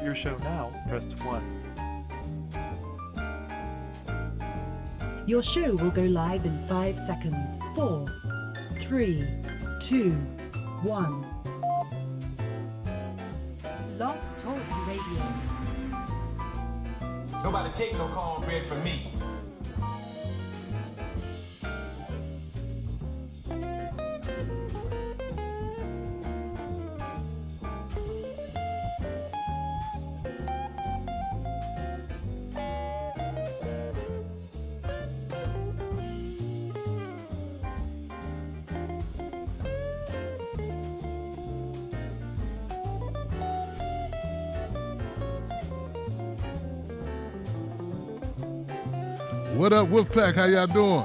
start your show now, press 1. Your show will go live in 5 seconds. 4, 3, 2, 1. Blog Talk Radio. Nobody take no cornbread from me. What up, Wolfpack? How y'all doing?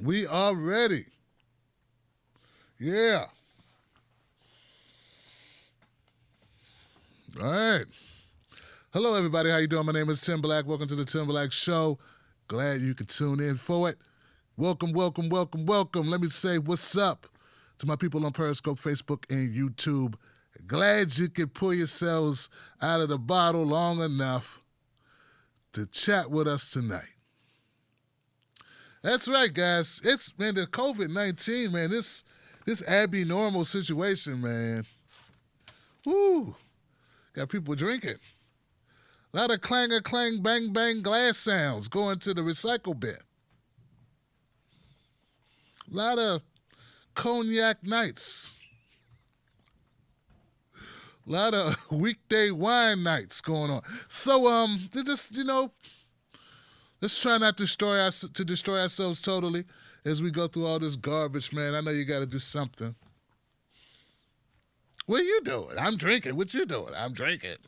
We are ready. Yeah. All right. Hello, everybody. How you doing? My name is Tim Black. Welcome to the Tim Black Show. Glad you could tune in for it. Welcome, welcome, welcome, welcome. Let me say what's up to my people on Periscope, Facebook, and YouTube. Glad you could pull yourselves out of the bottle long enough to chat with us tonight. That's right, guys. It's, man, the COVID-19, man, this abnormal situation, man. Woo. Got people drinking. A lot of clanger, clang, bang, bang glass sounds going to the recycle bin. A lot of cognac nights. A lot of weekday wine nights going on. So, just, let's try not to destroy ourselves totally as we go through all this garbage, man. I know you got to do something. What are you doing? I'm drinking. What you doing? I'm drinking.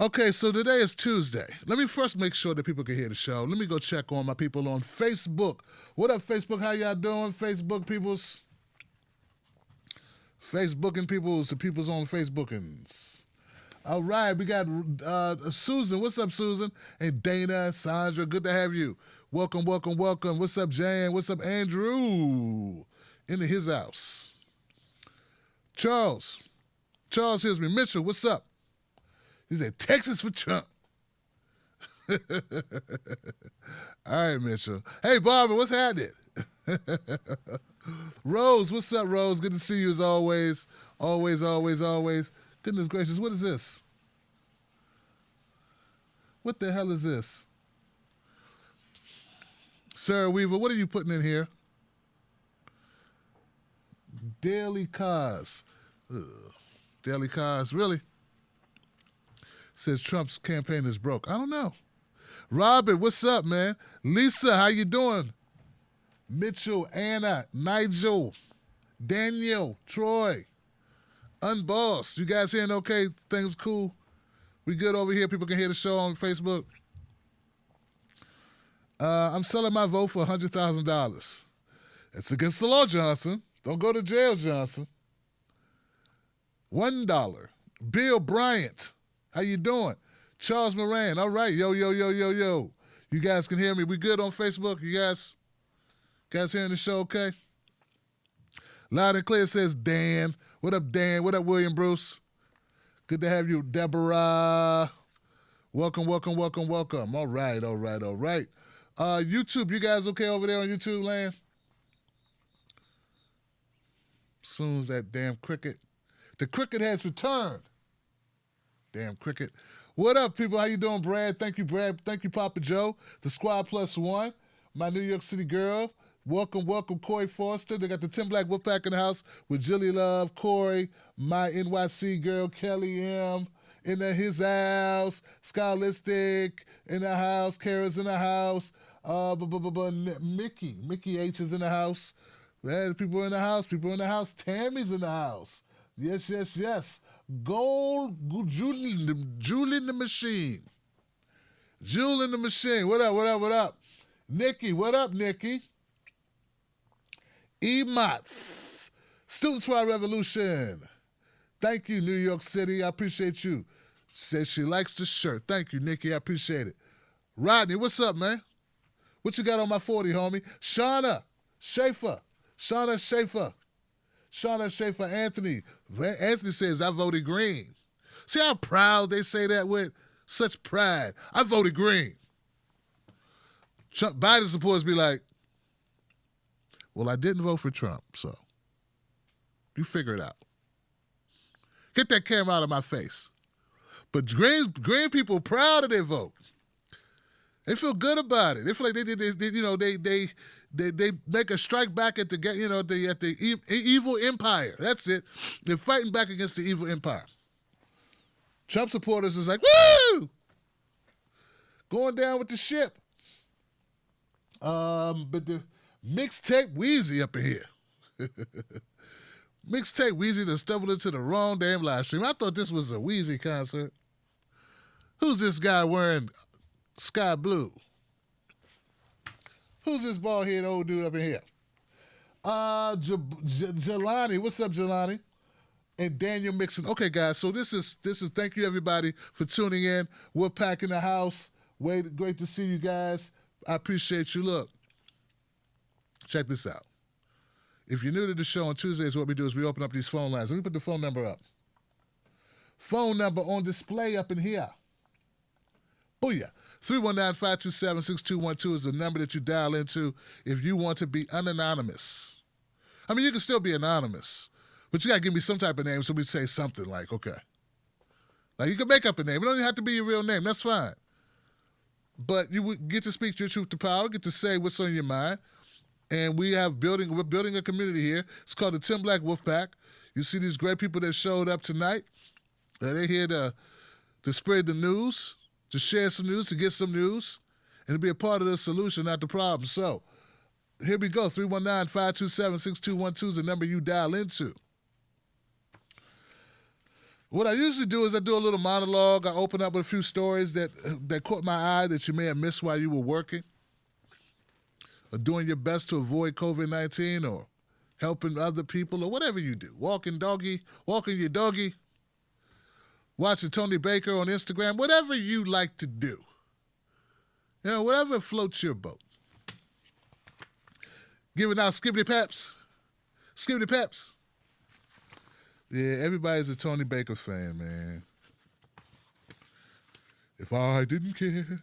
Okay, so today is Tuesday. Let me first make sure that people can hear the show. Let me go check on my people on Facebook. What up, Facebook? How y'all doing? Facebook peoples. Facebooking peoples. The peoples on Facebookings. All right, we got Susan. What's up, Susan? And Dana, Sandra, good to have you. Welcome, welcome, welcome. What's up, Jan? What's up, Andrew? Into his house. Charles. Charles hears me. Mitchell, what's up? He said, Texas for Trump. All right, Mitchell. Hey, Barbara, what's happening? Rose, what's up, Rose? Good to see you as always. Always, always, always. Goodness gracious, what is this? What the hell is this? Sarah Weaver, what are you putting in here? Daily Cars. Ugh. Daily Cars, really? Says Trump's campaign is broke. I don't know. Robert, what's up, man? Lisa, how you doing? Mitchell, Anna, Nigel, Daniel, Troy, Unbossed. You guys hearing okay? Things cool? We good over here? People can hear the show on Facebook? I'm selling my vote for $100,000. It's against the law, Johnson. Don't go to jail, Johnson. $1. Bill Bryant. How you doing? Charles Moran. All right. Yo, yo, yo, yo, yo. You guys can hear me. We good on Facebook? You guys hearing the show okay? Loud and clear says Dan. What up, Dan? What up, William Bruce? Good to have you, Deborah. Welcome, welcome, welcome, welcome. All right, all right, all right. YouTube, you guys okay over there on YouTube land? Soon as that damn cricket. The cricket has returned. Damn cricket. What up, people? How you doing, Brad? Thank you, Brad. Thank you, Papa Joe. The Squad Plus One. My New York City girl. Welcome, Corey Foster. They got the Tim Black Wolfpack in the house with Jilly Love, Corey, my NYC girl, Kelly M. in his house, Scholastic in the house, Kara's in the house, Mickey H is in the house. Man, people in the house, Tammy's in the house. Yes. Julie in the machine. Jewel in the machine. What up? Nikki, what up, Nikki? Emots. Students for Our Revolution. Thank you, New York City. I appreciate you. She says she likes the shirt. Thank you, Nikki. I appreciate it. Rodney, what's up, man? What you got on my 40, homie? Shauna Schaefer. Anthony. Anthony says, I voted green. See how proud they say that with? Such pride. I voted green. Biden supporters be like, well, I didn't vote for Trump, so you figure it out. Get that camera out of my face. But green people proud of their vote. They feel good about it. They feel like they make a strike back at the evil empire. That's it. They're fighting back against the evil empire. Trump supporters is like, woo! Going down with the ship. But the mixtape Wheezy up in here. Mixtape Wheezy that stumbled into the wrong damn live stream. I thought this was a Wheezy concert. Who's this guy wearing sky blue? Who's this bald head old dude up in here? Jelani. What's up, Jelani? And Daniel Mixon. Okay, guys, so this is thank you everybody for tuning in. We're packing the house. Great to see you guys. I appreciate you. Look, check this out. If you're new to the show on Tuesdays, what we do is we open up these phone lines. Let me put the phone number up. Phone number on display up in here. Booyah. 319-527-6212 is the number that you dial into if you want to be unanonymous. I mean, you can still be anonymous, but you got to give me some type of name so we say something like, okay. Like, you can make up a name. It don't even have to be your real name. That's fine. But you would get to speak your truth to power, get to say what's on your mind. And we're building a community here. It's called the Tim Black Wolfpack. You see these great people that showed up tonight. They're here to spread the news, to share some news, to get some news, and to be a part of the solution, not the problem. So here we go. 319-527-6212 is the number you dial into. What I usually do is I do a little monologue. I open up with a few stories that caught my eye that you may have missed while you were working, or doing your best to avoid COVID-19, or helping other people, or whatever you do. Walking your doggy, watching Tony Baker on Instagram, whatever you like to do. You know, whatever floats your boat. Giving out skibbity peps. Yeah, everybody's a Tony Baker fan, man. If I didn't care.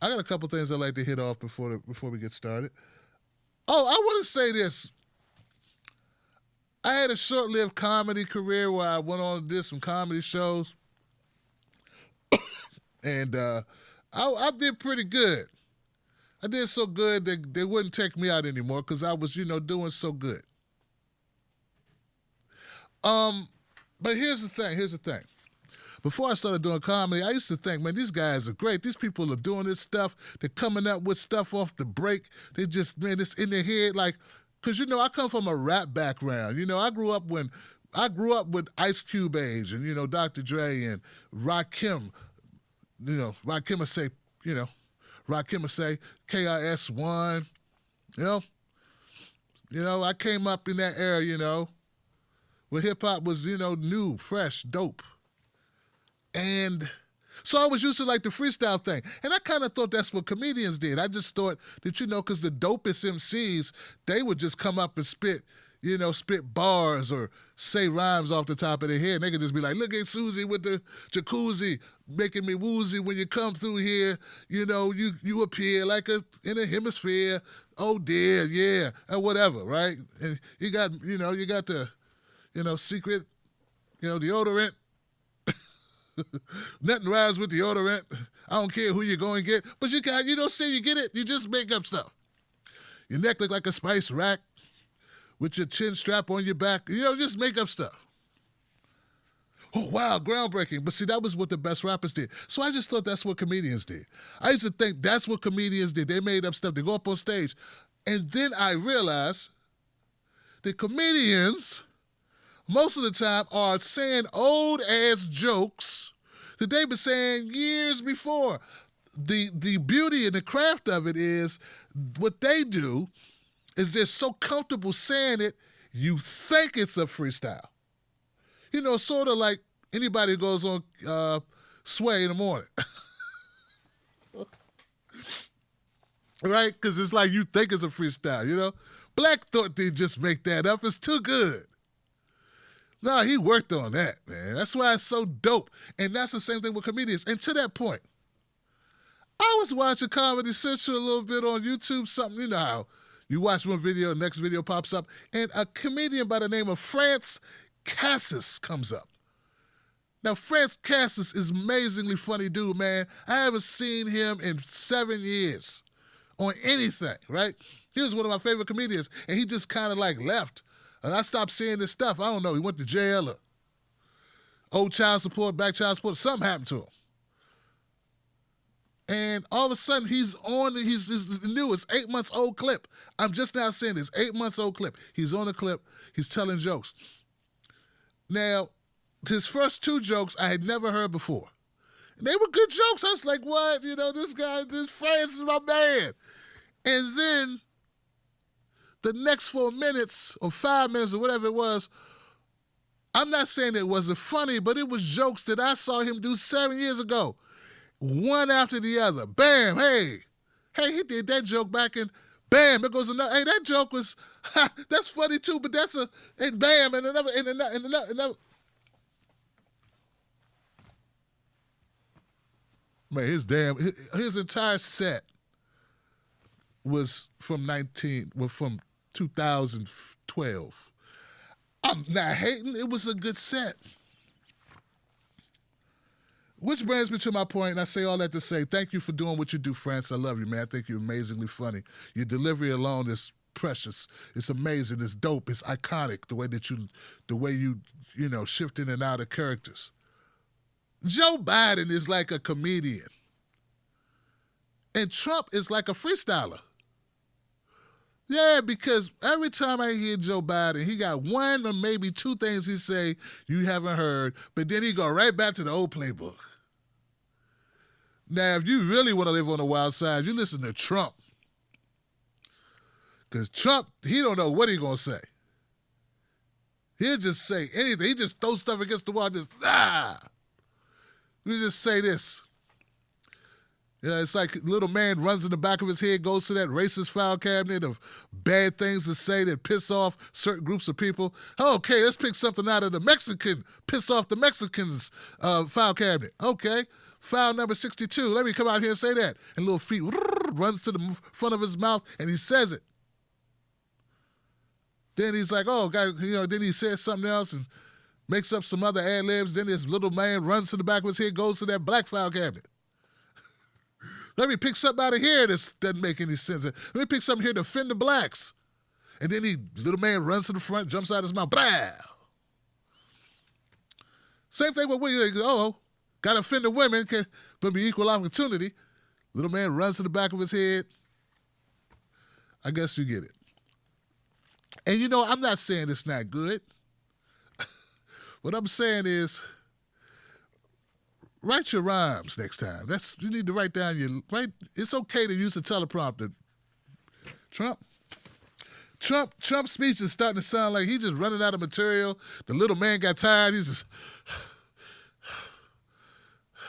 I got a couple things I'd like to hit off before we get started. Oh, I want to say this. I had a short-lived comedy career where I went on and did some comedy shows. And I did pretty good. I did so good that they wouldn't take me out anymore because I was, doing so good. But here's the thing. Before I started doing comedy, I used to think, man, these guys are great. These people are doing this stuff. They're coming up with stuff off the break. They just, man, it's in their head. Like, because, I come from a rap background. I grew up with Ice Cube age and, Dr. Dre and Rakim. Rakim would say, KRS-One. I came up in that era, where hip-hop was, new, fresh, dope. And so I was used to, like, the freestyle thing. And I kind of thought that's what comedians did. I just thought that, because the dopest MCs, they would just come up and spit bars or say rhymes off the top of their head. And they could just be like, look at Susie with the jacuzzi, making me woozy when you come through here. You appear like in a hemisphere. Oh, dear, yeah, or whatever, right? And you got the, secret, deodorant. Nothing rhymes with deodorant. I don't care who you're going to get. But you don't say you get it. You just make up stuff. Your neck look like a spice rack with your chin strap on your back. Just make up stuff. Oh, wow, groundbreaking. But see, that was what the best rappers did. So I just thought that's what comedians did. I used to think that's what comedians did. They made up stuff. They go up on stage. And then I realized that comedians, most of the time, are saying old-ass jokes that they've been saying years before. The beauty and the craft of it is what they do is they're so comfortable saying it, you think it's a freestyle. Sort of like anybody who goes on Sway in the morning. Right? Because it's like you think it's a freestyle, Black thought they'd just make that up. It's too good. No, he worked on that, man. That's why it's so dope. And that's the same thing with comedians. And to that point, I was watching Comedy Central a little bit on YouTube, something, you know how you watch one video, the next video pops up, and a comedian by the name of France Cassis comes up. Now, France Cassis is amazingly funny dude, man. I haven't seen him in 7 years on anything, right? He was one of my favorite comedians, and he just kind of left. And I stopped seeing this stuff. I don't know. He went to jail or old child support, back child support. Something happened to him. And all of a sudden, he's new. It's 8 months old clip. I'm just now seeing this 8 months old clip. He's on the clip. He's telling jokes. Now, his first 2 jokes I had never heard before. They were good jokes. I was like, what? This France is my man. And then the next 4 minutes or 5 minutes or whatever it was, I'm not saying it wasn't funny, but it was jokes that I saw him do 7 years ago. One after the other. Bam, hey, he did that joke back in, bam, there goes another, hey, that joke was, that's funny too, but that's and bam, and another. Man, his entire set was from 2012. I'm not hating, it was a good set. Which brings me to my point, and I say all that to say, thank you for doing what you do, France. I love you, man. I think you're amazingly funny. Your delivery alone is precious. It's amazing. It's dope. It's iconic, the way you shift in and out of characters. Joe Biden is like a comedian. And Trump is like a freestyler. Yeah, because every time I hear Joe Biden, he got 1 or maybe 2 things he say you haven't heard, but then he go right back to the old playbook. Now, if you really want to live on the wild side, you listen to Trump. Because Trump, he don't know what he going to say. He'll just say anything. He just throws stuff against the wall, just, Let me just say this. It's like little man runs in the back of his head, goes to that racist file cabinet of bad things to say that piss off certain groups of people. Okay, let's pick something out of the Mexican, piss off the Mexicans file cabinet. Okay, file number 62. Let me come out here and say that. And little feet runs to the front of his mouth and he says it. Then he's like, oh, God, then he says something else and makes up some other ad-libs. Then this little man runs to the back of his head, goes to that black file cabinet. Let me pick something out of here that doesn't make any sense. Let me pick something here to offend the blacks. And then little man runs to the front, jumps out his mouth. Blah! Same thing with women. Got to offend the women, but be equal opportunity. Little man runs to the back of his head. I guess you get it. And I'm not saying it's not good. What I'm saying is, write your rhymes next time. You need to write down it's okay to use the teleprompter. Trump's speech is starting to sound like he's just running out of material. The little man got tired. He's just,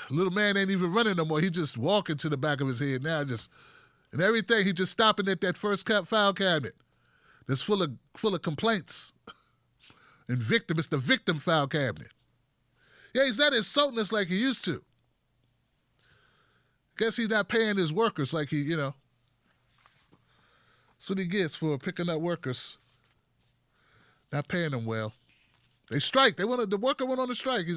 little man ain't even running no more. He's just walking to the back of his head now, and everything. He's just stopping at that first file cabinet that's full of complaints and victim. It's the victim file cabinet. Yeah, he's not insulting us like he used to. Guess he's not paying his workers like that's what he gets for picking up workers. Not paying them well. They strike. The worker went on a strike.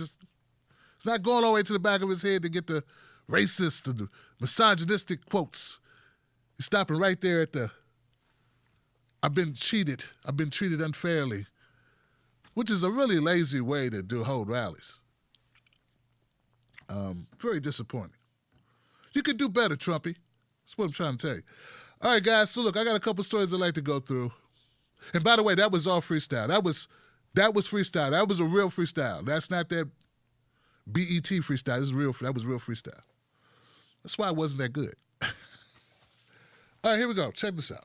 It's not going all the way to the back of his head to get the racist and the misogynistic quotes. He's stopping right there at the, I've been cheated. I've been treated unfairly, which is a really lazy way to hold rallies. Very disappointing. You could do better, Trumpy. That's what I'm trying to tell you. All right, guys. So look, I got a couple stories I'd like to go through. And by the way, that was all freestyle. That was freestyle. That was a real freestyle. That's not that BET freestyle. This is real. That was real freestyle. That's why it wasn't that good. All right, here we go. Check this out.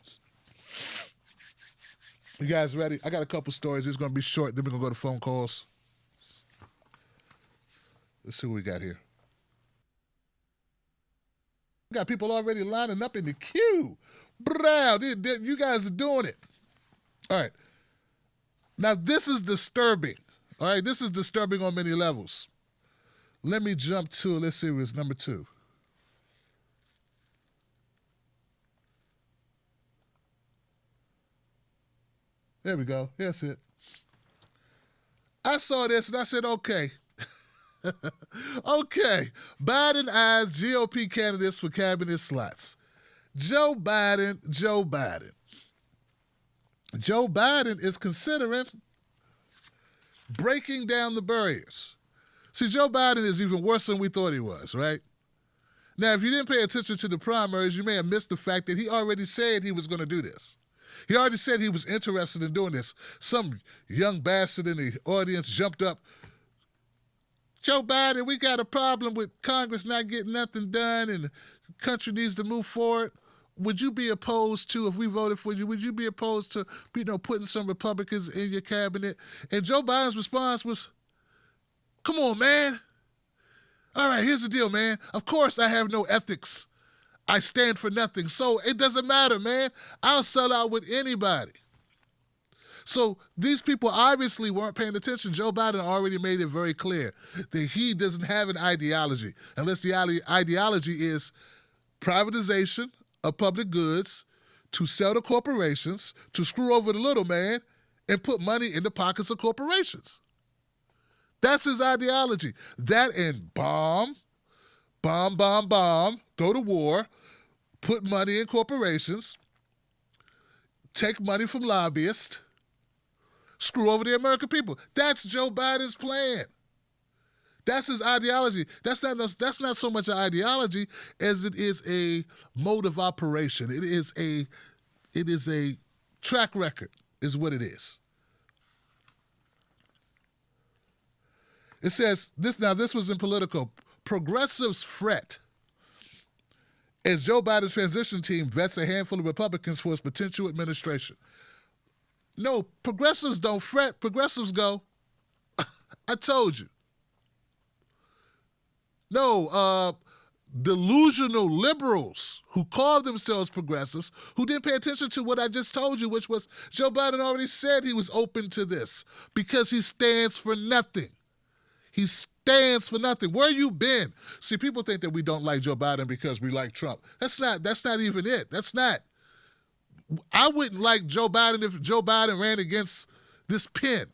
You guys ready? I got a couple stories. It's going to be short. Then we're going to go to phone calls. Let's see what we got here. We got people already lining up in the queue. Brow, you guys are doing it. All right. Now, this is disturbing. All right, this is disturbing on many levels. Let me jump to, let's see, it was number 2. There we go. That's it. I saw this and I said, okay. Okay. Biden eyes GOP candidates for cabinet slots. Joe Biden. Joe Biden is considering breaking down the barriers. See, Joe Biden is even worse than we thought he was, right? Now, if you didn't pay attention to the primaries, you may have missed the fact that he already said he was going to do this. He already said he was interested in doing this. Some young bastard in the audience jumped up. Joe Biden, we got a problem with Congress not getting nothing done and the country needs to move forward. Would you be opposed to, if we voted for you, would you be opposed to, putting some Republicans in your cabinet? And Joe Biden's response was, come on, man. All right, here's the deal, man. Of course I have no ethics. I stand for nothing. So it doesn't matter, man. I'll sell out with anybody. So these people obviously weren't paying attention. Joe Biden already made it very clear that he doesn't have an ideology, unless the ideology is privatization of public goods to sell to corporations, to screw over the little man, and put money in the pockets of corporations. That's his ideology. That and bomb, go to war, put money in corporations, take money from lobbyists, screw over the American people. That's Joe Biden's plan. That's his ideology. That's not so much an ideology as it is a mode of operation. It is a track record, is what it is. It says this. Now, this was in Politico. Progressives fret as Joe Biden's transition team vets a handful of Republicans for his potential administration. No, progressives don't fret. Progressives go, I told you. No, delusional liberals who call themselves progressives, who didn't pay attention to what I just told you, which was Joe Biden already said he was open to this because he stands for nothing. He stands for nothing. Where you been? See, people think that we don't like Joe Biden because we like Trump. That's not even it. That's not. I wouldn't like Joe Biden if Joe Biden ran against this pen.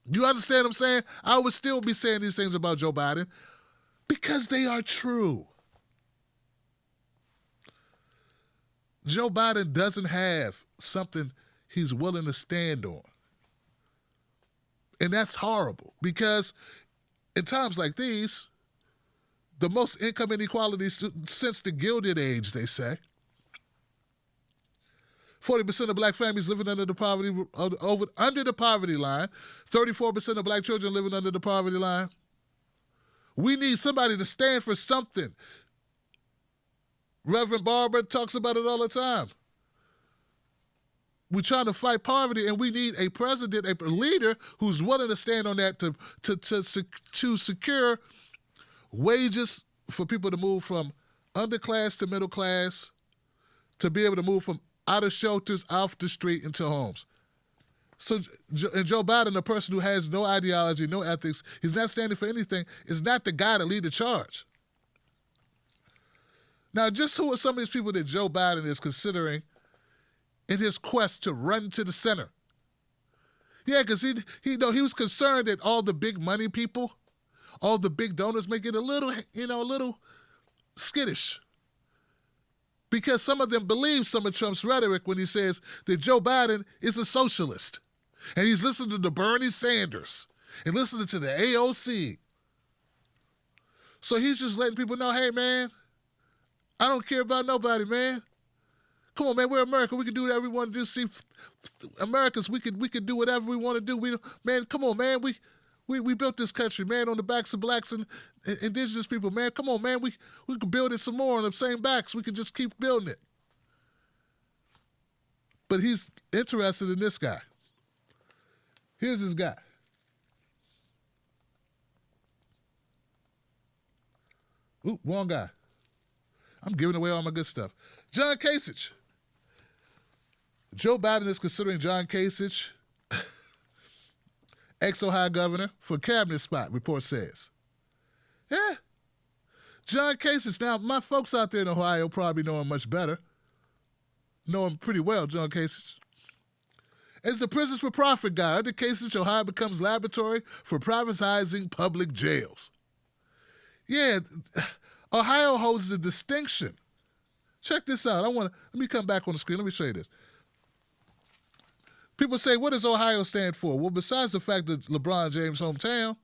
You understand what I'm saying? I would still be saying these things about Joe Biden because they are true. Joe Biden doesn't have something he's willing to stand on. And that's horrible because in times like these, the most income inequality since the Gilded Age, they say. 40% of black families living under the poverty line. 34% of black children living under the poverty line. We need somebody to stand for something. Reverend Barber talks about it all the time. We're trying to fight poverty, and we need a president, a leader who's willing to stand on that to secure wages for people to move from underclass to middle class, to be able to move from out of shelters, off the street, into homes. So, and Joe Biden, a person who has no ideology, no ethics, he's not standing for anything, is not the guy to lead the charge. Now, just who are some of these people that Joe Biden is considering in his quest to run to the center? Yeah, because he was concerned that all the big money people, All the big donors make it a little skittish. Because some of them believe some of Trump's rhetoric when he says that Joe Biden is a socialist. And he's listening to Bernie Sanders and listening to the AOC. So he's just letting people know, hey, man, I don't care about nobody, man. Come on, man, we're America. We can do whatever we want to do. See, Americans, we can do whatever we want to do. Man, come on, man. We built this country, man, on the backs of blacks and indigenous people, man. Come on, man. We can build it some more on the same backs. We can just keep building it. But he's interested in this guy. Here's this guy. Ooh, wrong guy. I'm giving away all my good stuff. John Kasich. Joe Biden is considering John Kasich, ex-Ohio governor, for cabinet spot, report says. Yeah. John Kasich. Now, my folks out there in Ohio probably know him much better. Know him pretty well, John Kasich. As the prisons for profit guy, under Kasich, Ohio becomes laboratory for privatizing public jails. Yeah, Ohio holds the distinction. Check this out. Let me come back on the screen. Let me show you this. People say, what does Ohio stand for? Well, besides the fact that LeBron James' hometown,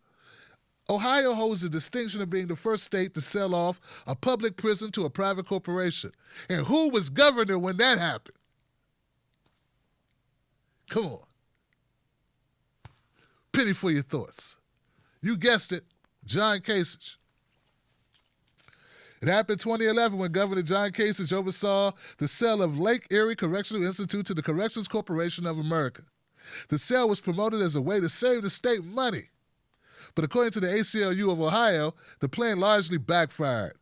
Ohio holds the distinction of being the first state to sell off a public prison to a private corporation. And who was governor when that happened? Come on. Penny for your thoughts. You guessed it, John Kasich. It happened in 2011 when Governor John Kasich oversaw the sale of Lake Erie Correctional Institute to the Corrections Corporation of America. The sale was promoted as a way to save the state money. But according to the ACLU of Ohio, the plan largely backfired.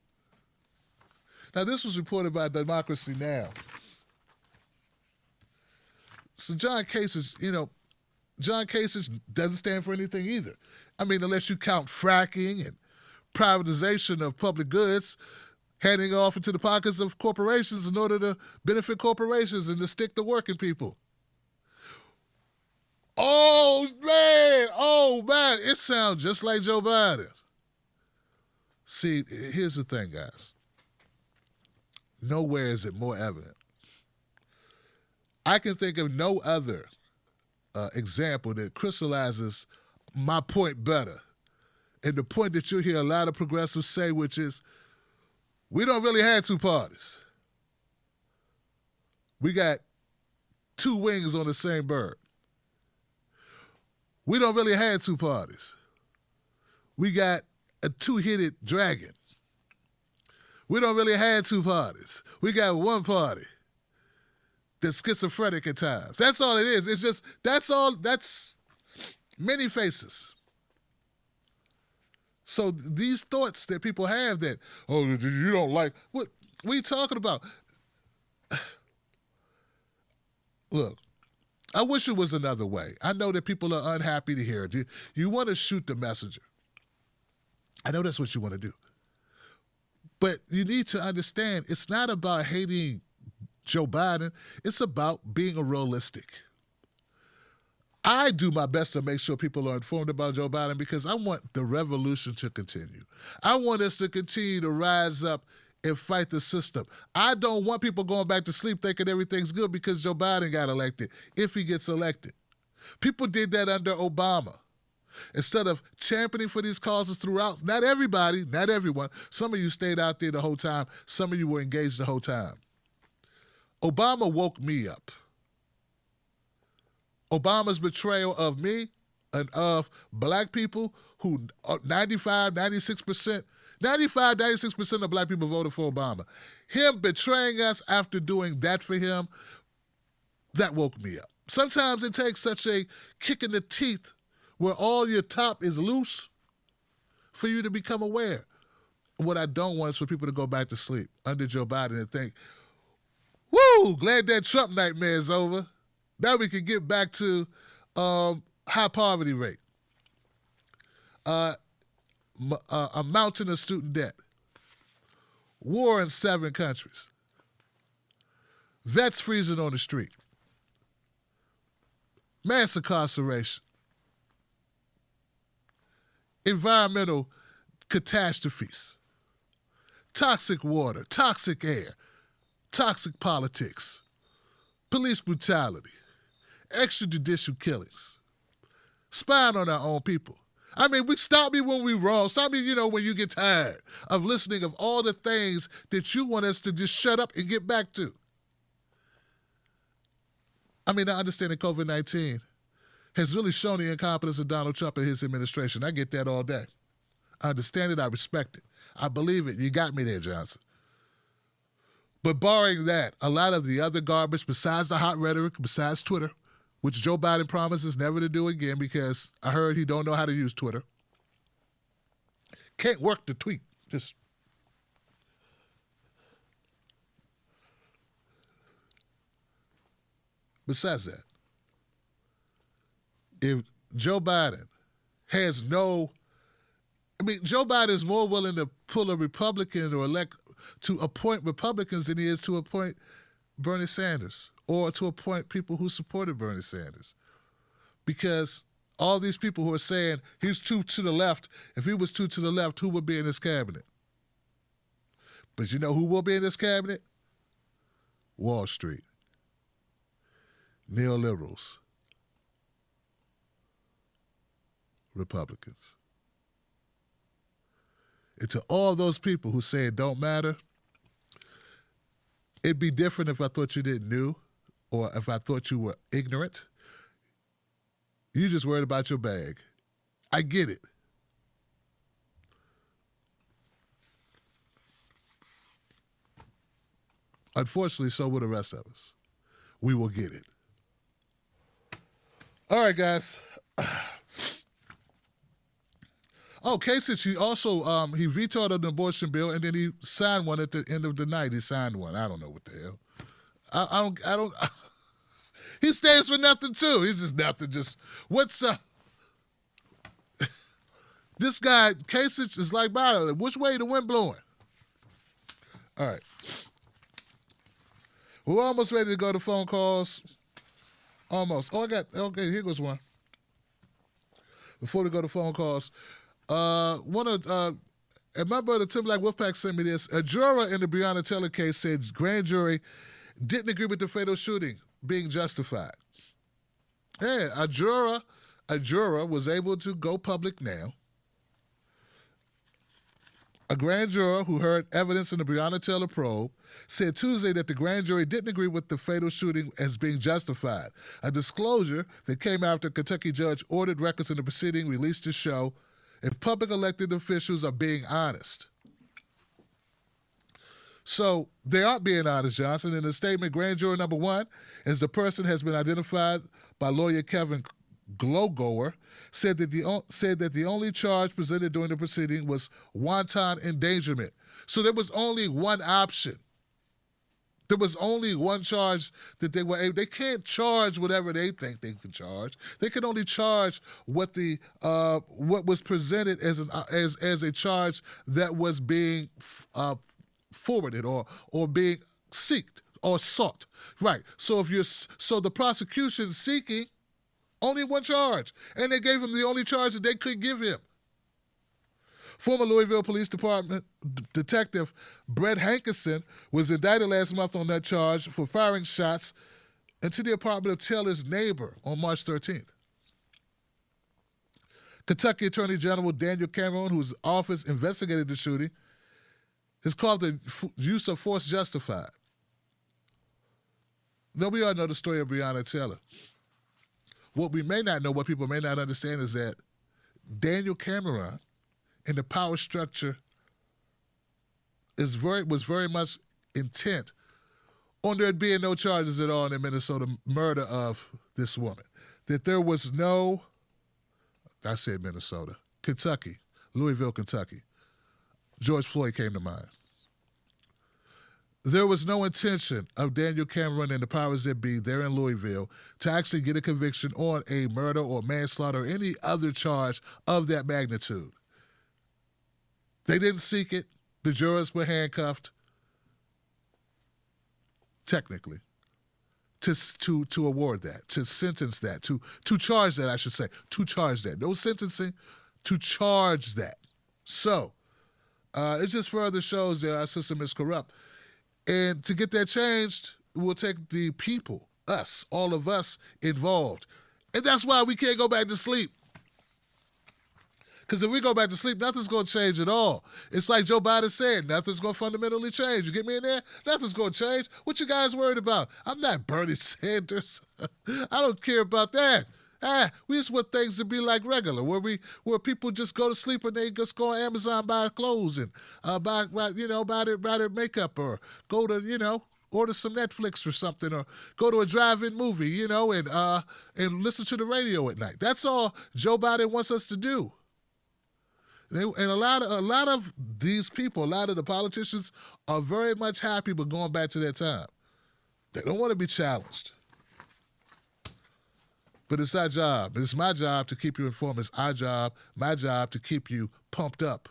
Now, this was reported by Democracy Now! So John Kasich, John Kasich doesn't stand for anything either. I mean, unless you count fracking and privatization of public goods, handing off into the pockets of corporations in order to benefit corporations and to stick to working people. Oh, man, it sounds just like Joe Biden. See, here's the thing, guys. Nowhere is it more evident. I can think of no other example that crystallizes my point better. And the point that you'll hear a lot of progressives say, which is, we don't really have two parties. We got two wings on the same bird. We don't really have two parties. We got a two-headed dragon. We don't really have two parties. We got one party that's schizophrenic at times. That's all it is. It's just, that's many faces. So these thoughts that people have that, oh, you don't like, what are you talking about? Look, I wish it was another way. I know that people are unhappy to hear it. You want to shoot the messenger. I know that's what you want to do. But you need to understand, it's not about hating Joe Biden. It's about being realistic. I do my best to make sure people are informed about Joe Biden because I want the revolution to continue. I want us to continue to rise up and fight the system. I don't want people going back to sleep thinking everything's good because Joe Biden got elected, if he gets elected. People did that under Obama. Instead of championing for these causes throughout, not everybody, not everyone, some of you stayed out there the whole time, some of you were engaged the whole time. Obama woke me up. Obama's betrayal of me and of black people who 96% of black people voted for Obama. Him betraying us after doing that for him, that woke me up. Sometimes it takes such a kick in the teeth where all your top is loose for you to become aware. What I don't want is for people to go back to sleep under Joe Biden and think, woo, glad that Trump nightmare is over. Now we can get back to high poverty rate, a mountain of student debt, war in 7 countries, vets freezing on the street, mass incarceration, environmental catastrophes, toxic water, toxic air, toxic politics, police brutality, extrajudicial killings, spying on our own people. I mean, stop me when we're wrong. Stop me, when you get tired of listening of all the things that you want us to just shut up and get back to. I mean, I understand that COVID-19 has really shown the incompetence of Donald Trump and his administration. I get that all day. I understand it. I respect it. I believe it. You got me there, Johnson. But barring that, a lot of the other garbage, besides the hot rhetoric, besides Twitter, which Joe Biden promises never to do again because I heard he don't know how to use Twitter. Can't work the tweet. Just besides that, if Joe Biden has Joe Biden is more willing to pull a Republican or to appoint Republicans than he is to appoint Bernie Sanders or to appoint people who supported Bernie Sanders. Because all these people who are saying he's too to the left, if he was too to the left, who would be in his cabinet? But you know who will be in his cabinet? Wall Street. Neoliberals. Republicans. And to all those people who say it don't matter, it'd be different if I thought you didn't know or if I thought you were ignorant. You just worried about your bag. I get it. Unfortunately, so will the rest of us. We will get it. All right, guys. Oh, Kasich, he also he vetoed an abortion bill and then he signed one at the end of the night. He signed one. I don't know what the hell. I don't. He stands for nothing too. He's just nothing. Just what's up? This guy Kasich is like, which way the wind blowing? All right. We're almost ready to go to phone calls. Almost. Okay, here goes one. Before we go to phone calls, a member of the Tim Black Wolfpack sent me this. A juror in the Breonna Taylor case said grand jury didn't agree with the fatal shooting being justified. Hey, a juror was able to go public now. A grand juror who heard evidence in the Breonna Taylor probe said Tuesday that the grand jury didn't agree with the fatal shooting as being justified. A disclosure that came after a Kentucky judge ordered records in the proceeding released to show if public elected officials are being honest. So they aren't being honest, Johnson. In the statement, grand juror number one, as the person has been identified by lawyer Kevin Glogower, said that the only charge presented during the proceeding was wanton endangerment. So there was only one option. There was only one charge that they were able. They can't charge whatever they think they can charge. They can only charge what was presented as a charge that was being forwarded or being sought. Right. So the prosecution seeking only one charge, and they gave him the only charge that they could give him. Former Louisville Police Department Detective Brett Hankerson was indicted last month on that charge for firing shots into the apartment of Taylor's neighbor on March 13th. Kentucky Attorney General Daniel Cameron, whose office investigated the shooting, has called the use of force justified. Now, we all know the story of Breonna Taylor. What we may not know, what people may not understand, is that Daniel Cameron and the power structure was very much intent on there being no charges at all in the Minnesota murder of this woman. That there was no, I said Minnesota, Kentucky, Louisville, Kentucky. George Floyd came to mind. There was no intention of Daniel Cameron and the powers that be there in Louisville to actually get a conviction on a murder or manslaughter or any other charge of that magnitude. They didn't seek it. The jurors were handcuffed, technically, to award that, to sentence that, to charge that, I should say. To charge that. No sentencing, to charge that. So it just further shows that our system is corrupt. And to get that changed, it will take the people, us, all of us involved. And that's why we can't go back to sleep. Because if we go back to sleep, nothing's going to change at all. It's like Joe Biden said, nothing's going to fundamentally change. You get me in there? Nothing's going to change. What you guys worried about? I'm not Bernie Sanders. I don't care about that. We just want things to be like regular, where people just go to sleep and they just go on Amazon, buy clothes and buy their makeup, or go to, order some Netflix or something, or go to a drive-in movie, and listen to the radio at night. That's all Joe Biden wants us to do. And a lot of these people, a lot of the politicians are very much happy with going back to that time. They don't want to be challenged. But it's our job. It's my job to keep you informed. It's our job, my job to keep you pumped up,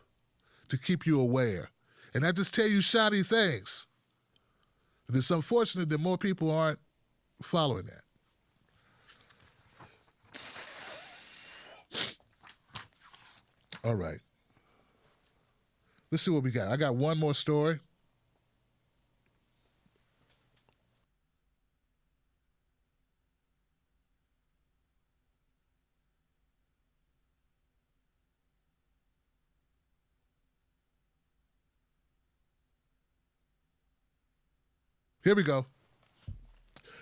to keep you aware. And not just tell you shiny things. And it's unfortunate that more people aren't following that. All right. Let's see what we got. I got one more story. Here we go.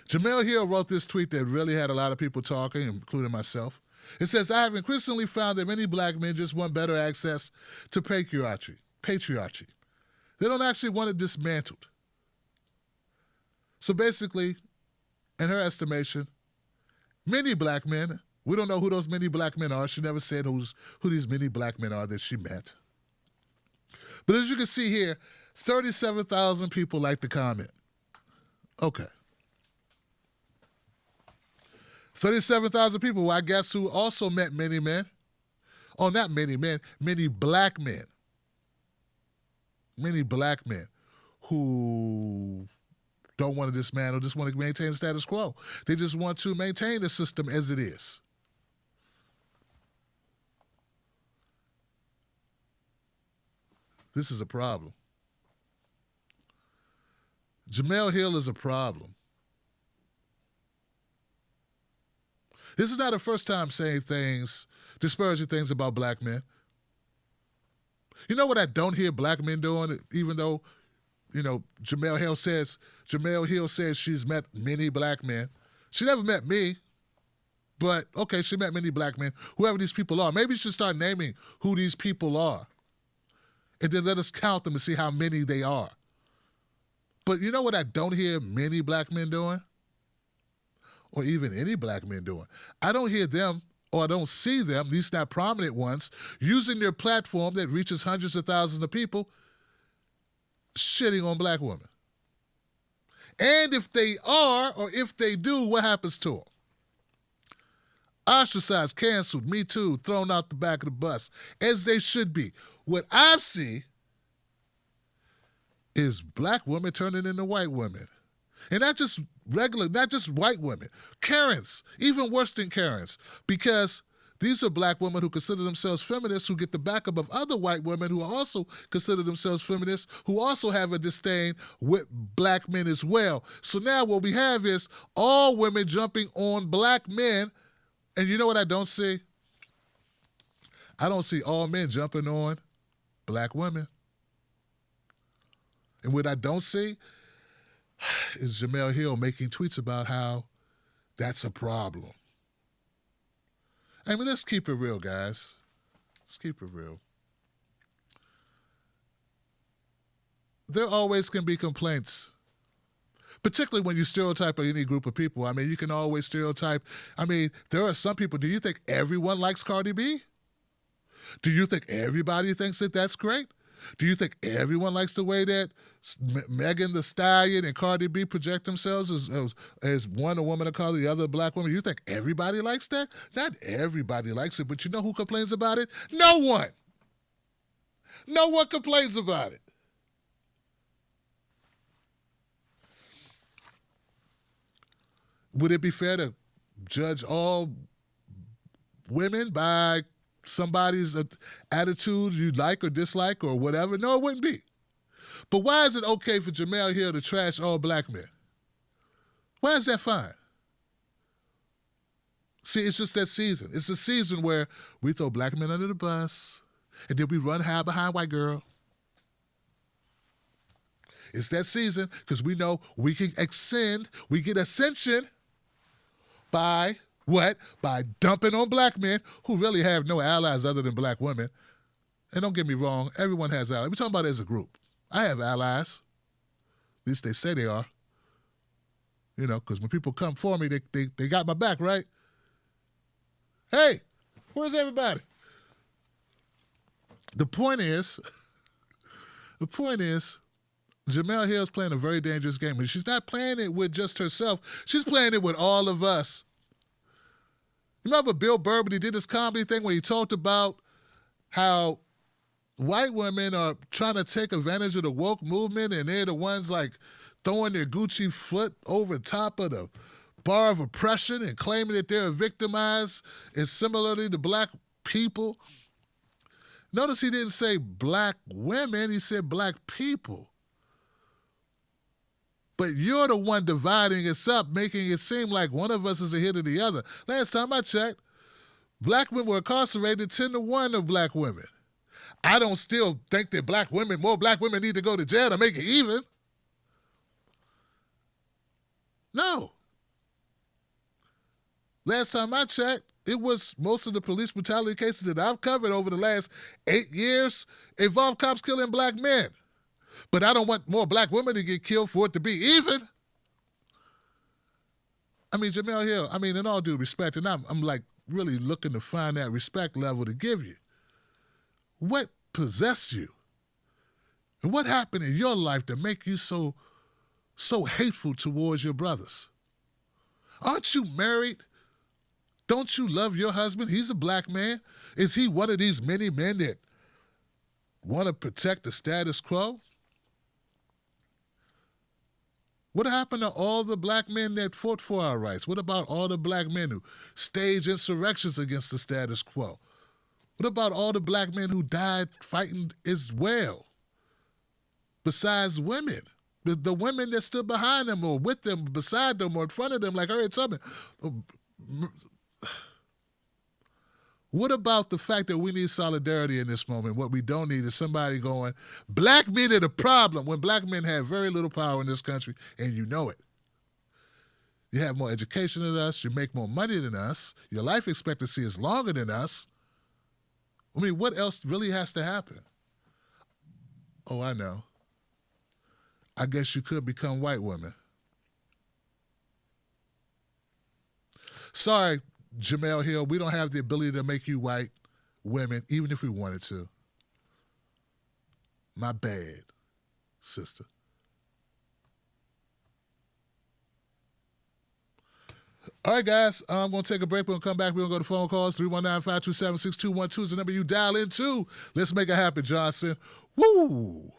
Jamel Hill wrote this tweet that really had a lot of people talking, including myself. It says, I have increasingly found that many black men just want better access to patriarchy. They don't actually want it dismantled. So basically, in her estimation, many black men, we don't know who those many black men are. She never said who these many black men are that she met. But as you can see here, 37,000 people liked the comment. Okay. 37,000 people, well, I guess, who also met many men. Oh, not many men, many black men. Many black men who don't want to dismantle, just want to maintain the status quo. They just want to maintain the system as it is. This is a problem. Jamel Hill is a problem. This is not the first time saying things, disparaging things about black men. You know what I don't hear black men doing, even though, Jamel Hill says she's met many black men. She never met me, but okay, she met many black men, whoever these people are. Maybe you should start naming who these people are. And then let us count them and see how many they are. But you know what I don't hear many black men doing? Or even any black men doing? I don't hear them, or I don't see them, at least not prominent ones, using their platform that reaches hundreds of thousands of people, shitting on black women. And if they are, or if they do, what happens to them? Ostracized, canceled, Me Too, thrown out the back of the bus, as they should be. What I see is black women turning into white women. And not just white women, Karens, even worse than Karens, because these are black women who consider themselves feminists, who get the backup of other white women who also consider themselves feminists, who also have a disdain with black men as well. So now what we have is all women jumping on black men, and you know what I don't see? I don't see all men jumping on black women. And what I don't see is Jamel Hill making tweets about how that's a problem. I mean, let's keep it real, guys. Let's keep it real. There always can be complaints, particularly when you stereotype any group of people. I mean, you can always stereotype. I mean, there are some people, do you think everyone likes Cardi B? Do you think everybody thinks that that's great? Do you think everyone likes the way that Megan Thee Stallion and Cardi B project themselves as one a woman of color, the other a black woman? You think everybody likes that? Not everybody likes it, but you know who complains about it? No one. No one complains about it. Would it be fair to judge all women by somebody's attitude you like or dislike or whatever. No, it wouldn't be. But why is it okay for Jemele Hill to trash all black men? Why is that fine? See, it's just that season. It's a season where we throw black men under the bus, and then we run high behind white girl. It's that season because we know we can we get ascension by what? By dumping on black men who really have no allies other than black women. And don't get me wrong, everyone has allies. We're talking about it as a group. I have allies. At least they say they are. You know, because when people come for me, they got my back, right? Hey, where's everybody? The point is, Jemele Hill's playing a very dangerous game. And she's not playing it with just herself. She's playing it with all of us. Remember Bill Burr, when he did this comedy thing where he talked about how white women are trying to take advantage of the woke movement and they're the ones like throwing their Gucci foot over top of the bar of oppression and claiming that they're victimized and similarly to black people. Notice he didn't say black women, he said black people. But you're the one dividing us up, making it seem like one of us is ahead of the other. Last time I checked, black men were incarcerated 10-1 of black women. I don't still think that more black women need to go to jail to make it even. No. Last time I checked, it was most of the police brutality cases that I've covered over the last 8 years involve cops killing black men. But I don't want more black women to get killed for it to be even. I mean, Jemele Hill, in all due respect, and I'm like really looking to find that respect level to give you. What possessed you? And what happened in your life to make you so hateful towards your brothers? Aren't you married? Don't you love your husband? He's a black man. Is he one of these many men that want to protect the status quo? What happened to all the black men that fought for our rights? What about all the black men who staged insurrections against the status quo? What about all the black men who died fighting as well? Besides women, the women that stood behind them or with them, beside them or in front of them, like Harriet Tubman. What about the fact that we need solidarity in this moment? What we don't need is somebody going, black men are the problem, when black men have very little power in this country, and you know it. You have more education than us. You make more money than us. Your life expectancy is longer than us. I mean, what else really has to happen? Oh, I know. I guess you could become white women. Sorry, Jemele Hill, we don't have the ability to make you white women, even if we wanted to. My bad, sister. All right, guys, I'm going to take a break. We're going to come back. We're going to go to phone calls. 319-527-6212 is the number you dial into. Let's make it happen, Johnson. Woo!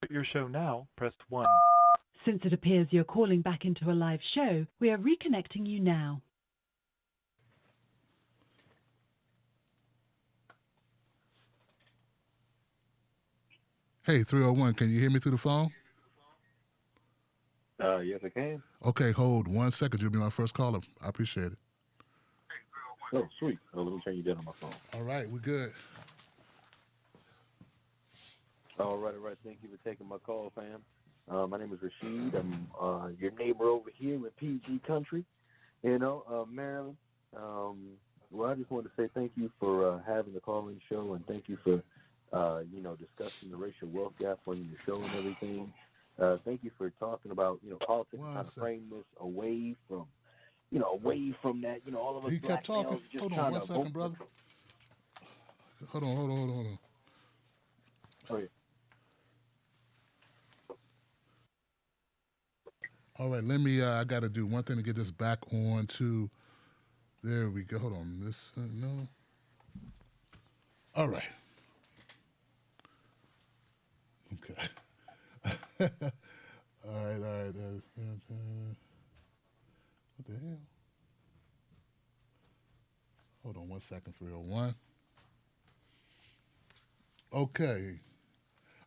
quit your show now, press 1. Since it appears you're calling back into a live show, we are reconnecting you now. Hey, 301, can you hear me through the phone? Yes, I can. Okay, hold 1 second. You'll be my first caller. I appreciate it. Oh, sweet. Oh, let me turn you down on my phone. All right, we're good. All right. Thank you for taking my call, fam. My name is Rashid. I'm your neighbor over here in PG country, Maryland. Well, I just wanted to say thank you for having the call-in show, and thank you for, discussing the racial wealth gap on your show and everything. Thank you for talking about, politics, trying to frame this away from that, all of us He black kept talking. males just Hold on trying 1 to second, vote. brother. Hold on. Oh, yeah. All right, let me, I got to do one thing to get this back on to, there we go. Hold on. This, no. All right. Okay. All right. What the hell? Hold on 1 second, 301. Okay.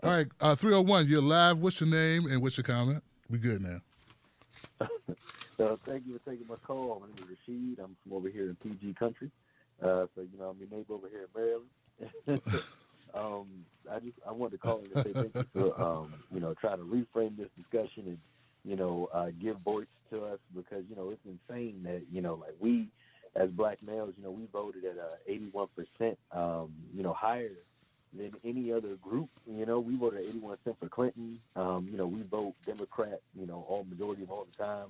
All right, 301, you're live. What's your name and what's your comment? We good now. Thank you for taking my call. My name is Rashid. I'm from over here in PG country. I'm your neighbor over here in Maryland. I wanted to call in and say thank you for, trying to reframe this discussion and, give voice to us because, it's insane that, like we as black males, we voted at 81%, higher than any other group. We voted 81% for Clinton. We vote Democrat, all majority of all the time.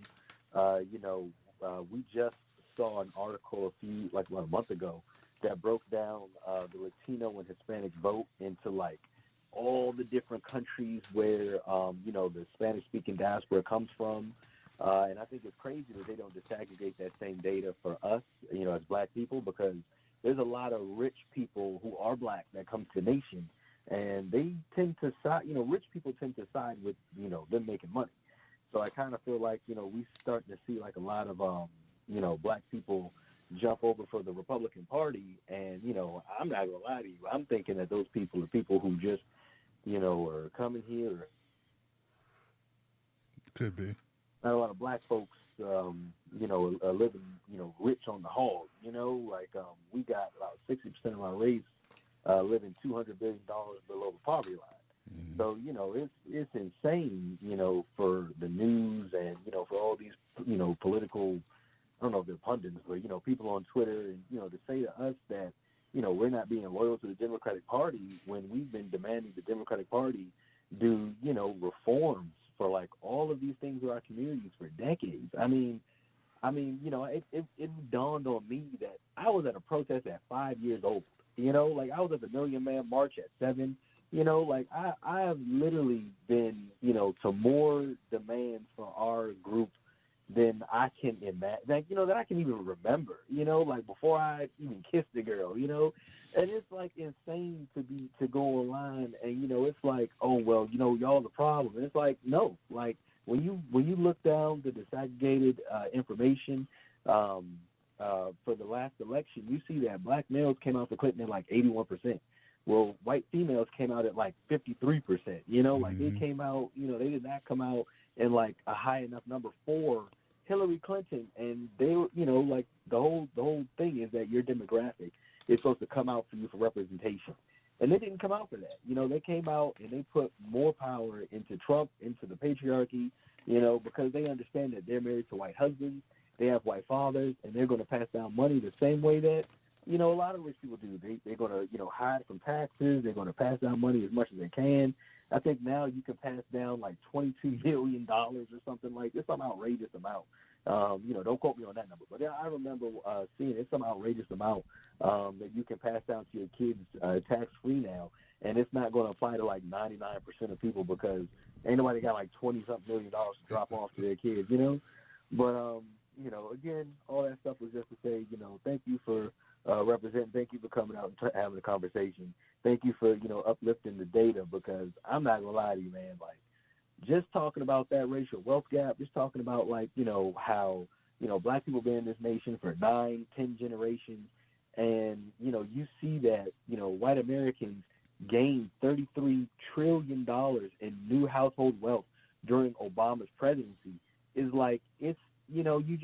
We just saw an article a month ago that broke down the Latino and Hispanic vote into like all the different countries where, the Spanish-speaking diaspora comes from. And I think it's crazy that they don't disaggregate that same data for us, as black people, because there's a lot of rich people who are black that come to the nation, and they tend to side, rich people tend to side with, them making money. So I kind of feel like, we starting to see like a lot of, black people jump over for the Republican Party. And, I'm not going to lie to you. I'm thinking that those people are people who just, are coming here. Could be. Not a lot of black folks, are living, rich on the hog. We got about 60% of our race living $200 billion below the poverty line. Mm-hmm. So, it's insane, for the news and, for all these, political, I don't know if they're pundits, but, people on Twitter and, to say to us that, we're not being loyal to the Democratic Party when we've been demanding the Democratic Party do, reforms for like all of these things in our communities for decades. I mean, it dawned on me that I was at a protest at 5 years old. I was at the Million Man March at 7. I have literally been, to more demands for our group than I can imagine, that I can even remember, before I even kissed a girl, and it's like insane to go online and, it's like, oh, well, y'all the problem. And it's like, no, like when you look down the disaggregated information for the last election, you see that black males came out for Clinton at like 81%. Well, white females came out at like 53%, like they came out, they did not come out in like a high enough number for Hillary Clinton. And they were, like the whole thing is that your demographic is supposed to come out for you for representation. And they didn't come out for that. They came out and they put more power into Trump, into the patriarchy, because they understand that they're married to white husbands, they have white fathers, and they're going to pass down money the same way that, a lot of rich people do. They're going to, hide from taxes. They're going to pass down money as much as they can. I think now you can pass down like $22 million or something like this, some outrageous amount. Don't quote me on that number, but I remember seeing it's some outrageous amount that you can pass down to your kids tax-free now, and it's not going to apply to like 99% of people because ain't nobody got like $20-something million to drop off to their kids, But, again, all that stuff was just to say, thank you for represent. Thank you for coming out and having a conversation. Thank you for, uplifting the data, because I'm not gonna lie to you, man. Like, just talking about that racial wealth gap, just talking about how black people been in this nation for 9, 10 generations, and you see that white Americans gained $33 trillion in new household wealth during Obama's presidency. Is like, it's you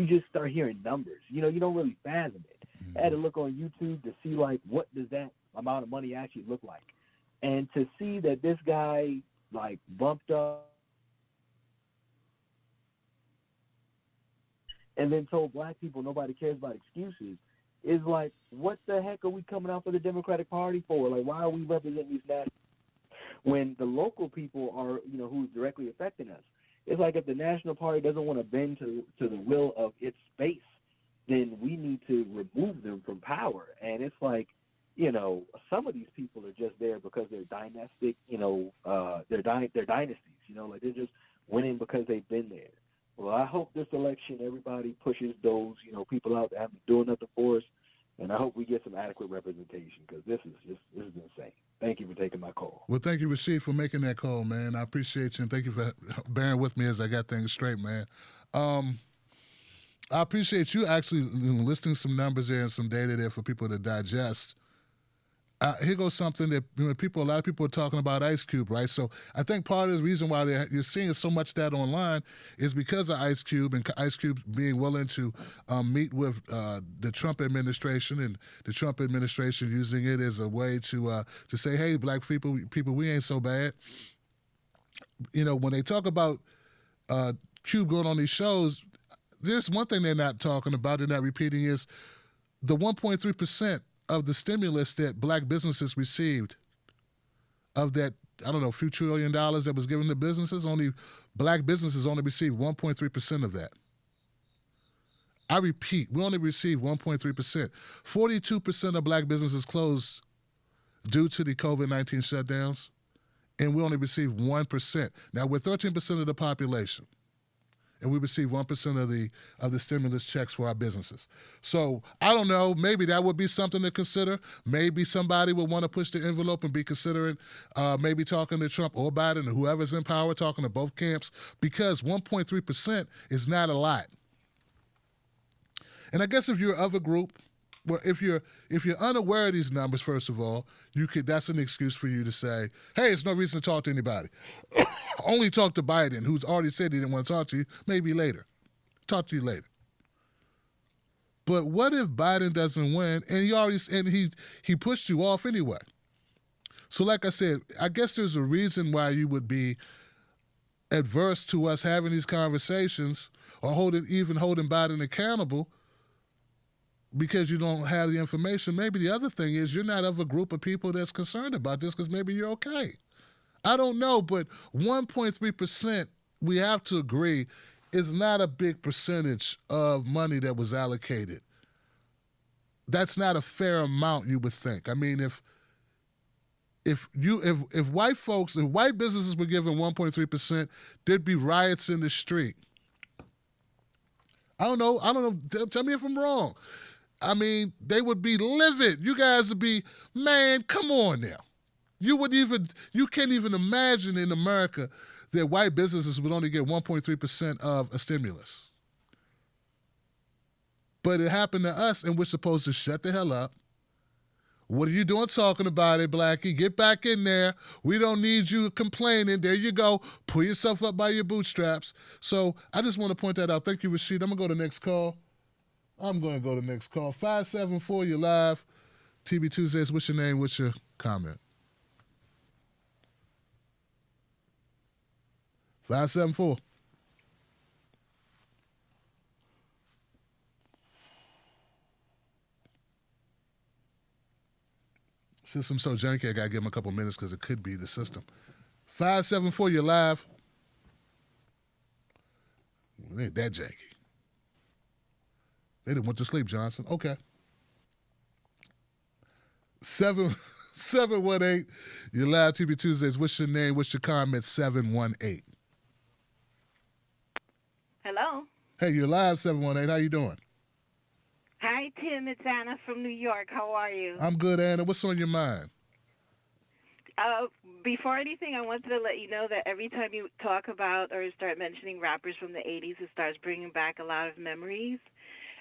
just start hearing numbers. You don't really fathom it. I had to look on YouTube to see, like, what does that amount of money actually look like, and to see that this guy, like, bumped up and then told black people nobody cares about excuses is like, what the heck are we coming out for the Democratic Party for? Like, why are we representing these national when the local people are, who's directly affecting us? It's like, if the National Party doesn't want to bend to the will of its base, then we need to remove them from power. And it's like, some of these people are just there because they're dynastic, they're dynasties, like, they're just winning because they've been there. Well, I hope this election everybody pushes those, people out that haven't been doing nothing for us, and I hope we get some adequate representation, because this is insane. Thank you for taking my call. Well, thank you, Rashid, for making that call, man. I appreciate you, and thank you for bearing with me as I got things straight, man. I appreciate you actually listing some numbers there and some data there for people to digest. Here goes something that a lot of people are talking about Ice Cube, right? So I think part of the reason why you're seeing so much that online is because of Ice Cube, and Ice Cube being willing to meet with the Trump administration, and the Trump administration using it as a way to say, hey, black people, we ain't so bad. When they talk about Cube going on these shows, there's one thing they're not talking about, they're not repeating, is the 1.3% of the stimulus that black businesses received, of that, I don't know, few $1 trillion that was given to businesses, black businesses only received 1.3% of that. I repeat, we only received 1.3%. 42% of black businesses closed due to the COVID-19 shutdowns, and we only received 1%. Now, we're 13% of the population, and we receive 1% of the stimulus checks for our businesses. So I don't know, maybe that would be something to consider. Maybe somebody would want to push the envelope and be considering maybe talking to Trump or Biden or whoever's in power, talking to both camps, because 1.3% is not a lot. And I guess if you're of a group, well, if you're unaware of these numbers, first of all, that's an excuse for you to say, hey, it's no reason to talk to anybody. Only talk to Biden, who's already said he didn't want to talk to you, maybe later. Talk to you later. But what if Biden doesn't win and he pushed you off anyway? So like I said, I guess there's a reason why you would be adverse to us having these conversations or holding Biden accountable, because you don't have the information. Maybe the other thing is you're not of a group of people that's concerned about this, because maybe you're okay. I don't know, but 1.3%, we have to agree, is not a big percentage of money that was allocated. That's not a fair amount, you would think. I mean, if white businesses were given 1.3%, there'd be riots in the street. I don't know. Tell me if I'm wrong. I mean, they would be livid. You guys would be, man, come on now. You can't even imagine in America that white businesses would only get 1.3% of a stimulus. But it happened to us, and we're supposed to shut the hell up. What are you doing talking about it, Blackie? Get back in there. We don't need you complaining. There you go. Pull yourself up by your bootstraps. So I just want to point that out. Thank you, Rashid. I'm going to go to the next call. 574, you're live. TB Tuesdays, what's your name? What's your comment? 574. System's so janky, I got to give him a couple minutes because it could be the system. 574, you're live. It ain't that janky. They didn't want to sleep, Johnson. Okay. 718, you're live, TB Tuesdays. What's your name? What's your comment? 718. Hello. Hey, you're live, 718. How you doing? Hi, Tim. Tim. It's Anna from New York. How are you? I'm good, Anna. What's on your mind? Before anything, I wanted to let you know that every time you talk about or start mentioning rappers from the 80s, it starts bringing back a lot of memories,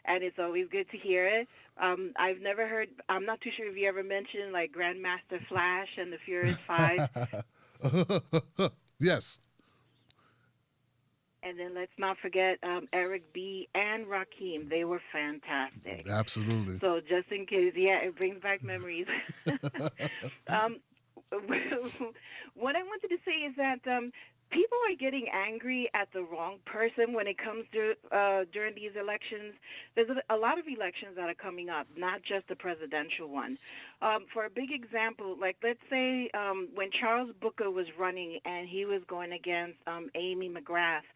and it's always good to hear it. I've never heard, I'm not too sure if you ever mentioned, like, Grandmaster Flash and the Furious Five. Yes. And then let's not forget Eric B. and Rakim. They were fantastic. Absolutely. So just in case, yeah, it brings back memories. What I wanted to say is that people are getting angry at the wrong person when it comes to during these elections. There's a lot of elections that are coming up, not just the presidential one. For a big example, like let's say when Charles Booker was running and he was going against Amy McGrath.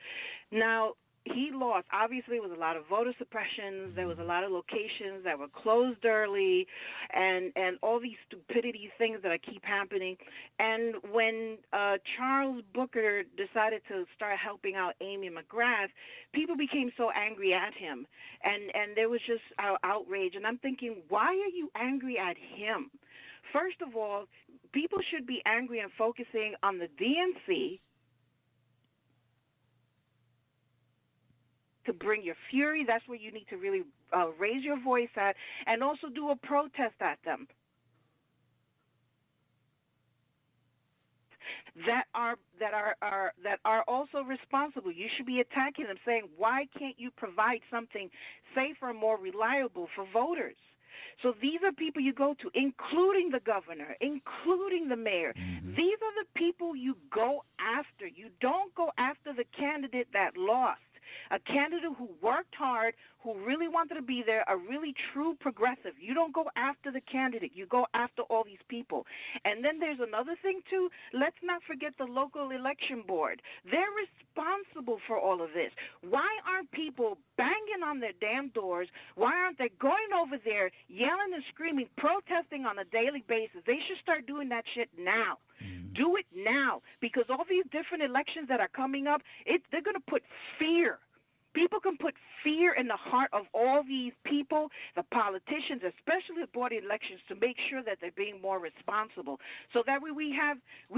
Now, he lost. Obviously, it was a lot of voter suppressions. There was a lot of locations that were closed early, and all these stupidity things that keep happening. And when Charles Booker decided to start helping out Amy McGrath, people became so angry at him, and there was just outrage. And I'm thinking, why are you angry at him? First of all, people should be angry and focusing on the DNC to bring your fury. That's where you need to really raise your voice at, and also do a protest at them. That are also responsible. You should be attacking them, saying, why can't you provide something safer and more reliable for voters? So these are people you go to, including the governor, including the mayor. Mm-hmm. These are the people you go after. You don't go after the candidate that lost. A candidate who worked hard, who really wanted to be there, a really true progressive. You don't go after the candidate. You go after all these people. And then there's another thing, too. Let's not forget the local election board. They're responsible for all of this. Why aren't people banging on their damn doors? Why aren't they going over there, yelling and screaming, protesting on a daily basis? They should start doing that shit now. Do it now, because all these different elections that are coming up, they're going to put fear. People can put fear in the heart of all these people, the politicians, especially the board elections, to make sure that they're being more responsible. So that way we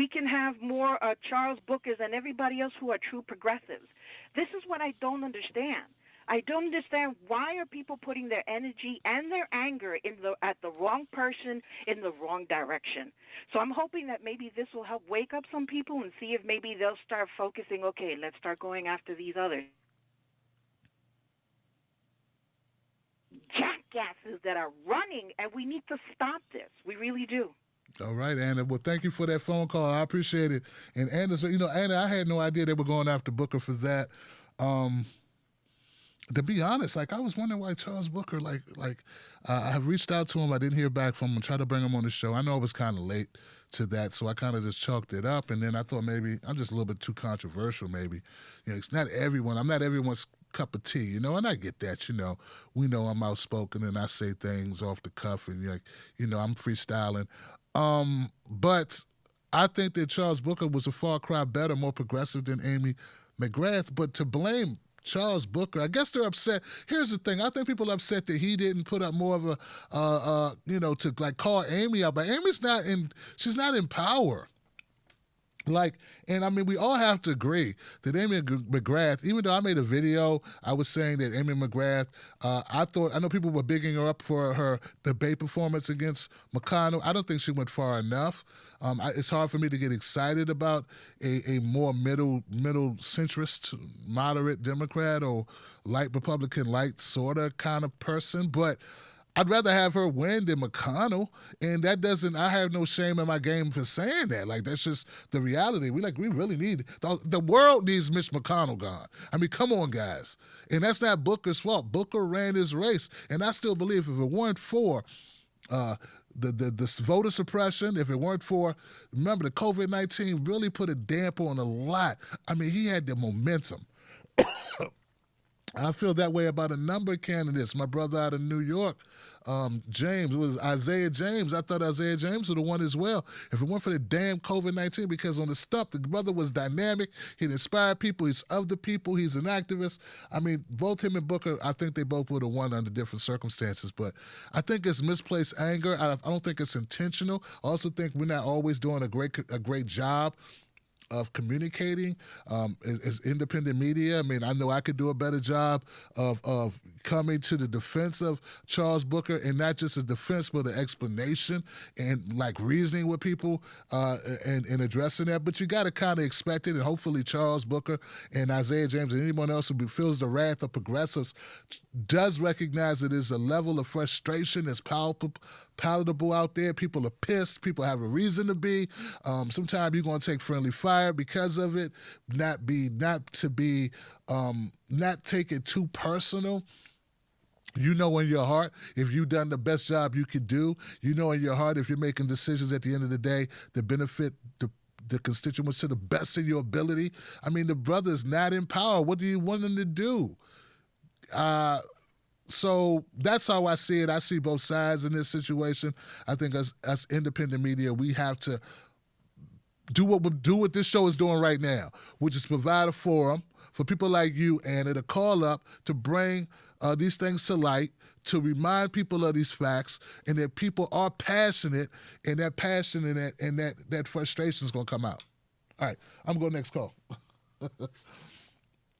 can have more Charles Bookers and everybody else who are true progressives. This is what I don't understand. I don't understand, why are people putting their energy and their anger at the wrong person in the wrong direction. So I'm hoping that maybe this will help wake up some people and see if maybe they'll start focusing, okay, let's start going after these others. Jackasses that are running, and we need to stop this. We really do. All right, Anna. Well, thank you for that phone call. I appreciate it. And Anna, Anna, I had no idea they were going after Booker for that. To be honest, I was wondering why Charles Booker, I have reached out to him. I didn't hear back from him. Tried to bring him on the show. I know it was kind of late to that, so I kind of just chalked it up. And then I thought maybe I'm just a little bit too controversial, maybe. It's not everyone. I'm not everyone's cup of tea, and I get that, We know I'm outspoken and I say things off the cuff and, I'm freestyling. But I think that Charles Booker was a far cry better, more progressive than Amy McGrath. But to blame Charles Booker, I guess they're upset. Here's the thing. I think people are upset that he didn't put up more of to call Amy out. But Amy's she's not in power. We all have to agree that Amy McGrath, even though I made a video, I was saying that Amy McGrath, I know people were bigging her up for her debate performance against McConnell. I don't think she went far enough. It's hard for me to get excited about a more middle centrist, moderate Democrat or light Republican, light sort of kind of person. But I'd rather have her win than McConnell, and I have no shame in my game for saying that. That's just the reality. We really need, the world needs Mitch McConnell gone. Come on, guys. And that's not Booker's fault. Booker ran his race, and I still believe if it weren't for the voter suppression, if it weren't for, remember, the COVID-19 really put a damper on a lot. He had the momentum. I feel that way about a number of candidates. My brother out of New York, James, it was Isaiah James. I thought Isaiah James was the one as well. If it weren't for the damn COVID-19, because on the stuff, the brother was dynamic. He'd inspire people. He's of the people. He's an activist. I mean, both him and Booker, I think they both would have won under different circumstances. But I think it's misplaced anger. I don't think it's intentional. I also think we're not always doing a great job of communicating as independent media. I mean, I know I could do a better job of coming to the defense of Charles Booker, and not just a defense, but an explanation and like reasoning with people and addressing that. But you got to kind of expect it, and hopefully Charles Booker and Isaiah James and anyone else who feels the wrath of progressives does recognize that there's a level of frustration that's palatable out there. People are pissed. People have a reason to be. Sometimes you're going to take friendly fire because of it. Not take it too personal. You know in your heart if you've done the best job you could do. You know in your heart if you're making decisions at the end of the day that benefit the constituents to the best of your ability. I mean, the brother's not in power. What do you want him to do? So that's how I see it. I see both sides in this situation. I think as independent media, we have to do what this show is doing right now, which is provide a forum for people like you, Anna, to call up, to bring these things to light, to remind people of these facts, and that people are passionate, and that passion and that frustration is going to come out. All right, I'm going to go next call.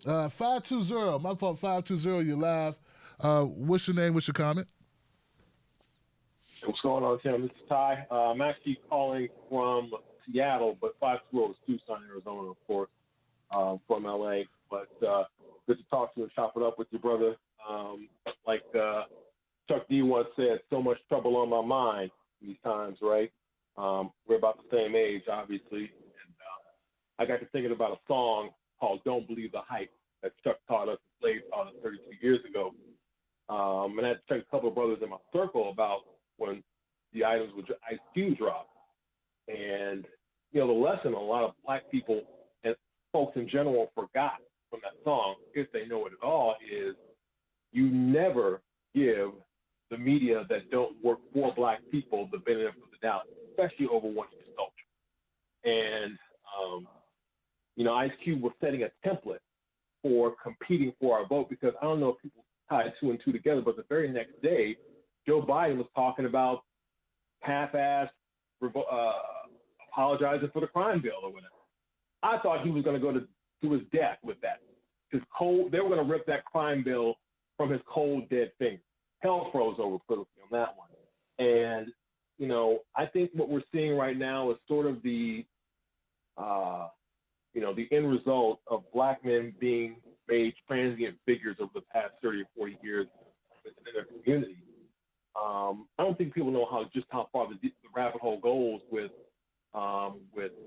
520, my fault, 520, you're live. What's your name? What's your comment? What's going on, Tim? This is Ty. I'm actually calling from Seattle, but 520 is Tucson, Arizona, of course, from LA. But good to talk to you and chop it up with your brother. Like Chuck D once said, so much trouble on my mind these times, right? We're about the same age, obviously. And I got to thinking about a song called Don't Believe the Hype that Chuck taught us, Slade taught us 32 years ago. And I had to check a couple of brothers in my circle about when the items with Ice Cube dropped. And, you know, the lesson a lot of black people and folks in general forgot from that song, if they know it at all, is you never give the media that don't work for black people the benefit of the doubt, especially over one nostalgia. And, you know, Ice Cube was setting a template for competing for our vote, because I don't know if people tied two and two together, but the very next day, Joe Biden was talking about half-assed apologizing for the crime bill or whatever. I thought he was going to go to his death with that. They were going to rip that crime bill from his cold, dead finger. Hell froze over politically on that one. And, you know, I think what we're seeing right now is sort of the end result of black men being made transient figures over the past 30 or 40 years within their community. I don't think people know how far the rabbit hole goes with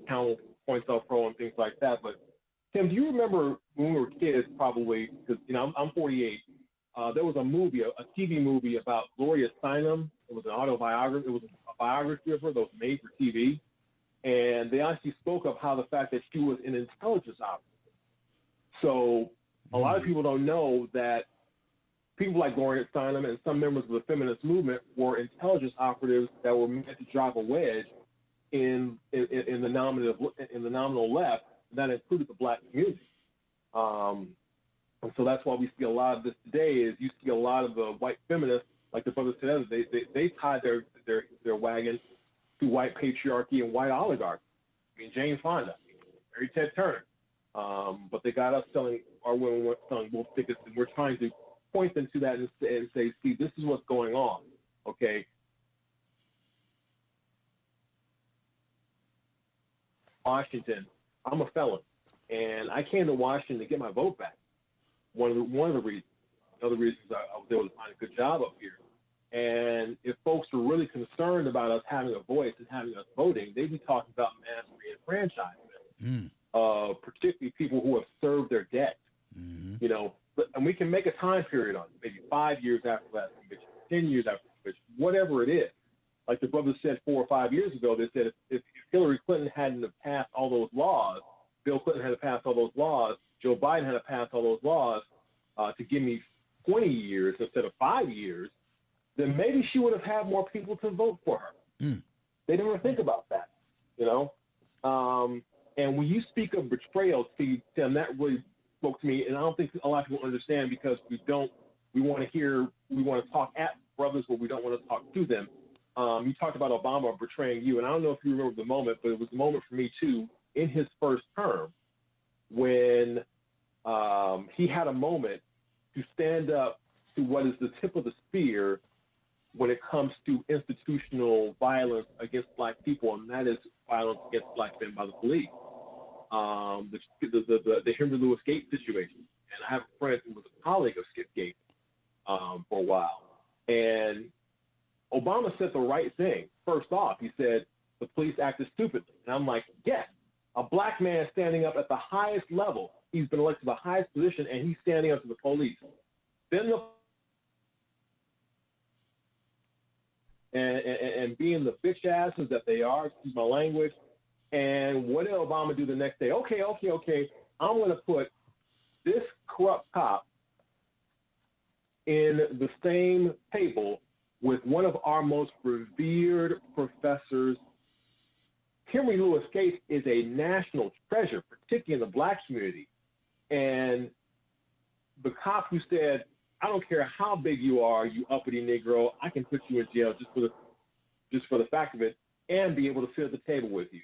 count points off pro and things like that. But Tim, do you remember when we were kids? Probably, because I'm 48. There was a movie, a TV movie about Gloria Steinem. It was an autobiography. It was a biography of her that was made for TV, and they actually spoke of how the fact that she was an intelligence operative. So a lot of people don't know that people like Gloria Steinem and some members of the feminist movement were intelligence operatives that were meant to drive a wedge in the nominal left. That included the black community. And so that's why we see a lot of this today. Is you see a lot of the white feminists, like the brothers said, they tied their wagon to white patriarchy and white oligarchy. I mean, Jane Fonda, Mary Ted Turner. But they got us our women selling wolf tickets, and we're trying to point them to that and say, see, this is what's going on, okay? Washington, I'm a felon, and I came to Washington to get my vote back. One of the reasons. Another reason is I was able to find a good job up here. And if folks were really concerned about us having a voice and having us voting, they'd be talking about mass reenfranchisement, particularly people who have served their debt. You know, and we can make a time period on it, maybe 5 years after that conviction, 10 years after conviction, whatever it is. Like the brothers said 4 or 5 years ago, they said if Hillary Clinton hadn't have passed all those laws, Bill Clinton had to pass all those laws, Joe Biden had to pass all those laws, to give me 20 years instead of 5 years, then maybe she would have had more people to vote for her. Mm. They didn't even think about that, you know? And when you speak of betrayal, see, Tim, that really spoke to me, and I don't think a lot of people understand because we want to talk at brothers, but we don't want to talk to them. You talked about Obama betraying you, and I don't know if you remember the moment, but it was a moment for me too in his first term when he had a moment to stand up to what is the tip of the spear when it comes to institutional violence against Black people, and that is violence against Black men by the police. The Henry Louis Gates situation. And I have a friend who was a colleague of Skip Gates for a while. And Obama said the right thing. First off, he said the police acted stupidly. And I'm like, yes, a Black man standing up at the highest level. He's been elected to the highest position, and he's standing up to the police. Then and being the bitch asses that they are, excuse my language. And what did Obama do the next day? Okay. I'm going to put this corrupt cop in the same table with one of our most revered professors. Henry Louis Gates is a national treasure, particularly in the Black community. And the cop who said, I don't care how big you are, you uppity Negro, I can put you in jail just for the fact of it and be able to sit at the table with you.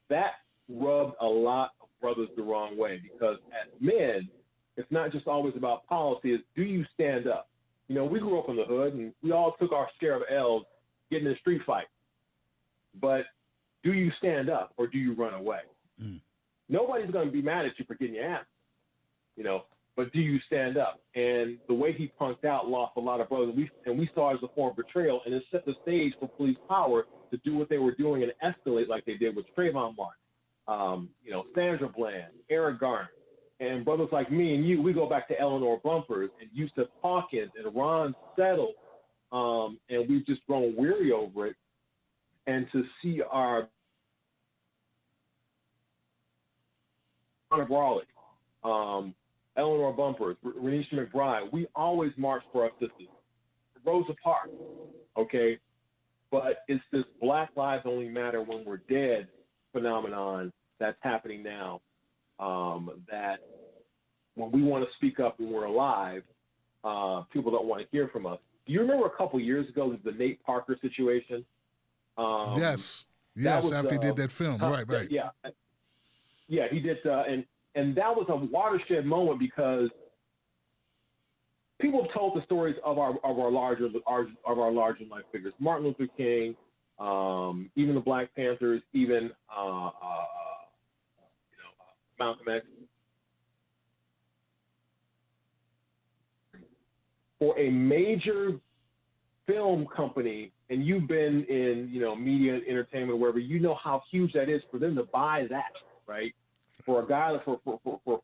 That rubbed a lot of brothers the wrong way because as men, it's not just always about policy, it's do you stand up? You know, we grew up in the hood and we all took our share of L's getting in a street fight. But do you stand up or do you run away? Mm. Nobody's going to be mad at you for getting your ass, you know, but do you stand up? And the way he punked out lost a lot of brothers. We saw it as a form of betrayal, and it set the stage for police power to do what they were doing and escalate like they did with Trayvon Martin, you know, Sandra Bland, Eric Garner, and brothers like me and you. We go back to Eleanor Bumpers and Yusuf Hawkins and Ron Settle, and we've just grown weary over it. And to see our Brawley, Eleanor Bumpers, Renisha McBride, we always march for our sisters. Rosa Parks, okay? But it's this Black Lives Only Matter when we're dead phenomenon that's happening now, that when we want to speak up when we're alive, people don't want to hear from us. Do you remember a couple years ago, the Nate Parker situation? Yes, after he did that film, right. Yeah, he did, and that was a watershed moment because people have told the stories of our larger life figures, Martin Luther King, even the Black Panthers, even Malcolm X. For a major film company, and you've been in media, entertainment, wherever, you know how huge that is for them to buy that, right? For a guy, for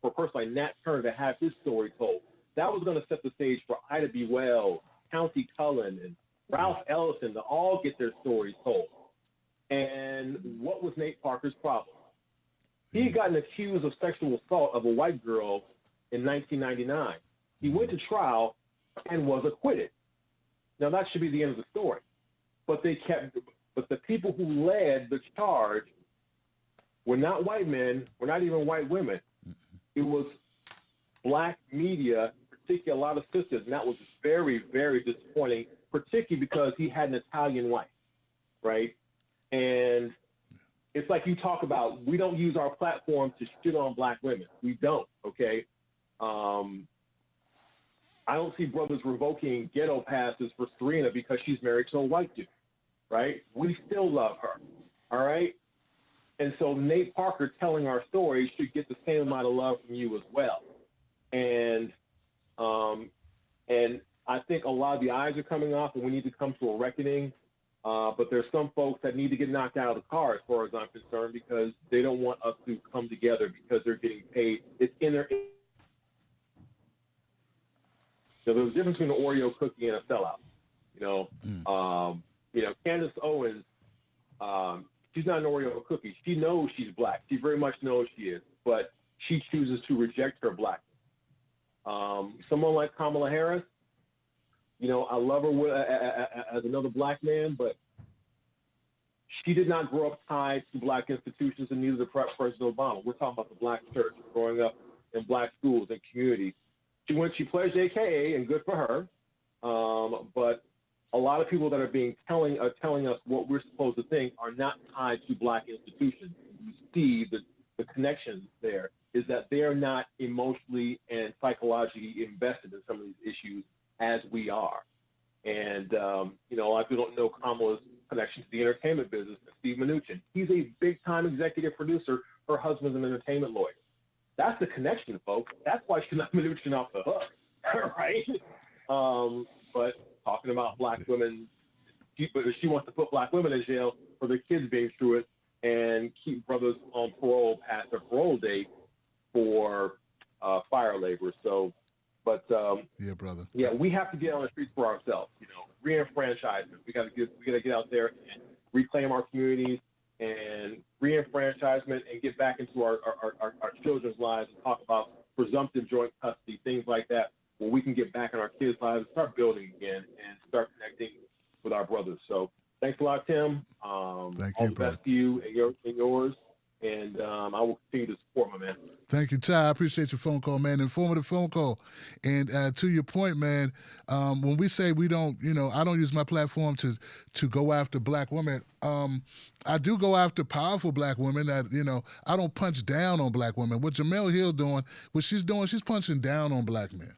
a person like Nat Turner to have his story told, that was going to set the stage for Ida B. Wells, County Cullen, and Ralph Ellison to all get their stories told. And what was Nate Parker's problem? He had gotten accused of sexual assault of a white girl in 1999. He went to trial and was acquitted. Now that should be the end of the story. But the people who led the charge were not white men, were not even white women. It was Black media, particularly a lot of sisters, and that was very, very disappointing, particularly because he had an Italian wife, right? And it's like you talk about, we don't use our platform to shit on Black women. We don't, okay? I don't see brothers revoking ghetto passes for Serena because she's married to a white dude, right? We still love her, all right? And so Nate Parker telling our story should get the same amount of love from you as well. And I think a lot of the eyes are coming off, and we need to come to a reckoning. But there's some folks that need to get knocked out of the car, as far as I'm concerned, because they don't want us to come together because they're getting paid. It's in their. So there's a difference between an Oreo cookie and a sellout. Candace Owens. She's not an Oreo cookie. She knows she's Black. She very much knows she is, but she chooses to reject her Blackness. Someone like Kamala Harris, you know, I love her as another black man, but she did not grow up tied to black institutions, and neither did President Obama. We're talking about the black church, growing up in black schools and communities. She pledged AKA, and good for her. But a lot of people that are telling us what we're supposed to think are not tied to black institutions. You see the connection there is that they are not emotionally and psychologically invested in some of these issues as we are. And, you know, a lot of people don't know Kamala's connection to the entertainment business, Steve Mnuchin. He's a big-time executive producer. Her husband's an entertainment lawyer. That's the connection, folks. That's why she let Mnuchin off the hook, right? But talking about black women, she wants to put black women in jail for their kids being through it and keep brothers on parole past their parole date for fire labor. So, but yeah, brother. Yeah, we have to get on the streets for ourselves. You know, re-enfranchisement. We got to get out there and reclaim our communities and re-enfranchisement and get back into our children's lives and talk about presumptive joint custody, things like that, where we can get back in our kids' lives and start building again and start connecting with our brothers. So thanks a lot, Tim. Thank all you, the brother. best to you and yours. And I will continue to support my man. Thank you, Ty. I appreciate your phone call, man. Informative phone call. And to your point, man, when we say we don't, you know, I don't use my platform to go after black women. I do go after powerful black women that, you know, I don't punch down on black women. What Jamel Hill doing, what she's doing, she's punching down on black men.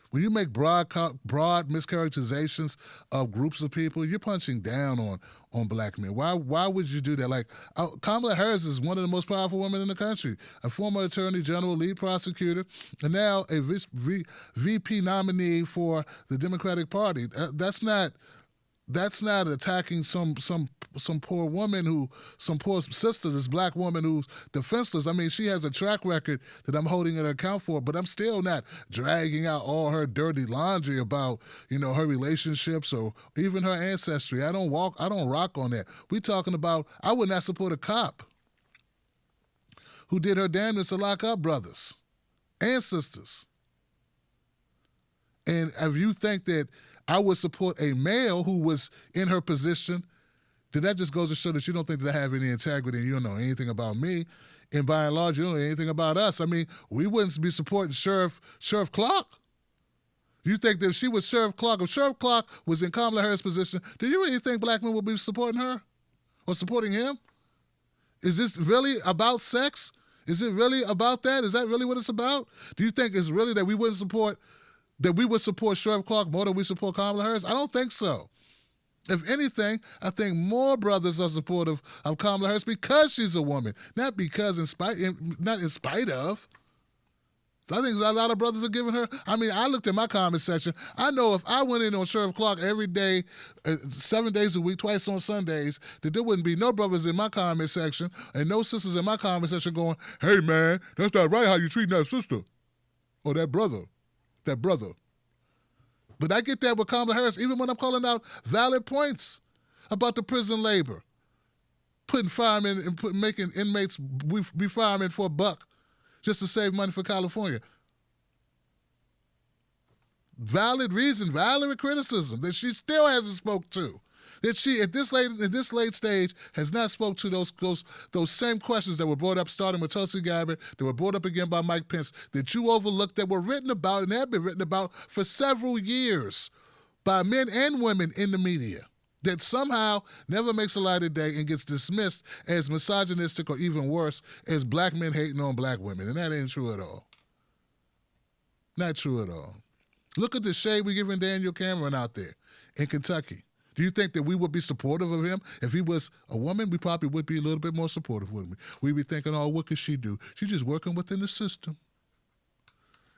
When you make broad mischaracterizations of groups of people, you're punching down on black men. Why would you do that? Like, Kamala Harris is one of the most powerful women in the country, a former attorney general, lead prosecutor, and now a VP nominee for the Democratic Party. That's not attacking some poor woman some poor sister, this black woman who's defenseless. I mean, she has a track record that I'm holding an account for, but I'm still not dragging out all her dirty laundry about, you know, her relationships or even her ancestry. I don't rock on that. We talking about, I would not support a cop who did her damnedest to lock up brothers and sisters. And if you think that I would support a male who was in her position, then that just goes to show that you don't think that I have any integrity and you don't know anything about me. And by and large, you don't know anything about us. I mean, we wouldn't be supporting Sheriff Clark. You think that if she was Sheriff Clark, if Sheriff Clark was in Kamala Harris' position, do you really think black men would be supporting her or supporting him? Is this really about sex? Is it really about that? Is that really what it's about? Do you think it's really that we would support Sheriff Clark more than we support Kamala Harris? I don't think so. If anything, I think more brothers are supportive of Kamala Harris because she's a woman, not in spite of. I think a lot of brothers are giving her. I mean, I looked at my comment section. I know if I went in on Sheriff Clark every day, 7 days a week, twice on Sundays, that there wouldn't be no brothers in my comment section and no sisters in my comment section going, "Hey man, that's not right how you treating that sister or that brother." But I get that with Kamala Harris, even when I'm calling out valid points about the prison labor, putting firemen and making inmates be firemen for $1 just to save money for California. Valid reason, valid criticism that she still hasn't spoke to. That she at this late stage has not spoke to those same questions that were brought up starting with Tulsi Gabbard, that were brought up again by Mike Pence, that you overlooked, that were written about and have been written about for several years by men and women in the media, that somehow never makes a light of day and gets dismissed as misogynistic or even worse, as black men hating on black women. And that ain't true at all. Not true at all. Look at the shade we're giving Daniel Cameron out there in Kentucky. Do you think that we would be supportive of him? If he was a woman, we probably would be a little bit more supportive, wouldn't we? We'd be thinking, oh, what could she do? She's just working within the system.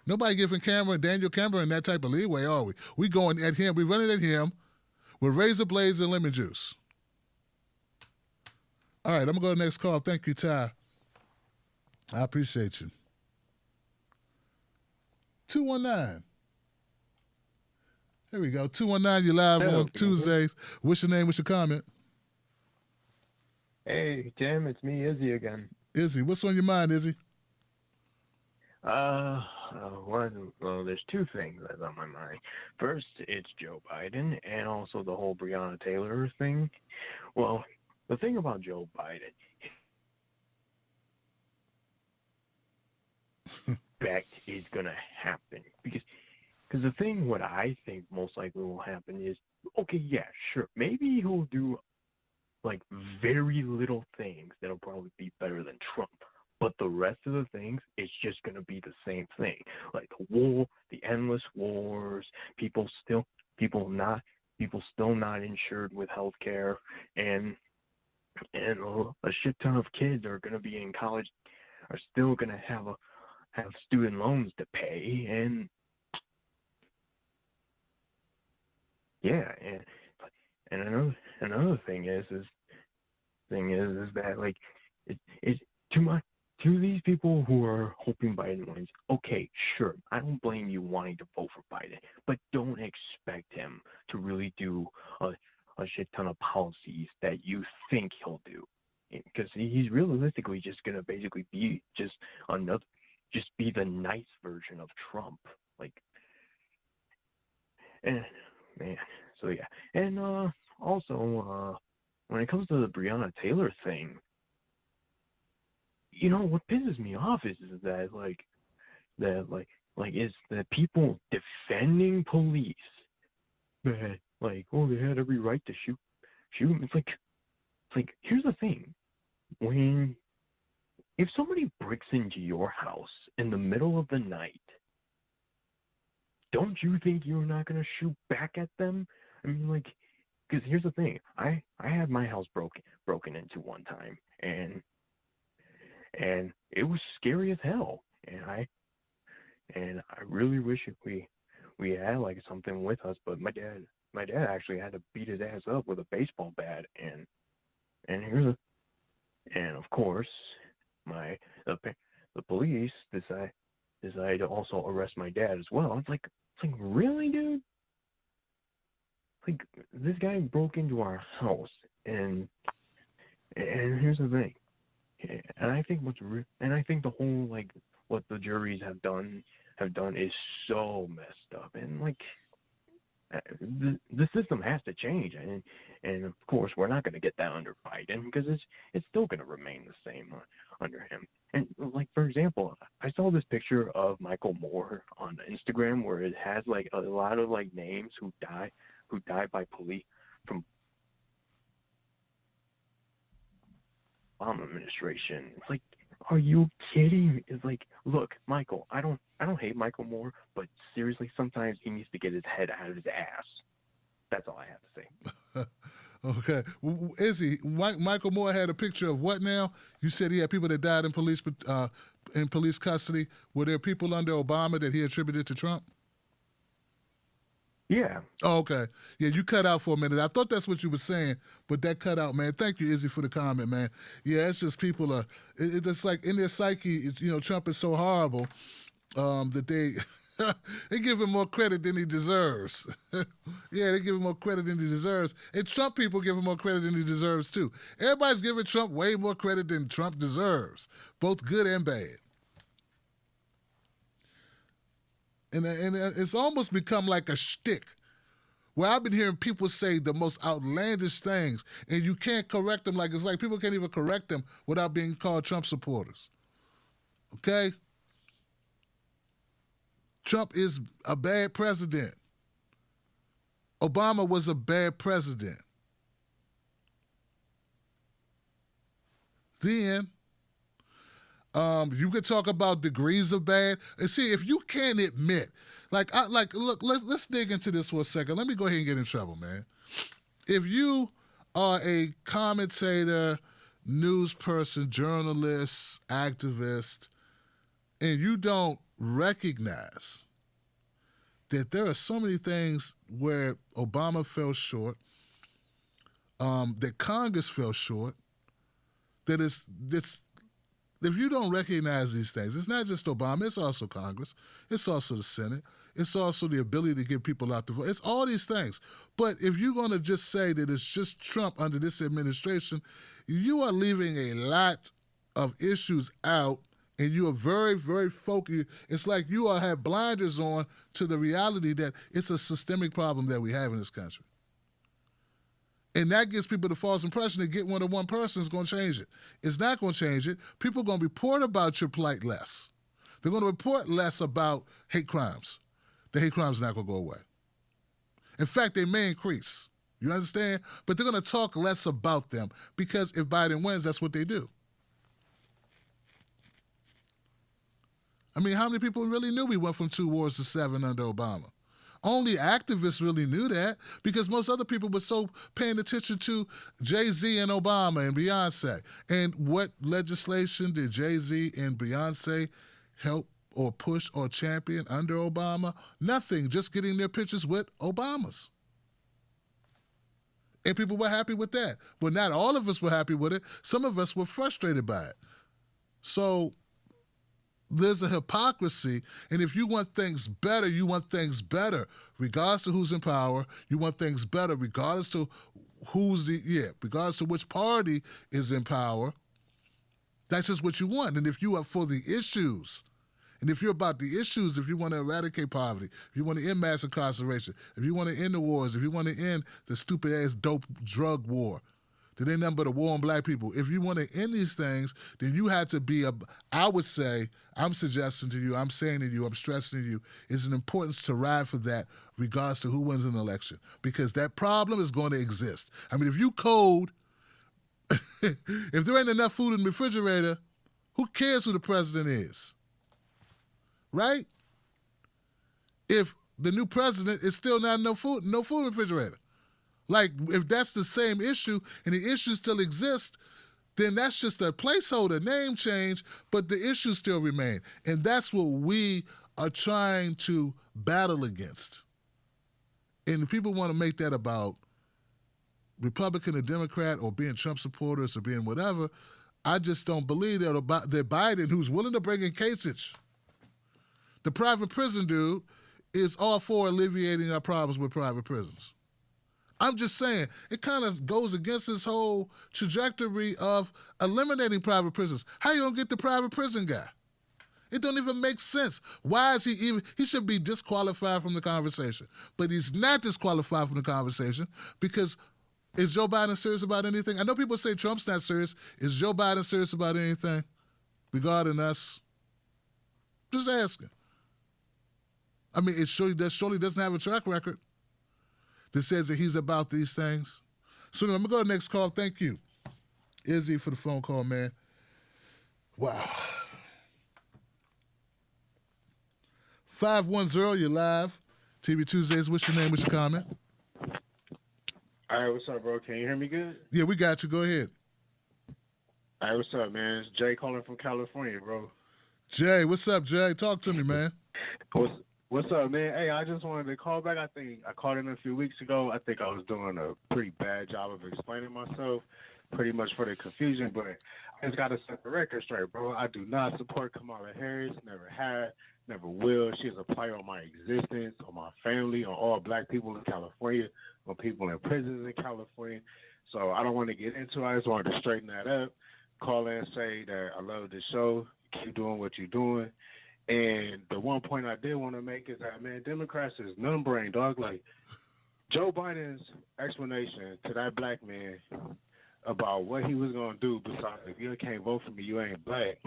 Nobody giving Daniel Cameron that type of leeway, are we? We going at him, we running at him with razor blades and lemon juice. All right, I'm going to go to the next call. Thank you, Ty. I appreciate you. 219. There we go. 219, you're live on Tuesdays. What's your name? What's your comment? Hey, Tim, it's me, Izzy, again. Izzy, what's on your mind, Izzy? Well, there's two things that's on my mind. First, it's Joe Biden and also the whole Breonna Taylor thing. Well, the thing about Joe Biden, expect is gonna happen because the thing what I think most likely will happen is okay, yeah, sure, maybe he'll do like very little things that'll probably be better than Trump. But the rest of the things, it's just gonna be the same thing. Like the war, the endless wars, people not people still not insured with health care, and a shit ton of kids are gonna be in college, are still gonna have student loans to pay, and yeah, and another thing is that like it too much to these people who are hoping Biden wins. Okay, sure, I don't blame you wanting to vote for Biden, but don't expect him to really do a shit ton of policies that you think he'll do, because he's realistically just gonna basically be just be the nice version of Trump, like, and man, so yeah, and also when it comes to the Breonna Taylor thing, what pisses me off is that is that people defending police that like, oh, they had every right to shoot him. It's like here's the thing, when if somebody breaks into your house in the middle of the night, don't you think you're not gonna shoot back at them? I mean, like, because here's the thing, I had my house broken into one time, and it was scary as hell, and I really wish we had like something with us, but my dad actually had to beat his ass up with a baseball bat, and of course the police decide to also arrest my dad as well. It's like really, dude? Like, this guy broke into our house, and here's the thing, and I think the whole like what the juries have done is so messed up, and like the system has to change, and of course we're not going to get that under Biden, because it's still going to remain the same under him. And like, for example, I saw this picture of Michael Moore on Instagram where it has like a lot of like names who died by police from Obama administration. It's like, are you kidding? It's like, look, Michael, I don't hate Michael Moore, but seriously, sometimes he needs to get his head out of his ass. That's all I have to say. Okay. Izzy, Michael Moore had a picture of what now? You said he had people that died in police custody. Were there people under Obama that he attributed to Trump? Yeah. Oh, okay. Yeah, you cut out for a minute. I thought that's what you were saying, but that cut out, man. Thank you, Izzy, for the comment, man. Yeah, it's just people are, it's like in their psyche, Trump is so horrible that they give him more credit than he deserves. Yeah, they give him more credit than he deserves. And Trump people give him more credit than he deserves, too. Everybody's giving Trump way more credit than Trump deserves, both good and bad. And it's almost become like a shtick, where I've been hearing people say the most outlandish things, and you can't correct them. Like, it's like people can't even correct them without being called Trump supporters. Okay? Trump is a bad president. Obama was a bad president. Then you could talk about degrees of bad. And see, if you can't admit, look, let's dig into this for a second. Let me go ahead and get in trouble, man. If you are a commentator, news person, journalist, activist, and you don't recognize that there are so many things where Obama fell short, that Congress fell short, that if you don't recognize these things, it's not just Obama, it's also Congress, it's also the Senate, it's also the ability to get people out to vote, it's all these things. But if you're going to just say that it's just Trump under this administration, you are leaving a lot of issues out And you are very, very focused. It's like you all have blinders on to the reality that it's a systemic problem that we have in this country. And that gives people the false impression that getting one person is going to change it. It's not going to change it. People are going to report about your plight less. They're going to report less about hate crimes. The hate crimes are not going to go away. In fact, they may increase. You understand? But they're going to talk less about them because if Biden wins, that's what they do. I mean, how many people really knew we went from 2 wars to 7 under Obama? Only activists really knew that because most other people were so paying attention to Jay-Z and Obama and Beyonce. And what legislation did Jay-Z and Beyonce help or push or champion under Obama? Nothing, just getting their pictures with Obamas. And people were happy with that. Well, not all of us were happy with it. Some of us were frustrated by it. So there's a hypocrisy, and if you want things better, you want things better, regardless to who's in power. You want things better, regardless to regardless to which party is in power. That's just what you want. And if you are for the issues, and if you're about the issues, if you want to eradicate poverty, if you want to end mass incarceration, if you want to end the wars, if you want to end the stupid ass dope drug war, that ain't nothing but a war on black people. If you want to end these things, then you have to be I would say, I'm suggesting to you, I'm saying to you, I'm stressing to you, it's an importance to ride for that regardless to who wins an election. Because that problem is going to exist. I mean, if you code, if there ain't enough food in the refrigerator, who cares who the president is? Right? If the new president is still not no food in the refrigerator. Like, if that's the same issue and the issue still exists, then that's just a placeholder, name change, but the issues still remain. And that's what we are trying to battle against. And people want to make that about Republican or Democrat or being Trump supporters or being whatever. I just don't believe that Biden, who's willing to bring in Kasich, the private prison dude, is all for alleviating our problems with private prisons. I'm just saying, it kind of goes against this whole trajectory of eliminating private prisons. How you gonna get the private prison guy? It don't even make sense. Why is he should be disqualified from the conversation. But he's not disqualified from the conversation because is Joe Biden serious about anything? I know people say Trump's not serious. Is Joe Biden serious about anything regarding us? Just asking. I mean, it surely doesn't have a track record that says that he's about these things. So I'm going to go to the next call. Thank you, Izzy, for the phone call, man. Wow. 510, you're live. TV Tuesdays, what's your name? What's your comment? All right, what's up, bro? Can you hear me good? Yeah, we got you. Go ahead. All right, what's up, man? It's Jay calling from California, bro. Jay, what's up, Jay? Talk to me, man. What's up, man? Hey, I just wanted to call back. I think I called in a few weeks ago. I think I was doing a pretty bad job of explaining myself, pretty much for the confusion, but I just got to set the record straight, bro. I do not support Kamala Harris, never have, never will. She is a player on my existence, on my family, on all black people in California, on people in prisons in California. So I don't want to get into it. I just wanted to straighten that up, call in and say that I love the show. Keep doing what you're doing. And the one point I did want to make is that, man, Democrats is numb-brain, dog. Like, Joe Biden's explanation to that black man about what he was going to do besides, if you can't vote for me, you ain't black,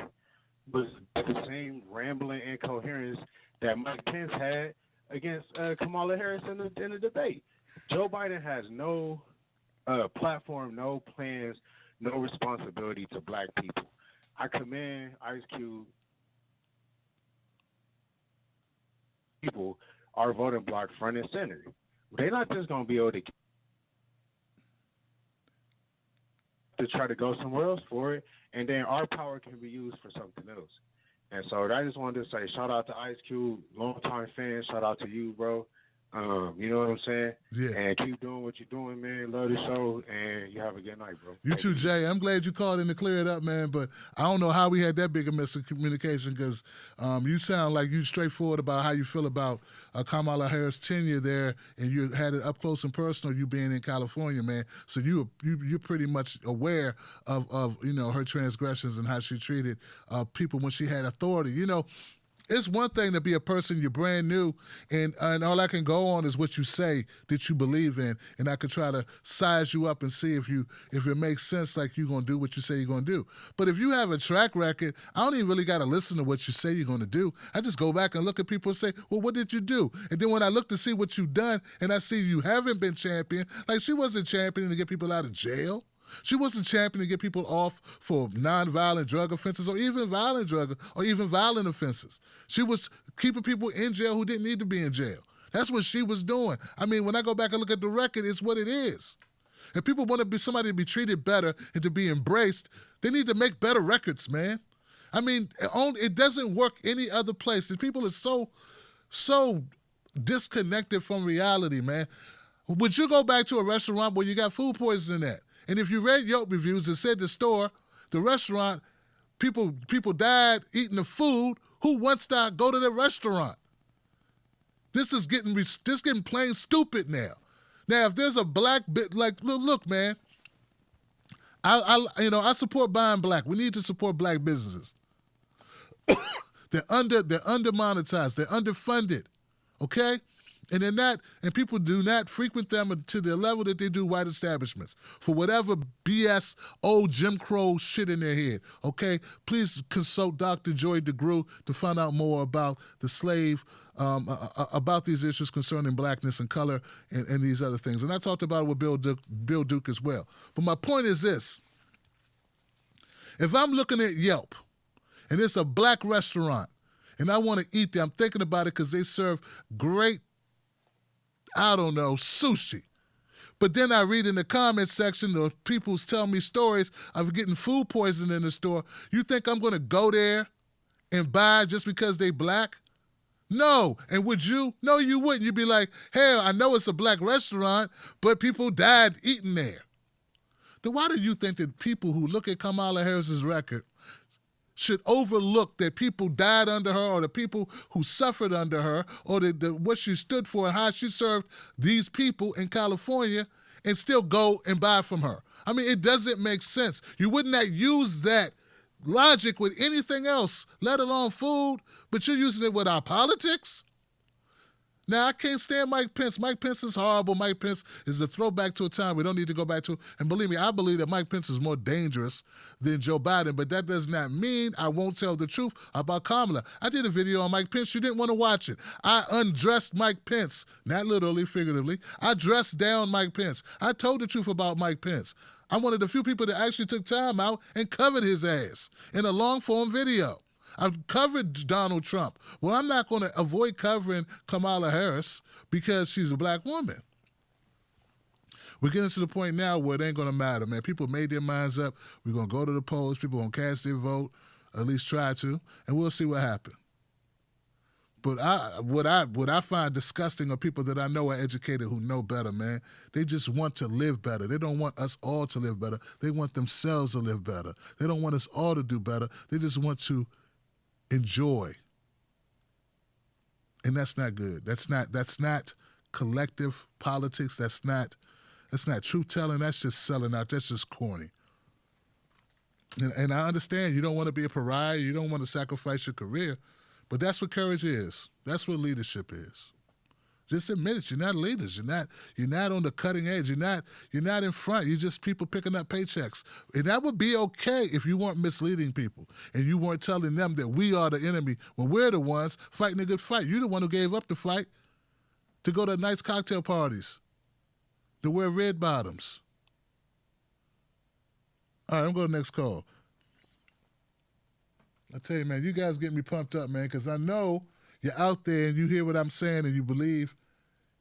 was the same rambling incoherence that Mike Pence had against Kamala Harris in the debate. Joe Biden has no platform, no plans, no responsibility to black people. I commend Ice Cube. People are voting bloc front and center. They're not just going to be able to try to go somewhere else for it, and then our power can be used for something else. And so I just wanted to say shout out to Ice Cube, longtime fan. Shout out to you, bro. You know what I'm saying? Yeah. And keep doing what you're doing, man. Love the show, and you have a good night, bro. You too, Jay. I'm glad you called in to clear it up, man. But I don't know how we had that big a miscommunication because you sound like you straightforward about how you feel about Kamala Harris' tenure there, and you had it up close and personal. You being in California, man. So you're pretty much aware of her transgressions and how she treated people when she had authority. It's one thing to be a person you're brand new, and all I can go on is what you say that you believe in, and I could try to size you up and see if it makes sense, like you're gonna do what you say you're gonna do. But if you have a track record, I don't even really gotta listen to what you say you're gonna do. I just go back and look at people and say, well, what did you do? And then when I look to see what you've done, and I see you haven't been champion, like she wasn't championing to get people out of jail. She wasn't championing to get people off for nonviolent drug offenses or even violent drug or even violent offenses. She was keeping people in jail who didn't need to be in jail. That's what she was doing. I mean, when I go back and look at the record, it's what it is. If people want to be somebody to be treated better and to be embraced, they need to make better records, man. I mean, it doesn't work any other place. The people are so disconnected from reality, man. Would you go back to a restaurant where you got food poisoning at? And if you read Yelp reviews, it said the restaurant, people died eating the food. Who wants to go to the restaurant? This is getting plain stupid now. Now, if there's a black bit, like, look, man, I support buying black. We need to support black businesses. They're under-monetized. They're underfunded. Okay? And people do not frequent them to the level that they do white establishments for whatever BS old Jim Crow shit in their head. Okay, please consult Dr. Joy DeGruy to find out more about the slave, about these issues concerning blackness and color and these other things. And I talked about it with Bill Duke as well. But my point is this: if I'm looking at Yelp and it's a black restaurant and I want to eat there, I'm thinking about it because they serve great, sushi. But then I read in the comment section, the people's telling me stories of getting food poisoning in the store. You think I'm going to go there and buy just because they black? No. And would you? No, you wouldn't. You'd be like, hell, I know it's a black restaurant, but people died eating there. Then why do you think that people who look at Kamala Harris's record should overlook that people died under her, or the people who suffered under her, or what she stood for and how she served these people in California, and still go and buy from her? I mean, it doesn't make sense. You would not use that logic with anything else, let alone food, but you're using it with our politics? Now, I can't stand Mike Pence. Mike Pence is horrible. Mike Pence is a throwback to a time we don't need to go back to. And believe me, I believe that Mike Pence is more dangerous than Joe Biden, but that does not mean I won't tell the truth about Kamala. I did a video on Mike Pence. You didn't want to watch it. I undressed Mike Pence, not literally, figuratively. I dressed down Mike Pence. I told the truth about Mike Pence. I'm one of the few people that actually took time out and covered his ass in a long-form video. I've covered Donald Trump. Well, I'm not going to avoid covering Kamala Harris because she's a black woman. We're getting to the point now where it ain't going to matter, man. People made their minds up. We're going to go to the polls. People are going to cast their vote, at least try to, and we'll see what happens. But what I find disgusting are people that I know are educated who know better, man. They just want to live better. They don't want us all to live better. They want themselves to live better. They don't want us all to do better. They just want to enjoy. And that's not good. That's not collective politics. That's not truth telling. That's just selling out. That's just corny. And I understand you don't want to be a pariah. You don't want to sacrifice your career. But that's what courage is. That's what leadership is. Just admit it. You're not leaders. You're not on the cutting edge. You're not in front. You're just people picking up paychecks. And that would be okay if you weren't misleading people and you weren't telling them that we are the enemy when we're the ones fighting a good fight. You're the one who gave up the fight to go to nice cocktail parties, to wear red bottoms. All right, I'm going to the next call. I tell you, man, you guys get me pumped up, man, because I know you're out there and you hear what I'm saying and you believe,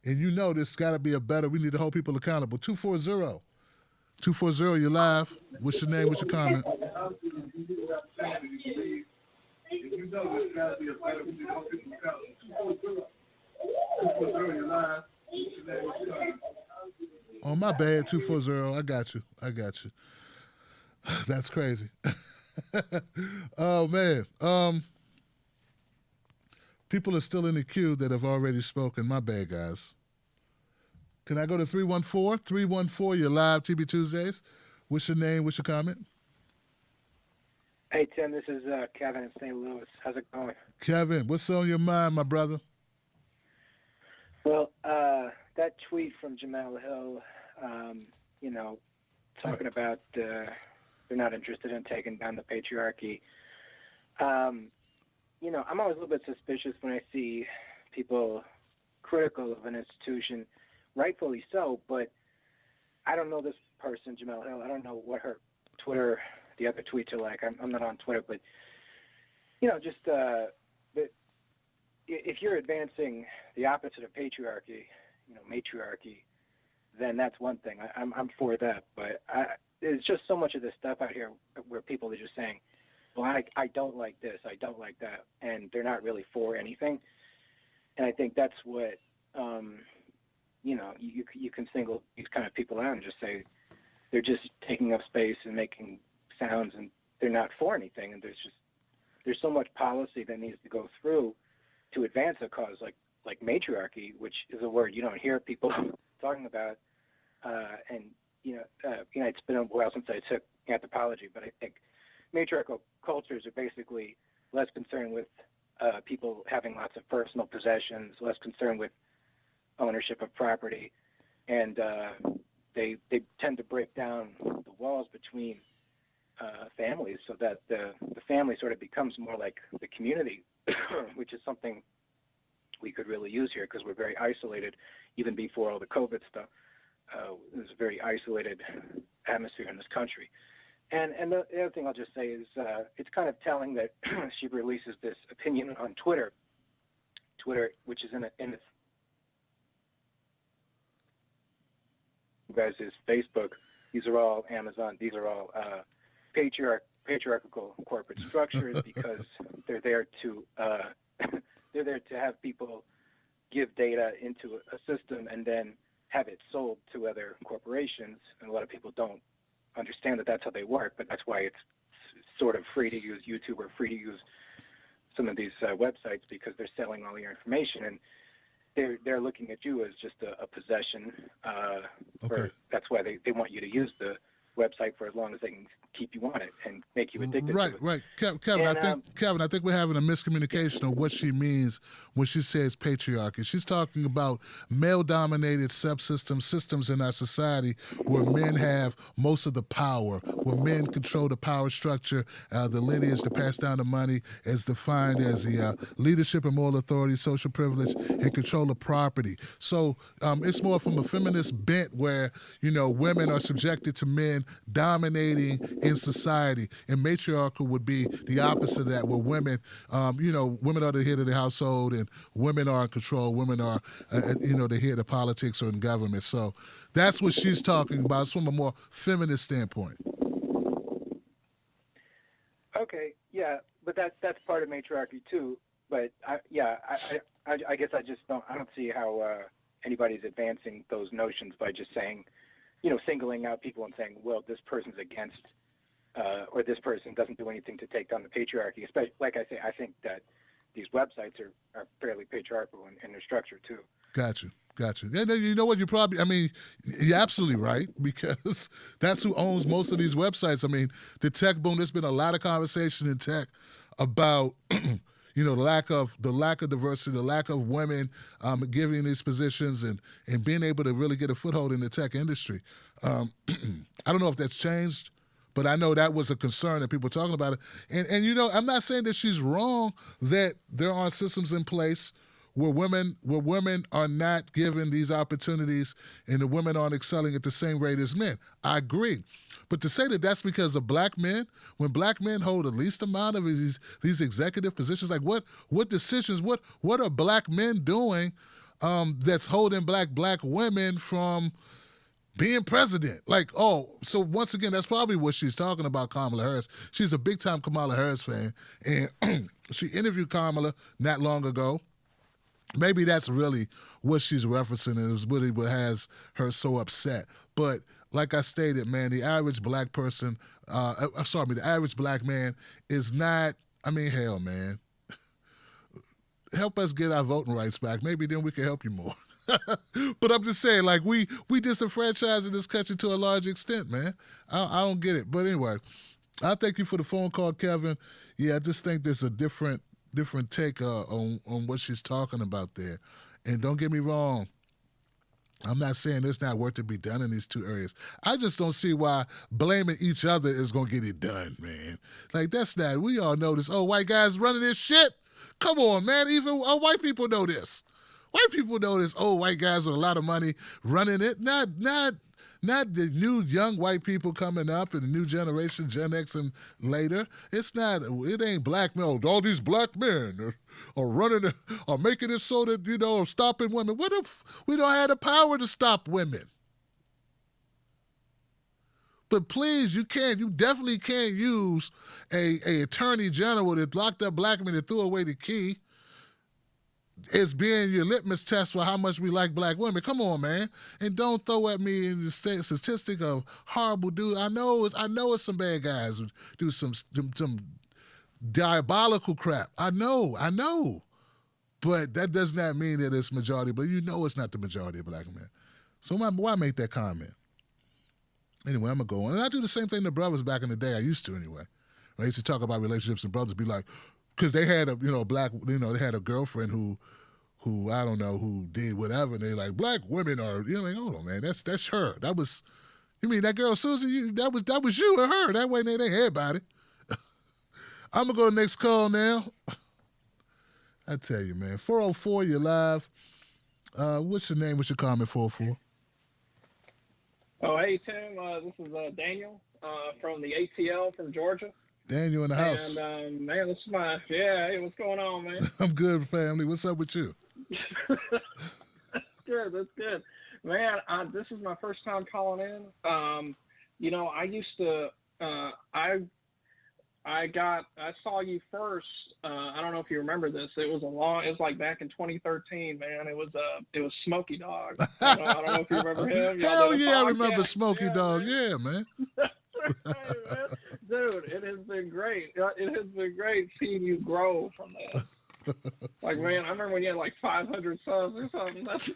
and you know there's got to be we need to hold people accountable. 240, you're live. What's your name? What's your comment? Oh, my bad, 240. I got you. That's crazy. Oh, man. People are still in the queue that have already spoken. My bad, guys. Can I go to 314? 314, you're live, TB Tuesdays. What's your name? What's your comment? Hey, Tim, this is Kevin in St. Louis. How's it going? Kevin, what's on your mind, my brother? Well, that tweet from Jamel Hill, talking about they're not interested in taking down the patriarchy. I'm always a little bit suspicious when I see people critical of an institution, rightfully so, but I don't know this person, Jamel Hill. I don't know what her Twitter, the other tweets are like. I'm not on Twitter, but, if you're advancing the opposite of patriarchy, matriarchy, then that's one thing. I'm for that. But there's just so much of this stuff out here where people are just saying, well, I don't like this, I don't like that, and they're not really for anything. And I think that's what, you can single these kind of people out and just say they're just taking up space and making sounds, and they're not for anything. And there's so much policy that needs to go through to advance a cause like matriarchy, which is a word you don't hear people talking about. It's been a while since I took anthropology, but I think matriarchal cultures are basically less concerned with people having lots of personal possessions, less concerned with ownership of property, and they tend to break down the walls between families so that the family sort of becomes more like the community, which is something we could really use here because we're very isolated. Even before all the COVID stuff, there's a very isolated atmosphere in this country. And the other thing I'll just say is it's kind of telling that she releases this opinion on Twitter, which is in its guys is Facebook. These are all Amazon. These are all patriarchal corporate structures because they're there to have people give data into a system and then have it sold to other corporations. And a lot of people don't understand that that's how they work, but that's why it's sort of free to use YouTube or free to use some of these websites because they're selling all your information, and they're looking at you as just a possession. Okay. That's why they want you to use the website for as long as they can keep you on it and make you addicted to it. Right. Kevin, And, I think we're having a miscommunication on what she means when she says patriarchy. She's talking about male-dominated systems in our society where men have most of the power, where men control the power structure, the lineage to pass down the money as defined as the leadership and moral authority, social privilege, and control of property. So it's more from a feminist bent where, women are subjected to men dominating in society, and matriarchal would be the opposite of that, where women, women are the head of the household, and women are in control. Women are, the head of politics or in government. So that's what she's talking about. It's from a more feminist standpoint. Okay, yeah, but that's part of matriarchy too. But I guess I don't see how anybody's advancing those notions by just saying, singling out people and saying, well, this person's against, or this person doesn't do anything to take down the patriarchy. Especially, like I say, I think that these websites are fairly patriarchal in their structure too. Gotcha. And then you know what? You're absolutely right, because that's who owns most of these websites. The tech boom, there's been a lot of conversation in tech about the lack of diversity, the lack of women giving these positions and being able to really get a foothold in the tech industry. I don't know if that's changed, but I know that was a concern that people were talking about it. And I'm not saying that she's wrong that there aren't systems in place where women are not given these opportunities and the women aren't excelling at the same rate as men. I agree. But to say that that's because of black men, when black men hold the least amount of these executive positions, like what decisions, what are black men doing that's holding black women from being president? So once again, that's probably what she's talking about, Kamala Harris. She's a big-time Kamala Harris fan, and she interviewed Kamala not long ago. Maybe that's really what she's referencing, and is really what has her so upset. But like I stated, man, the average black person, the average black man is not, I mean, hell, man. Help us get our voting rights back. Maybe then we can help you more. But I'm just saying, like, we disenfranchised in this country to a large extent, man. I don't get it. But anyway, I thank you for the phone call, Kevin. Yeah, I just think there's a different take on what she's talking about there. And don't get me wrong, I'm not saying there's not work to be done in these two areas. I just don't see why blaming each other is going to get it done, man. Like, that's not, we all know this. Oh, white guys running this shit? Come on, man. Even white people know this. White people know this. Oh, white guys with a lot of money running it. Not the new young white people coming up and the new generation, Gen X and later. It ain't black men. Oh, all these black men are running, are making it so that, stopping women. What if we don't have the power to stop women? But please, you definitely can't use a attorney general that locked up black men that threw away the key as being your litmus test for how much we like black women. Come on, man. And don't throw at me in the statistic of horrible dudes. I know it's some bad guys who do some diabolical crap. I know. But that does not mean that it's majority, but it's not the majority of black men. So why make that comment? Anyway, I'm going to go on. And I do the same thing to brothers back in the day. I used to anyway. I used to talk about relationships and brothers be like, because they had they had a girlfriend who I don't know, who did whatever. And they like, black women are, like, hold on, man, that's her. That was, you mean that girl Susie? That was you and her. That way they ain't everybody. I'm going to go to the next call now. I tell you, man, 404, you're live. What's your name? What's your comment, 404? Oh, hey, Tim. This is Daniel from the ATL from Georgia. Daniel in the house. And, man, this is hey, what's going on, man? I'm good, family. What's up with you? That's good. Man, this is my first time calling in. I used to, I saw you first. I don't know if you remember this. It was like back in 2013, man. It was Smokey Dog. I don't know if you remember him. Hell yeah, I remember Smokey Dog. Man. Yeah, man. Right, man. Dude, it has been great. It has been great seeing you grow from that. Like, man, I remember when you had like 500 subs or something. That's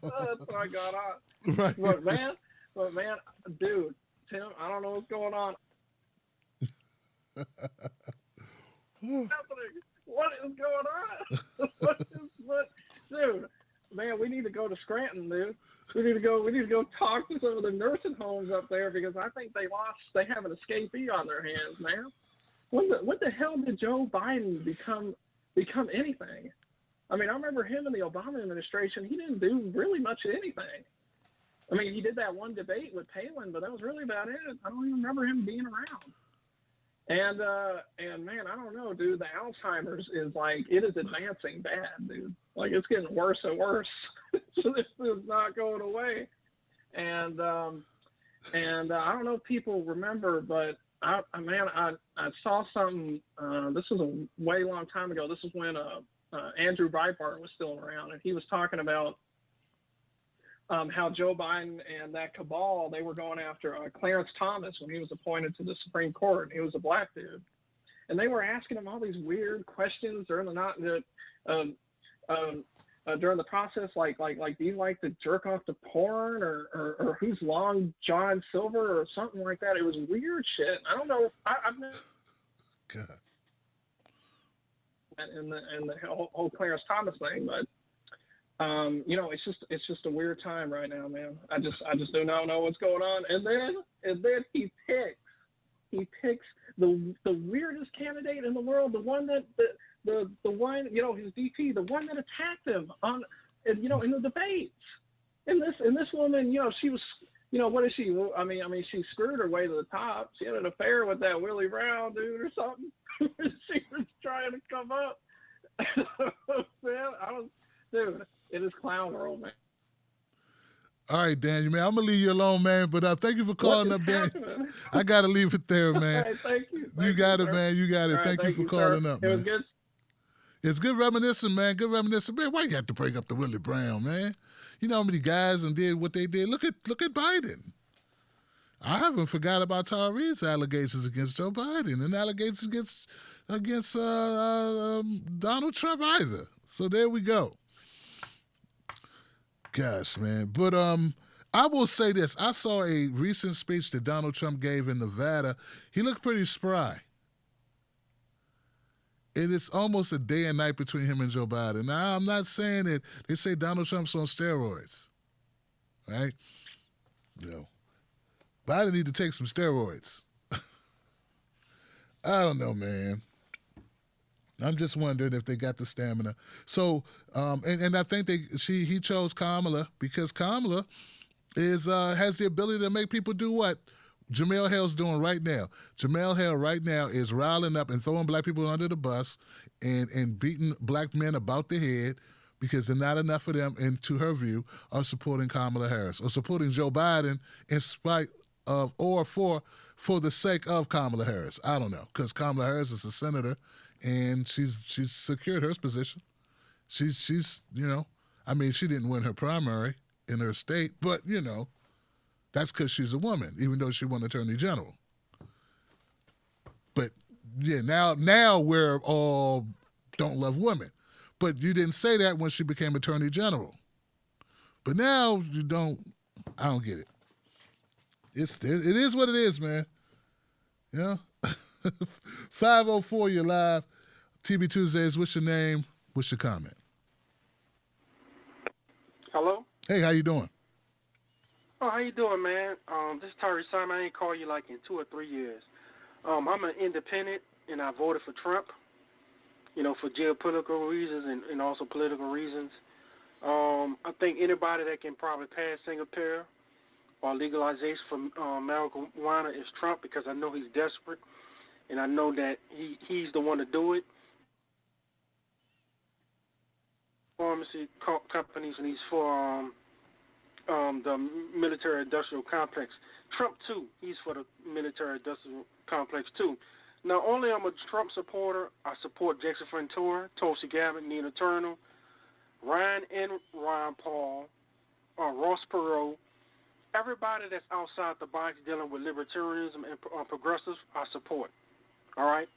what I got on. Right. But man, dude, Tim, I don't know what's going on. What is going on? Dude, man, we need to go to Scranton, dude. We need to go talk to some of the nursing homes up there because I think they have an escapee on their hands, man. What the hell did Joe Biden become anything? I mean, I remember him in the Obama administration. He didn't do really much of anything. I mean, he did that one debate with Palin, but that was really about it. I don't even remember him being around. And man, I don't know, dude. The Alzheimer's is like, it is advancing bad, dude. Like, it's getting worse and worse. So this is not going away. And I don't know if people remember, but I saw something. This was a way long time ago. This is when Andrew Breitbart was still around, and he was talking about how Joe Biden and that cabal, they were going after Clarence Thomas when he was appointed to the Supreme Court. He was a black dude. And they were asking him all these weird questions during during the process, like do you like to jerk off to porn or who's Long John Silver or something like that? It was weird shit. I don't know. I've never. God. And the whole Clarence Thomas thing, but it's just a weird time right now, man. I just do not know what's going on. And then he picks the weirdest candidate in the world, the one that the one, his DP, the one that attacked him on, in the debates. And this woman, she was, what is she? I mean, she screwed her way to the top. She had an affair with that Willie Brown dude or something. She was trying to come up. Man, dude, it is clown world, man. All right, Daniel, man, I'm going to leave you alone, man, but thank you for calling up, Daniel. I got to leave it there, man. All right, thank you. You got it, man. You got it. All Thank right, you for calling sir. up, It was man. good. It's good reminiscing, man. Good reminiscing, man. Why you have to bring up the Willie Brown, man? You know how many guys and did what they did. Look at Biden. I haven't forgot about Tyree's allegations against Joe Biden and allegations against Donald Trump either. So there we go. Gosh, man. But I will say this. I saw a recent speech that Donald Trump gave in Nevada. He looked pretty spry. It is almost a day and night between him and Joe Biden. Now, I'm not saying that they say Donald Trump's on steroids, right? No. Biden need to take some steroids. I don't know, man. I'm just wondering if they got the stamina. So, and I think he chose Kamala because Kamala has the ability to make people do what Jamel Hill's doing right now. Jamel Hill right now is riling up and throwing black people under the bus and beating black men about the head because there's not enough of them, and to her view, are supporting Kamala Harris or supporting Joe Biden in spite of or for the sake of Kamala Harris. I don't know, because Kamala Harris is a senator and she's secured her position. She's I mean, she didn't win her primary in her state, but that's because she's a woman, even though she won Attorney General. But yeah, now we're all don't love women. But you didn't say that when she became Attorney General. But now you don't. I don't get it. It is what it is, man. 504, you're live. TB Tuesdays, what's your name? What's your comment? Hello? Hey, how you doing? Oh, how you doing, man? This is Tyree Simon. I ain't called you like in 2 or 3 years. I'm an independent, and I voted for Trump, for geopolitical reasons and also political reasons. I think anybody that can probably pass single payer or legalization for marijuana is Trump because I know he's desperate, and I know that he's the one to do it. Pharmacy companies, and he's for the military-industrial complex. Trump, too, he's for the military-industrial complex, too. Not only I'm a Trump supporter, I support Jackson Ventura, Tulsi Gabbard, Nina Turner, Ryan Paul, Ross Perot, everybody that's outside the box dealing with libertarianism and progressives, I support. All right?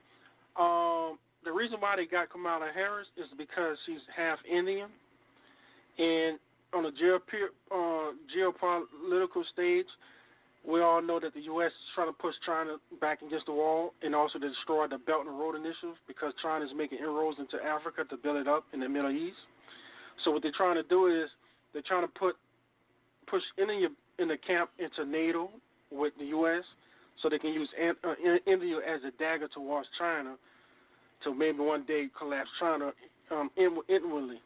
The reason why they got Kamala Harris is because she's half Indian, and on the geopolitical stage, we all know that the U.S. is trying to push China back against the wall and also to destroy the Belt and Road Initiative because China is making inroads into Africa to build it up in the Middle East. So what they're trying to do is they're trying to push India in the camp into NATO with the U.S. so they can use India as a dagger towards China to maybe one day collapse China inwardly.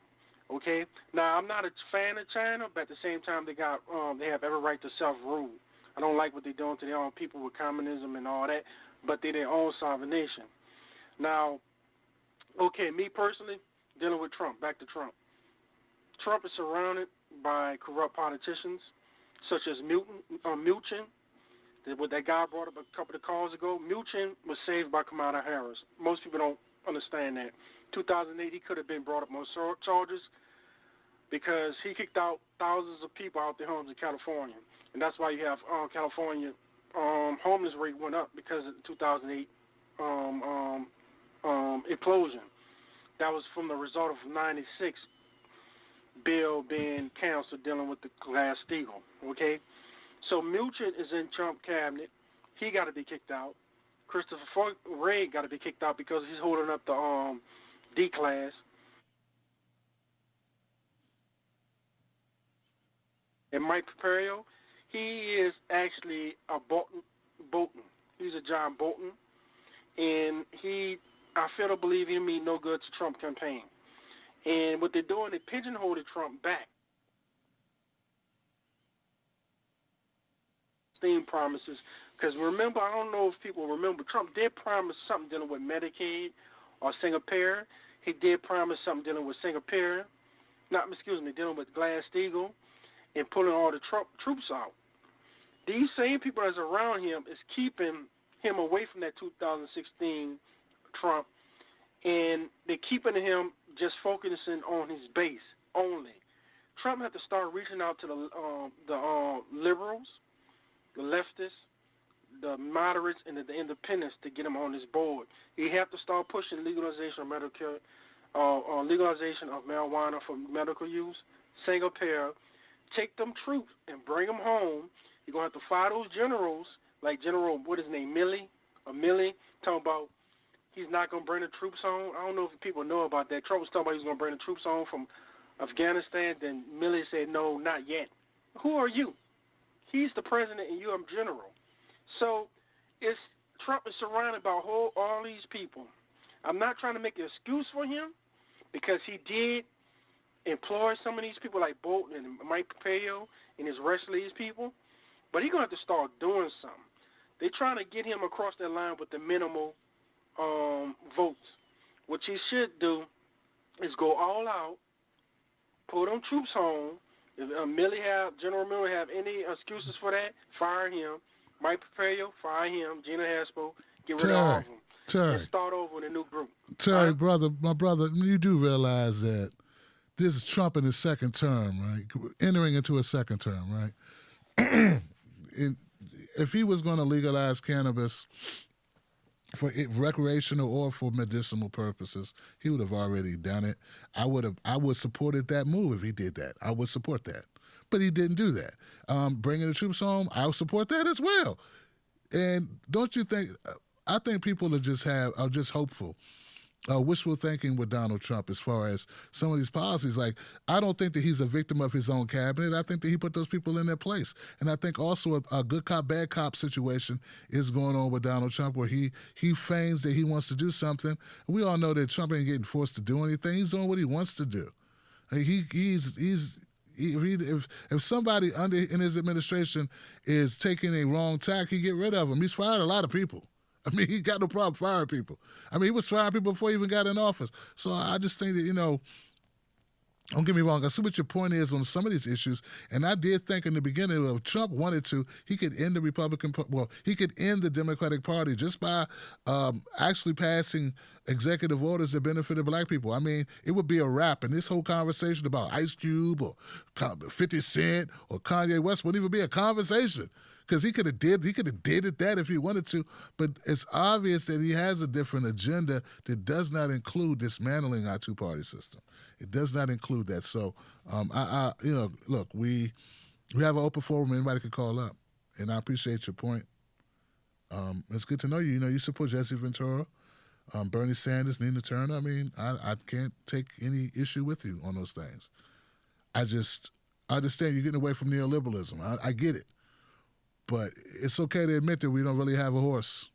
Okay. Now I'm not a fan of China, but at the same time they have every right to self-rule. I don't like what they're doing to their own people with communism and all that, but they're their own sovereign nation. Now, okay, me personally, dealing with Trump. Back to Trump. Trump is surrounded by corrupt politicians such as Muchin. What that guy brought up a couple of calls ago. Muchin was saved by Kamala Harris. Most people don't understand that. 2008, he could have been brought up on charges because he kicked out thousands of people out their homes in California. And that's why you have California homeless rate went up because of the 2008 implosion. That was from the result of 96 bill being canceled dealing with the Glass-Steagall, okay? So Muchin is in Trump cabinet. He got to be kicked out. Christopher Wray got to be kicked out because he's holding up the D-class. And Mike Pompeo, he is actually a Bolton. He's a John Bolton. And I feel to believe he mean no good to Trump campaign. And what they're doing, they pigeonholed Trump back. Promises, because remember, I don't know if people remember, Trump did promise something dealing with Medicaid or single payer. He did promise something dealing with single payer, dealing with Glass-Steagall and pulling all the Trump troops out. These same people that's around him is keeping him away from that 2016 Trump and they're keeping him just focusing on his base only. Trump had to start reaching out to the liberals, the leftists, the moderates, and the independents to get him on his board. He have to start pushing legalization of Medicare, legalization of marijuana for medical use, single payer. Take them troops and bring them home. You're going to have to fire those generals, like General, what is his name, Milley, talking about he's not going to bring the troops home. I don't know if people know about that. Trump was talking about he was going to bring the troops home from Afghanistan. Then Milley said, no, not yet. Who are you? He's the president and you're a general. So Trump is surrounded by all these people. I'm not trying to make an excuse for him because he did employ some of these people like Bolton and Mike Pompeo and his rest of these people, but he's going to have to start doing something. They're trying to get him across that line with the minimal votes. What he should do is go all out, pull them troops home. If General Milley have any excuses for that, fire him. Mike Pompeo, fire him. Gina Haspel, get rid of all of them. Terry. And start over with a new group. Terry, my brother, you do realize that this is Trump in his second term, right? Entering into a second term, right? If he was going to legalize cannabis for recreational or for medicinal purposes, he would have already done it. I would supported that move if he did that. I would support that. But he didn't do that. Bringing the troops home, I'll support that as well. And don't you think, I think people are just hopeful. Wishful thinking with Donald Trump as far as some of these policies. Like, I don't think that he's a victim of his own cabinet. I think that he put those people in their place. And I think also a good cop, bad cop situation is going on with Donald Trump where he feigns that he wants to do something. We all know that Trump ain't getting forced to do anything. He's doing what he wants to do. Like, if somebody in his administration is taking a wrong tack, he get rid of him. He's fired a lot of people. I mean, he got no problem firing people. I mean, he was firing people before he even got in office. So I just think that, don't get me wrong. I see what your point is on some of these issues. And I did think in the beginning, if Trump wanted to, he could end he could end the Democratic Party just by actually passing executive orders that benefited black people. I mean, it would be a wrap. And this whole conversation about Ice Cube or 50 Cent or Kanye West wouldn't even be a conversation. Because he could have did it that if he wanted to, but it's obvious that he has a different agenda that does not include dismantling our two-party system. It does not include that. So, look, we have an open forum. Anybody can call up, and I appreciate your point. It's good to know you. You support Jesse Ventura, Bernie Sanders, Nina Turner. I mean, I can't take any issue with you on those things. I understand you're getting away from neoliberalism. I get it. But it's okay to admit that we don't really have a horse.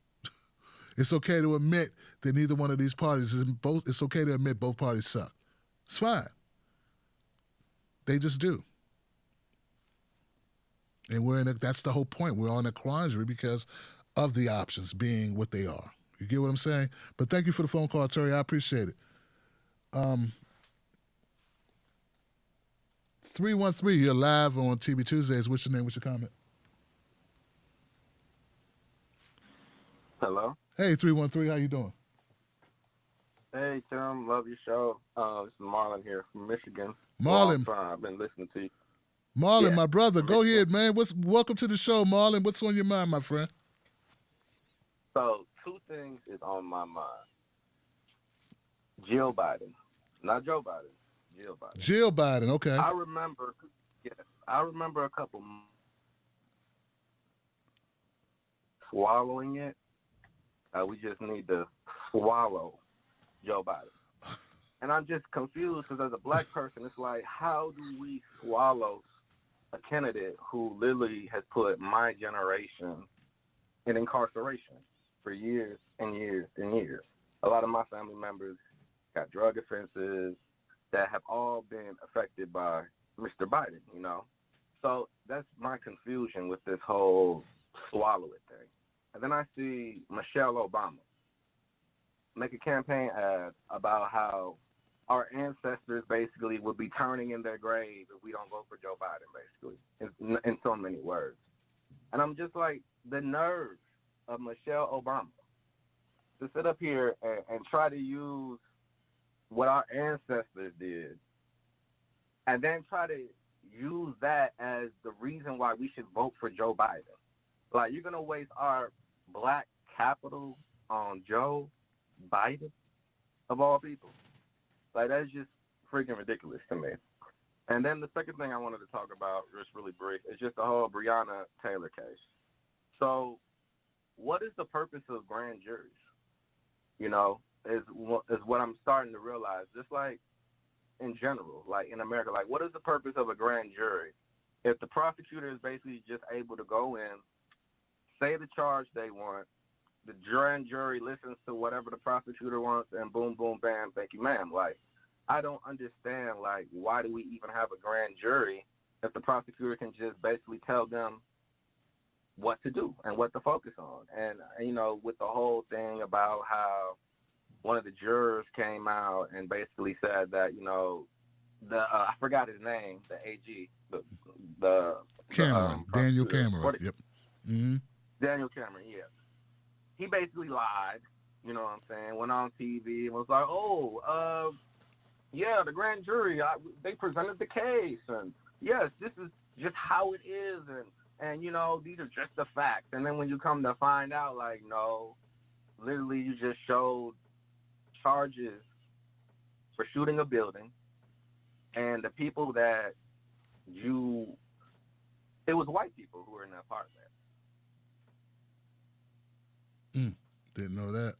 It's okay to admit that neither one of these parties it's okay to admit both parties suck. It's fine. They just do. And that's the whole point. We're on a quandary because of the options being what they are. You get what I'm saying? But thank you for the phone call, Terry. I appreciate it. 313, you're live on TB Tuesdays. What's your name? What's your comment? Hello. Hey, 313, how you doing? Hey, Tim, love your show. This is Marlon here from Michigan. Marlon. I've been listening to you. Marlon, my brother, go ahead, man. Welcome to the show, Marlon. What's on your mind, my friend? So, two things is on my mind. Jill Biden. Not Joe Biden. Jill Biden. Jill Biden, okay. I remember a couple swallowing it. We just need to swallow Joe Biden. And I'm just confused because as a black person, it's like, how do we swallow a candidate who literally has put my generation in incarceration for years and years and years? A lot of my family members got drug offenses that have all been affected by Mr. Biden, So that's my confusion with this whole swallow it thing. And then I see Michelle Obama make a campaign ad about how our ancestors basically would be turning in their grave if we don't vote for Joe Biden, basically, in so many words. And I'm just like, the nerve of Michelle Obama to sit up here and try to use what our ancestors did and then try to use that as the reason why we should vote for Joe Biden. Like, you're going to waste our black capital on Joe Biden, of all people. Like, that's just freaking ridiculous to me. And then the second thing I wanted to talk about, just really brief, is just the whole Breonna Taylor case. So what is the purpose of grand juries? You know, is what I'm starting to realize. Just like in general, like in America, like what is the purpose of a grand jury if the prosecutor is basically just able to go in, say the charge they want, the grand jury listens to whatever the prosecutor wants, and boom, boom, bam, thank you, ma'am. Like, I don't understand, like, why do we even have a grand jury if the prosecutor can just basically tell them what to do and what to focus on? And, you know, with the whole thing about how one of the jurors came out and basically said that, you know, I forgot his name, the AG, the Cameron, Daniel Cameron. Yep. Mm-hmm. Daniel Cameron, yeah. He basically lied, you know what I'm saying, went on TV and was like, yeah, the grand jury, they presented the case, and yes, this is just how it is, and you know, these are just the facts. And then when you come to find out, like, no, literally you just showed charges for shooting a building, and the people that it was white people who were in that apartment. Didn't know that.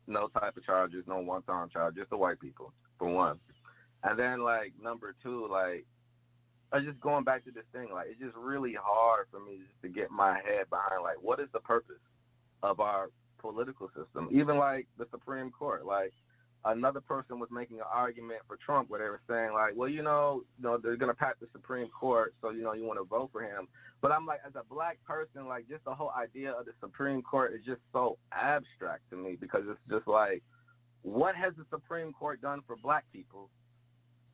No type of charges, no one-time charge, just the white people, for one. And then, like, number two, like, I just going back to this thing, like, it's just really hard for me just to get my head behind, like, what is the purpose of our political system? Even, like, the Supreme Court. Like, another person was making an argument for Trump where they were saying, like, well, you know they're going to pack the Supreme Court, so, you know, you want to vote for him. But I'm like, as a black person, like, just the whole idea of the Supreme Court is just so abstract to me, because it's just like, what has the Supreme Court done for black people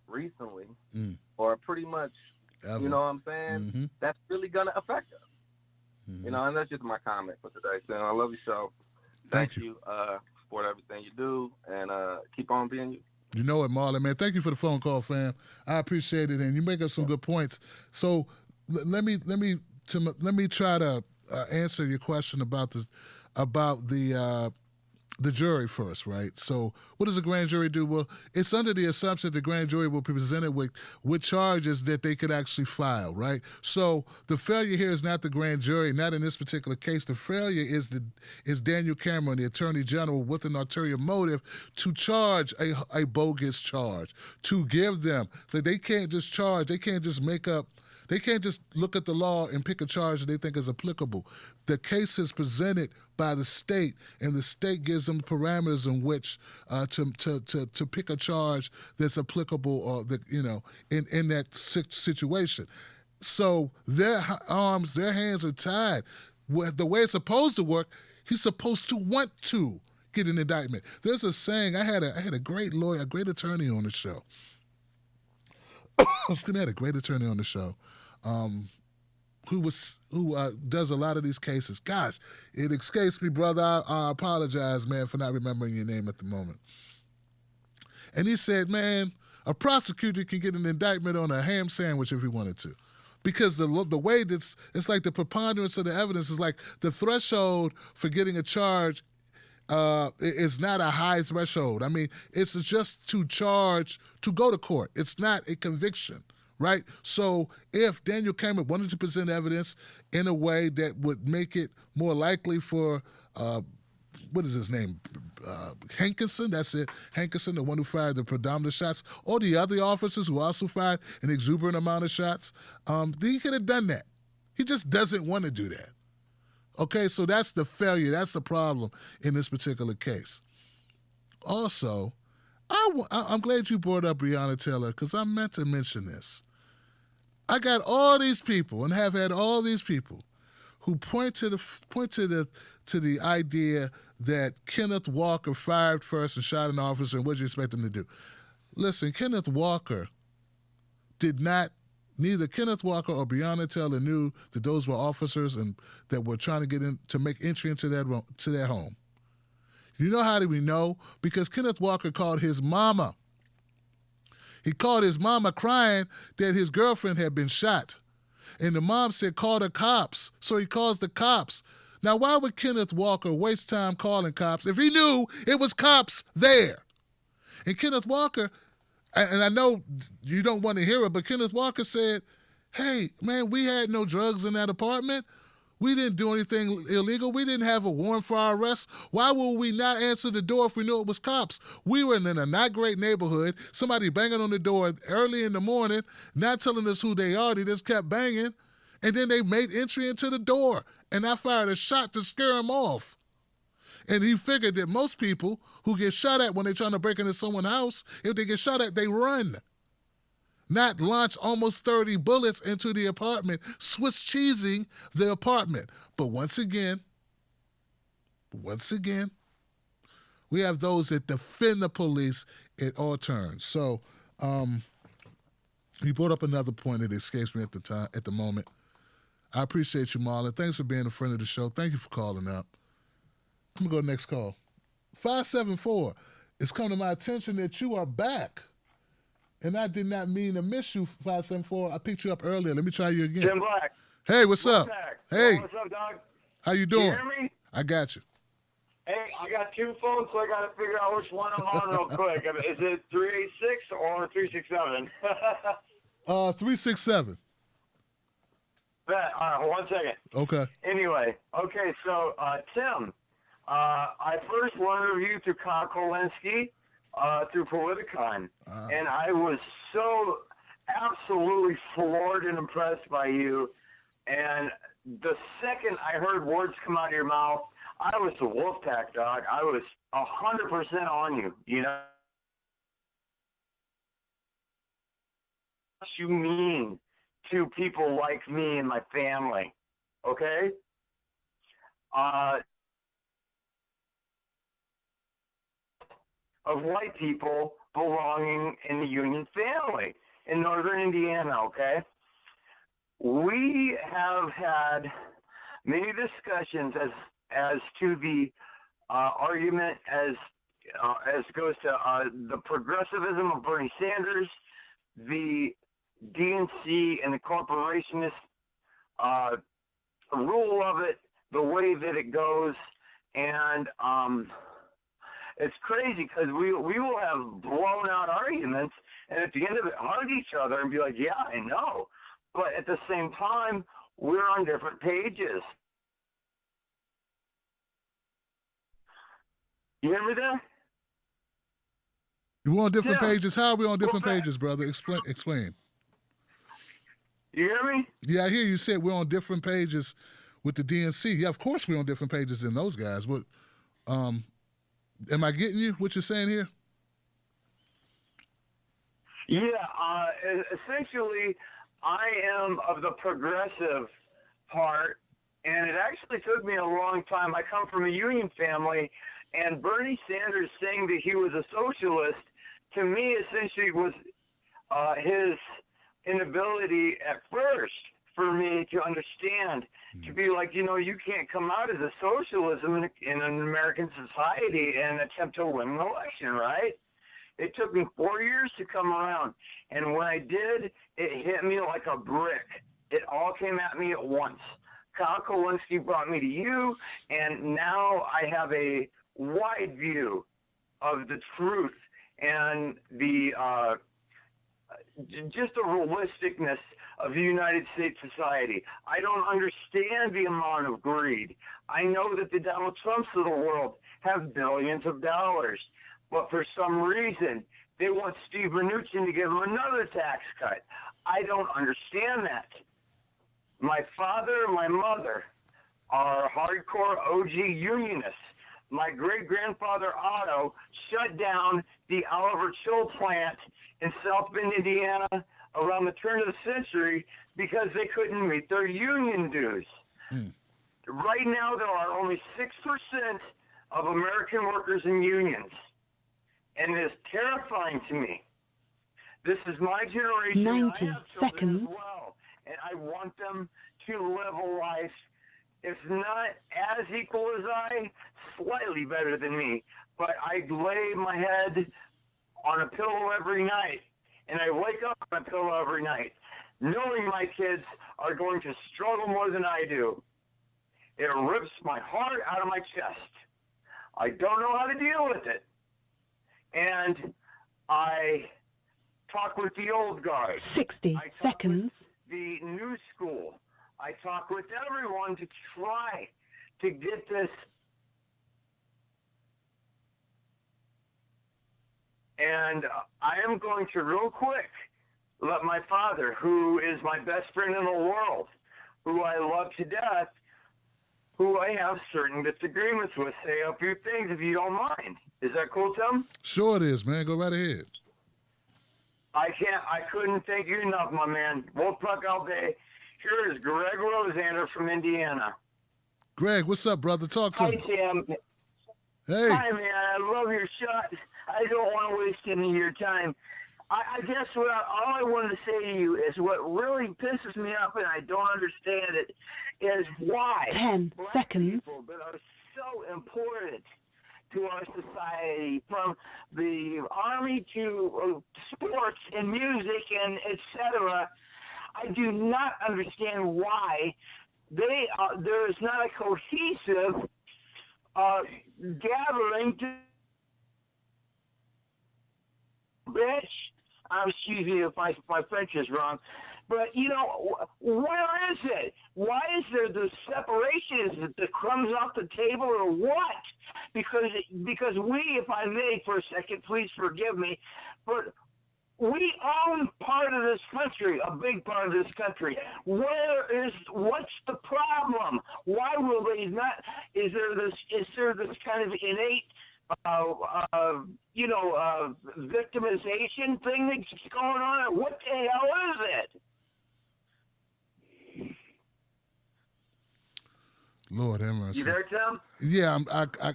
recently, or pretty much, ever. You know what I'm saying? Mm-hmm. That's really going to affect us. Mm-hmm. You know, and that's just my comment for today. So I love your show. Thank you. Support everything you do, and keep on being you. You know it, Marlon, man. Thank you for the phone call, fam. I appreciate it, and you make up some good points. So let me try to answer your question about the jury first, right? So what does a grand jury do? Well, it's under the assumption that the grand jury will be presented with charges that they could actually file, right? So the failure here is not the grand jury, not in this particular case. The failure is Daniel Cameron, the Attorney General, with an ulterior motive to charge a bogus charge, to give them, that they can't just charge, they can't just look at the law and pick a charge that they think is applicable. The case is presented by the state, and the state gives them parameters in which to pick a charge that's applicable, or that, you know, in that situation. So their hands are tied. The way it's supposed to work, he's supposed to want to get an indictment. There's a saying. I had a great lawyer, a great attorney on the show. Excuse me, I had a great attorney on the show. Who does a lot of these cases. Gosh, it escapes me, brother. I apologize, man, for not remembering your name at the moment. And he said, man, a prosecutor can get an indictment on a ham sandwich if he wanted to. Because the way it's like the preponderance of the evidence is like the threshold for getting a charge is not a high threshold. I mean, it's just to charge, to go to court. It's not a conviction. Right? So if Daniel Cameron wanted to present evidence in a way that would make it more likely for, what is his name? Hankinson, that's it. Hankinson, the one who fired the predominant shots, or the other officers who also fired an exuberant amount of shots, he could have done that. He just doesn't want to do that. Okay, so that's the failure. That's the problem in this particular case. Also, I'm glad you brought up Breonna Taylor, because I meant to mention this. I got all these people, and have had all these people, who point to the idea that Kenneth Walker fired first and shot an officer, and what do you expect him to do? Listen, Kenneth Walker neither Kenneth Walker or Breonna Taylor knew that those were officers and that were trying to get in to make entry into their home. You know how do we know? Because Kenneth Walker called his mama. He called his mama crying that his girlfriend had been shot. And the mom said, call the cops. So he calls the cops. Now, why would Kenneth Walker waste time calling cops if he knew it was cops there? And Kenneth Walker, and I know you don't want to hear it, but Kenneth Walker said, hey, man, we had no drugs in that apartment. We didn't do anything illegal. We didn't have a warrant for our arrest. Why would we not answer the door if we knew it was cops? We were in a not great neighborhood. Somebody banging on the door early in the morning, not telling us who they are. They just kept banging. And then they made entry into the door. And I fired a shot to scare him off. And he figured that most people who get shot at when they're trying to break into someone's house, if they get shot at, they run. Not launch almost 30 bullets into the apartment, Swiss cheesing the apartment. But once again, we have those that defend the police at all turns. So you brought up another point that escapes me at the moment. I appreciate you, Marlon. Thanks for being a friend of the show. Thank you for calling up. I'm going to go to the next call. 574, it's come to my attention that you are back. And I did not mean to miss you, 574. I picked you up earlier. Let me try you again. Jim Black. Hey, what's up? Back. Hey. What's up, dog? How you doing? You hear me? I got you. Hey, I got two phones, so I got to figure out which one I'm on real quick. Is it 386 or 367? 367. All right, 1 second. Okay. Anyway, okay, so Tim, I first learned of you through Kyle Kolinsky, through Politicon, and I was so absolutely floored and impressed by you. And the second I heard words come out of your mouth, I was the Wolfpack, dog. I was 100% on you. You know what you mean to people like me and my family, okay? Of white people belonging in the Union family in northern Indiana, okay? We have had many discussions as to the argument as goes to the progressivism of Bernie Sanders, the DNC and the corporationist rule of it, the way that it goes, and it's crazy because we will have blown out arguments and at the end of it hug each other and be like, yeah, I know. But at the same time, we're on different pages. You hear me there? We're on different pages. How are we on different pages, brother? Explain. You hear me? Yeah, I hear you said we're on different pages with the DNC. Yeah, of course we're on different pages than those guys. But am I getting you, what you're saying here? Yeah, essentially, I am of the progressive part, and it actually took me a long time. I come from a union family, and Bernie Sanders saying that he was a socialist, to me, essentially was his inability at first for me to understand, to be like, you know, you can't come out as a socialism in an American society and attempt to win an election, right? It took me 4 years to come around, and when I did, it hit me like a brick. It all came at me at once. Kyle Kolinsky brought me to you, and now I have a wide view of the truth and the just the realisticness of the United States society. I don't understand the amount of greed. I know that the Donald Trumps of the world have billions of dollars, but for some reason, they want Steve Mnuchin to give them another tax cut. I don't understand that. My father and my mother are hardcore OG unionists. My great-grandfather Otto shut down the Oliver Chill plant in South Bend, Indiana around the turn of the century because they couldn't meet their union dues. Right now, there are only 6% of American workers in unions, and it is terrifying to me. This is my generation. 90 I have children seconds. as well, and I want them to live a life, if not as equal as I, slightly better than me, but I lay my head on a pillow every night, and I wake up on a pillow every night, knowing my kids are going to struggle more than I do. It rips my heart out of my chest. I don't know how to deal with it. And I talk with the old guard. 60 seconds. The new school. I talk with everyone to try to get this. And I am going to real quick let my father, who is my best friend in the world, who I love to death, who I have certain disagreements with, say a few things if you don't mind. Is that cool, Tim? Sure it is, man. Go right ahead. I couldn't thank you enough, my man. Wolf Puck all day. Here is Greg Rosander from Indiana. Greg, what's up, brother? Talk to Hi, me. Tim. Hey. Hi, man. I love your shot. I don't want to waste any of your time. I guess all I wanted to say to you is what really pisses me off, and I don't understand it, is why 10 seconds. people that are so important to our society, from the army to sports and music and etc. I do not understand why there is not a cohesive gathering to bitch. Excuse me if my French is wrong, but where is it? Why is there the separation? Is it the crumbs off the table or what? Because we, if I may for a second, please forgive me, but we own part of this country, a big part of this country. What's the problem? Why will they not? Is there this kind of innate victimization thing that's going on? What the hell is it? Lord have mercy. You there, Tim? Yeah,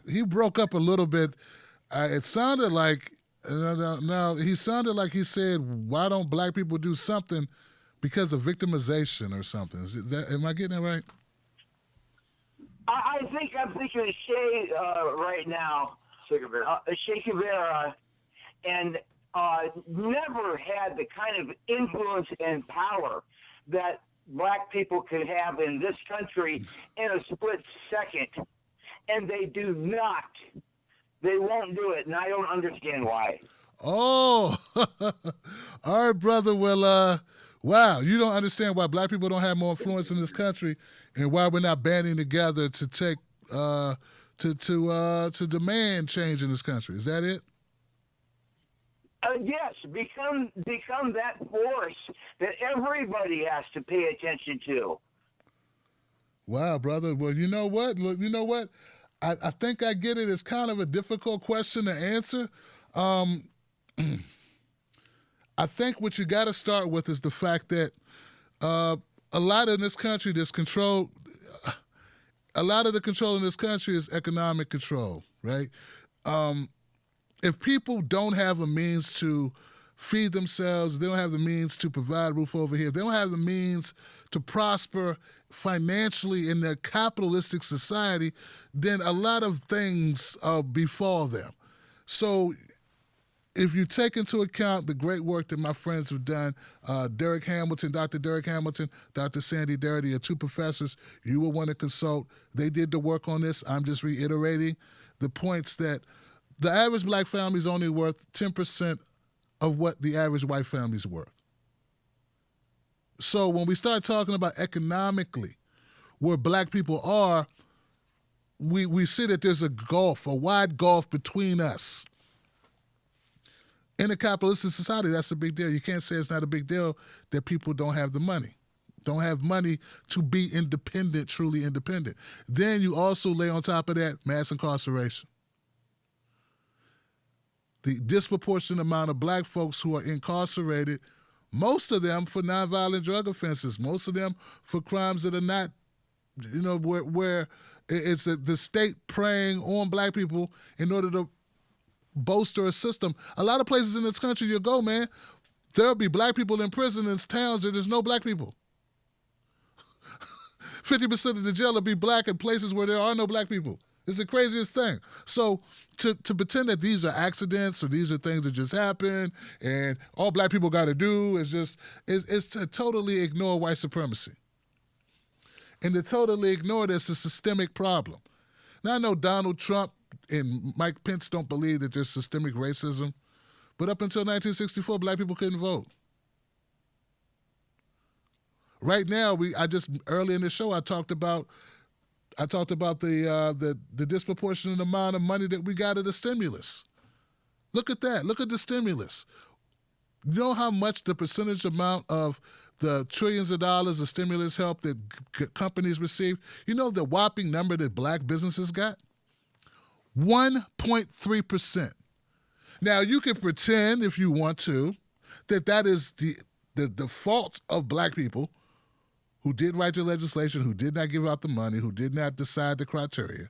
he broke up a little bit. It sounded like he sounded like he said, "Why don't black people do something because of victimization or something?" Am I getting that right? I think I'm thinking of Shea right now. Che Guevara, and never had the kind of influence and power that black people could have in this country in a split second. And they do not. They won't do it, and I don't understand why. Oh, all right, brother. Well, wow, you don't understand why black people don't have more influence in this country and why we're not banding together to take to demand change in this country. Is that it? Yes, become that force that everybody has to pay attention to. Wow, brother. Well, you know what? Look, you know what? I think I get it. It's kind of a difficult question to answer. I think what you got to start with is the fact that a lot in this country that's controlled. A lot of the control in this country is economic control, right? If people don't have a means to feed themselves, they don't have the means to provide roof over here, if they don't have the means to prosper financially in their capitalistic society, then a lot of things befall them. So if you take into account the great work that my friends have done, Derek Hamilton, Dr. Derek Hamilton, Dr. Sandy Darity are two professors you will want to consult. They did the work on this. I'm just reiterating the points that the average black family is only worth 10% of what the average white family is worth. So when we start talking about economically where black people are, we see that there's a wide gulf between us. In a capitalistic society, that's a big deal. You can't say it's not a big deal that people don't have the money, don't have money to be independent, truly independent. Then you also lay on top of that mass incarceration. The disproportionate amount of black folks who are incarcerated, most of them for nonviolent drug offenses, most of them for crimes that are not, where it's the state preying on black people in order to bolster a system. A lot of places in this country you go, man, there'll be black people in prison in towns where there's no black people. 50% of the jail will be black in places where there are no black people. It's the craziest thing. So to pretend that these are accidents or these are things that just happen and all black people got to do is to totally ignore white supremacy. And to totally ignore this is a systemic problem. Now, I know Donald Trump and Mike Pence don't believe that there's systemic racism, but up until 1964, black people couldn't vote. Right now, early in the show, I talked about the disproportionate amount of money that we got at the stimulus. Look at that. Look at the stimulus. You know how much the percentage amount of the trillions of dollars of stimulus help that companies receive? You know the whopping number that black businesses got? 1.3%. Now, you can pretend, if you want to, that is the fault of black people who did write the legislation, who did not give out the money, who did not decide the criteria.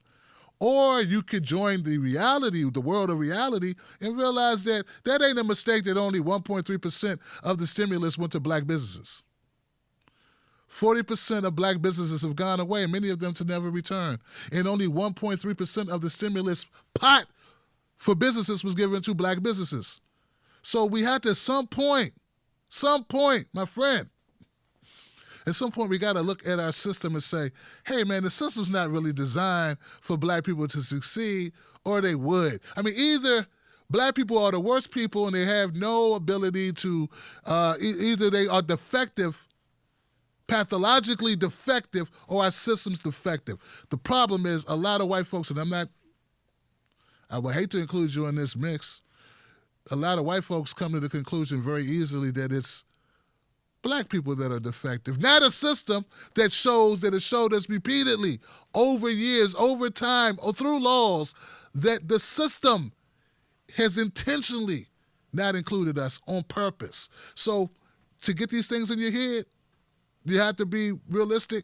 Or you could join the world of reality, and realize that ain't a mistake that only 1.3% of the stimulus went to black businesses. 40% of black businesses have gone away, many of them to never return. And only 1.3% of the stimulus pot for businesses was given to black businesses. So we had to, at some point, my friend, at some point, we got to look at our system and say, hey, man, the system's not really designed for black people to succeed, or they would. I mean, either black people are the worst people and they have no ability to, either they are defective, pathologically defective, or our system's defective. The problem is a lot of white folks, and I would hate to include you in this mix, a lot of white folks come to the conclusion very easily that it's black people that are defective, not a system that has showed us repeatedly over years, over time, or through laws that the system has intentionally not included us on purpose. So to get these things in your head, you have to be realistic.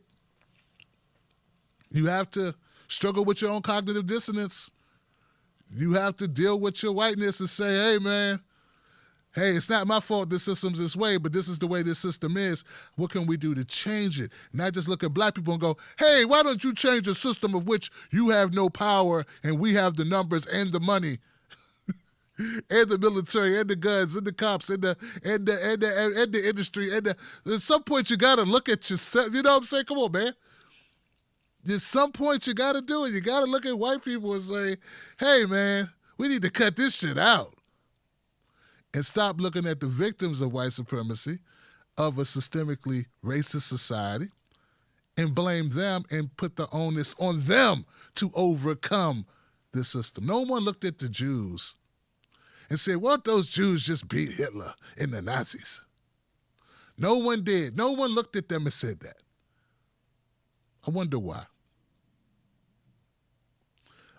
You have to struggle with your own cognitive dissonance. You have to deal with your whiteness and say, hey, man, hey, it's not my fault this system's this way, but this is the way this system is. What can we do to change it? Not just look at black people and go, hey, why don't you change a system of which you have no power and we have the numbers and the money and the military and the guns and the cops and the industry. At some point, you got to look at yourself. You know what I'm saying? Come on, man. At some point, you got to do it. You got to look at white people and say, hey, man, we need to cut this shit out. And stop looking at the victims of white supremacy, of a systemically racist society, and blame them and put the onus on them to overcome the system. No one looked at the Jews and said, well, those Jews just beat Hitler and the Nazis. No one did. No one looked at them and said that. I wonder why.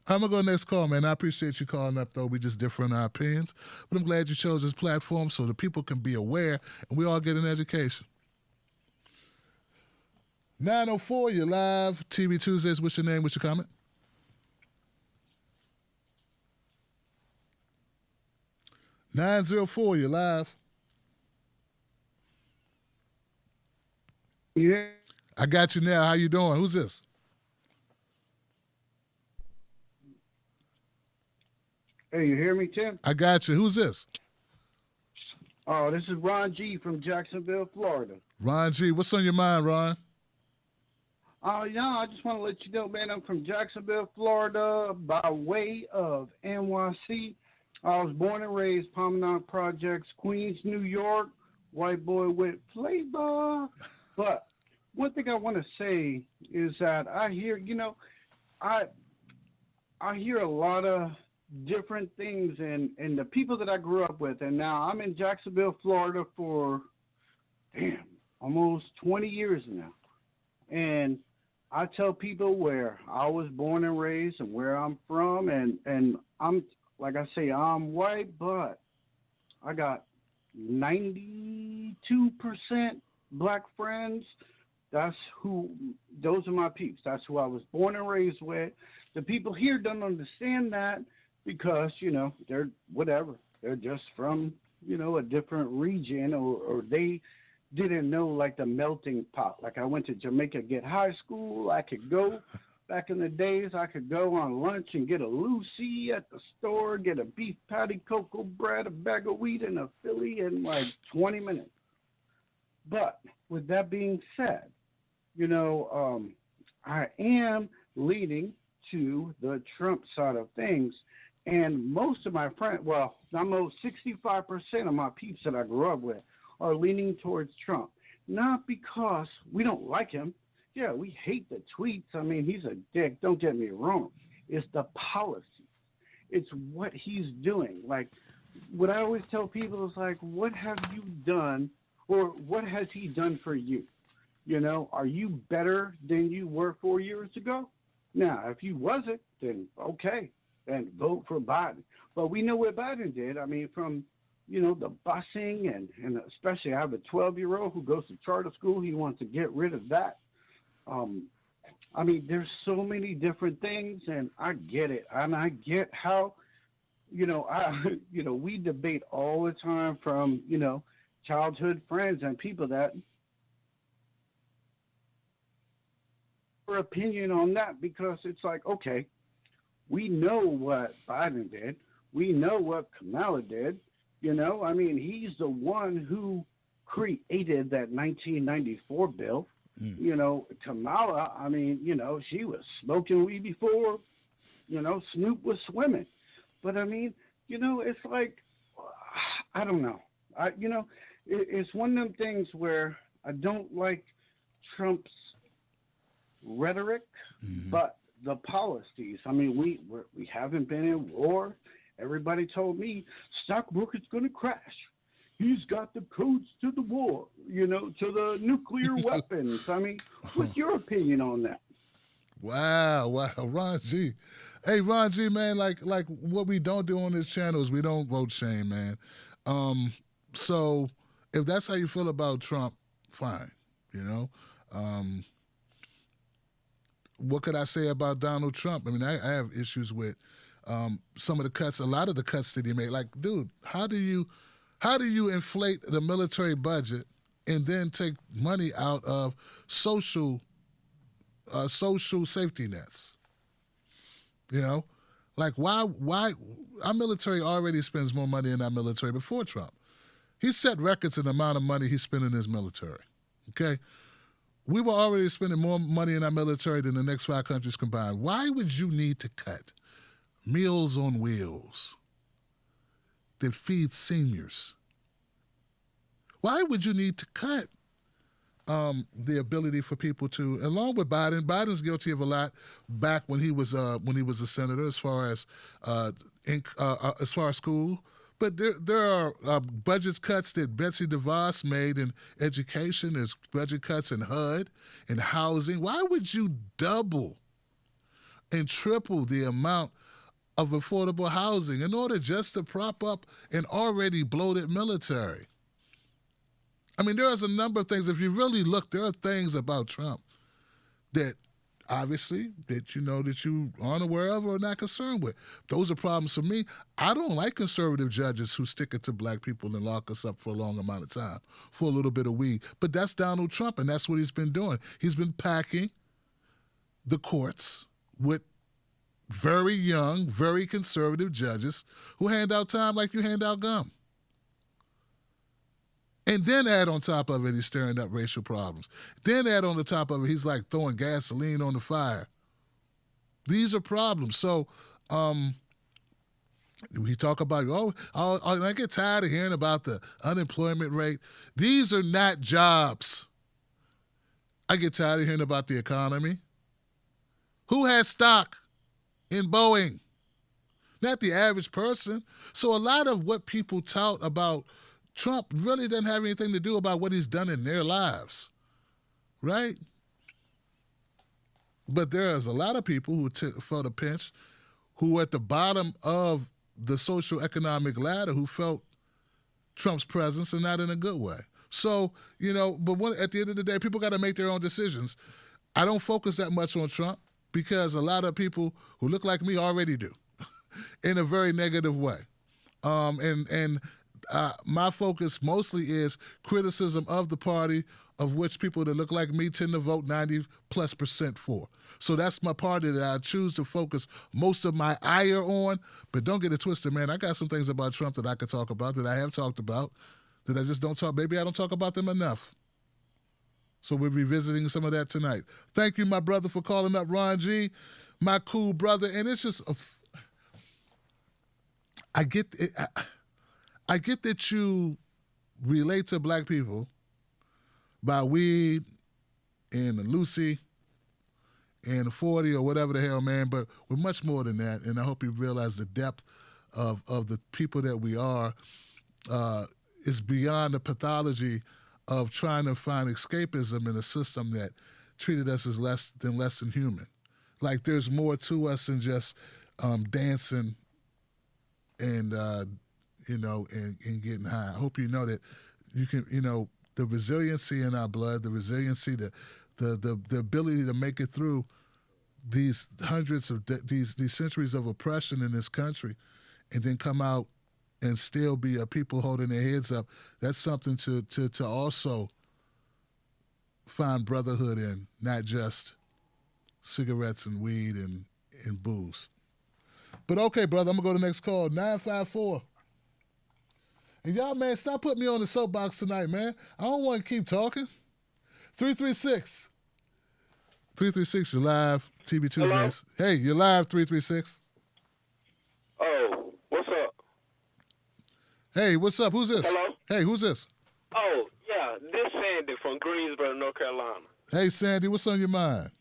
I'm going to go next call, man. I appreciate you calling up, though. We just differ in our opinions. But I'm glad you chose this platform so that people can be aware and we all get an education. 904, you're live. TV Tuesdays. What's your name? What's your comment? (904), you're live. Yeah. I got you now. How you doing? Who's this? Hey, you hear me, Tim? I got you. Who's this? Oh, this is Ron G. from Jacksonville, Florida. Ron G. What's on your mind, Ron? I just want to let you know, man, I'm from Jacksonville, Florida, by way of NYC. I was born and raised Promenade Projects, Queens, New York, white boy with flavor. But one thing I want to say is that I hear, I hear a lot of different things and the people that I grew up with. And now I'm in Jacksonville, Florida for, almost 20 years now. And I tell people where I was born and raised and where I'm from. And I'm, like I say, I'm white, but I got 92% black friends. Those are my peeps. That's who I was born and raised with. The people here don't understand that because, they're whatever. They're just from, a different region or they didn't know like the melting pot. Like I went to Jamaica get high school. I could go Back in the days, I could go on lunch and get a Lucy at the store, get a beef patty, cocoa bread, a bag of wheat, and a Philly in like 20 minutes. But with that being said, I am leaning to the Trump side of things. And most of my friends, well, almost 65% of my peeps that I grew up with are leaning towards Trump. Not because we don't like him. Yeah, we hate the tweets. I mean, he's a dick. Don't get me wrong. It's the policy. It's what he's doing. Like, what I always tell people is like, what have you done, or what has he done for you? Are you better than you were 4 years ago? Now, if you wasn't, then okay, then vote for Biden. But we know what Biden did. I mean, from the busing and especially I have a 12-year-old who goes to charter school. He wants to get rid of that. I mean, there's so many different things, and I get it, and I get how, we debate all the time from, childhood friends and people that our opinion on that, because it's like, okay, we know what Biden did, we know what Kamala did, I mean, he's the one who created that 1994 bill. Kamala, I mean, she was smoking weed before, Snoop was swimming. But I mean, it's like, I don't know. It's one of them things where I don't like Trump's rhetoric, but the policies. I mean, we haven't been in war. Everybody told me stock market's going to crash. He's got the codes to the war, to the nuclear weapons. I mean, what's your opinion on that? Wow, Ron G. Hey, Ron G, man, like what we don't do on this channel is we don't vote shame, man. So if that's how you feel about Trump, fine, What could I say about Donald Trump? I mean, I have issues with some of the cuts, a lot of the cuts that he made. Like, dude, how do you inflate the military budget and then take money out of social safety nets? Like why our military already spends more money in our military before Trump. He set records in the amount of money he spent in his military. Okay? We were already spending more money in our military than the next 5 countries combined. Why would you need to cut Meals on Wheels that feed seniors? Why would you need to cut the ability for people to, along with Biden's guilty of a lot back when he was a senator as far as school. But there are budget cuts that Betsy DeVos made in education. There's budget cuts in HUD and housing. Why would you double and triple the amount of affordable housing in order just to prop up an already bloated military? I mean, there's a number of things. If you really look, there are things about Trump that obviously that you aren't aware of or not concerned with. Those are problems for me. I don't like conservative judges who stick it to black people and lock us up for a long amount of time for a little bit of weed. But that's Donald Trump, and that's what he's been doing. He's been packing the courts with very young, very conservative judges who hand out time like you hand out gum. And then add on top of it, he's stirring up racial problems. Then add on the top of it, he's like throwing gasoline on the fire. These are problems. So we talk about, I get tired of hearing about the unemployment rate. These are not jobs. I get tired of hearing about the economy. Who has stock in Boeing? Not the average person. So a lot of what people tout about Trump really doesn't have anything to do about what he's done in their lives, right? But there's a lot of people who felt a pinch, who at the bottom of the social economic ladder, who felt Trump's presence and not in a good way. So, but at the end of the day, people got to make their own decisions. I don't focus that much on Trump because a lot of people who look like me already do in a very negative way. My focus mostly is criticism of the party of which people that look like me tend to vote 90+% for. So that's my party that I choose to focus most of my ire on. But don't get it twisted, man. I got some things about Trump that I could talk about, that I have talked about, that I just don't talk. Maybe I don't talk about them enough. So we're revisiting some of that tonight. Thank you, my brother, for calling up, Ron G, my cool brother. And it's just, I get that you relate to black people by weed and Lucy and 40 or whatever the hell, man. But we're much more than that. And I hope you realize the depth of the people that we are is beyond the pathology of trying to find escapism in a system that treated us as less than human. Like there's more to us than just dancing and and getting high. I hope you know that you can, the resiliency in our blood, the resiliency, the ability to make it through these hundreds of these centuries of oppression in this country, and then come out and still be a people holding their heads up. That's something to also find brotherhood in, not just cigarettes and weed and booze. But okay, brother, I'm gonna go to the next call, 954. And y'all, man, stop putting me on the soapbox tonight, man. I don't want to keep talking. 336. 336, you're live. TB Tuesdays. Hey, you're live, 336. Oh, what's up? Hey, what's up? Who's this? Hello? Hey, who's this? Oh, yeah, this Sandy from Greensboro, North Carolina. Hey, Sandy, what's on your mind?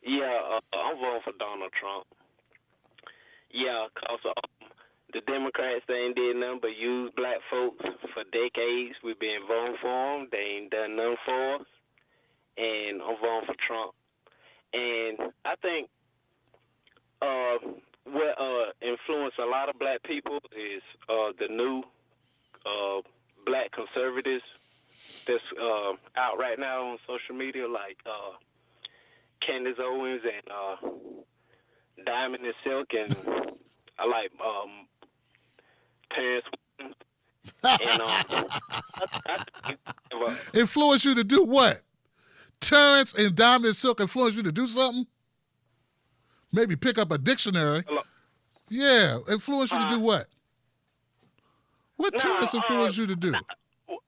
Yeah, I'm voting for Donald Trump. Yeah, because the Democrats, they ain't did nothing but use black folks for decades. We've been voting for them. They ain't done nothing for us. And I'm voting for Trump. And I think what influenced a lot of black people is the new black conservatives that's out right now on social media, like Candace Owens and Diamond and Silk, and I like Terrence and influence you to do what? Terrence and Diamond and Silk influence you to do something? Maybe pick up a dictionary. Hello? Yeah, influence you to do what? What Terrence influenced you to do? When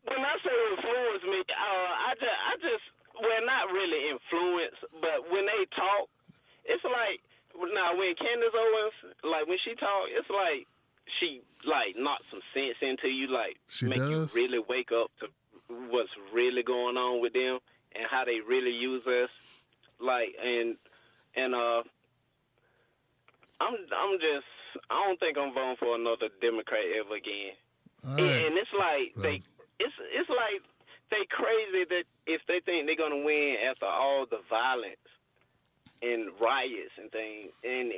I say influence me, I just well, not really influence, but when they talk, it's like, now when Candace Owens, like when she talk, it's like she like knocks some sense into you, like she make does. you really wake up to what's really going on with them and how they really use us. Like and I'm just, I don't think I'm voting for another Democrat ever again. Right. And it's like it's like they crazy that if they think they're gonna win after all the violence and riots and things, and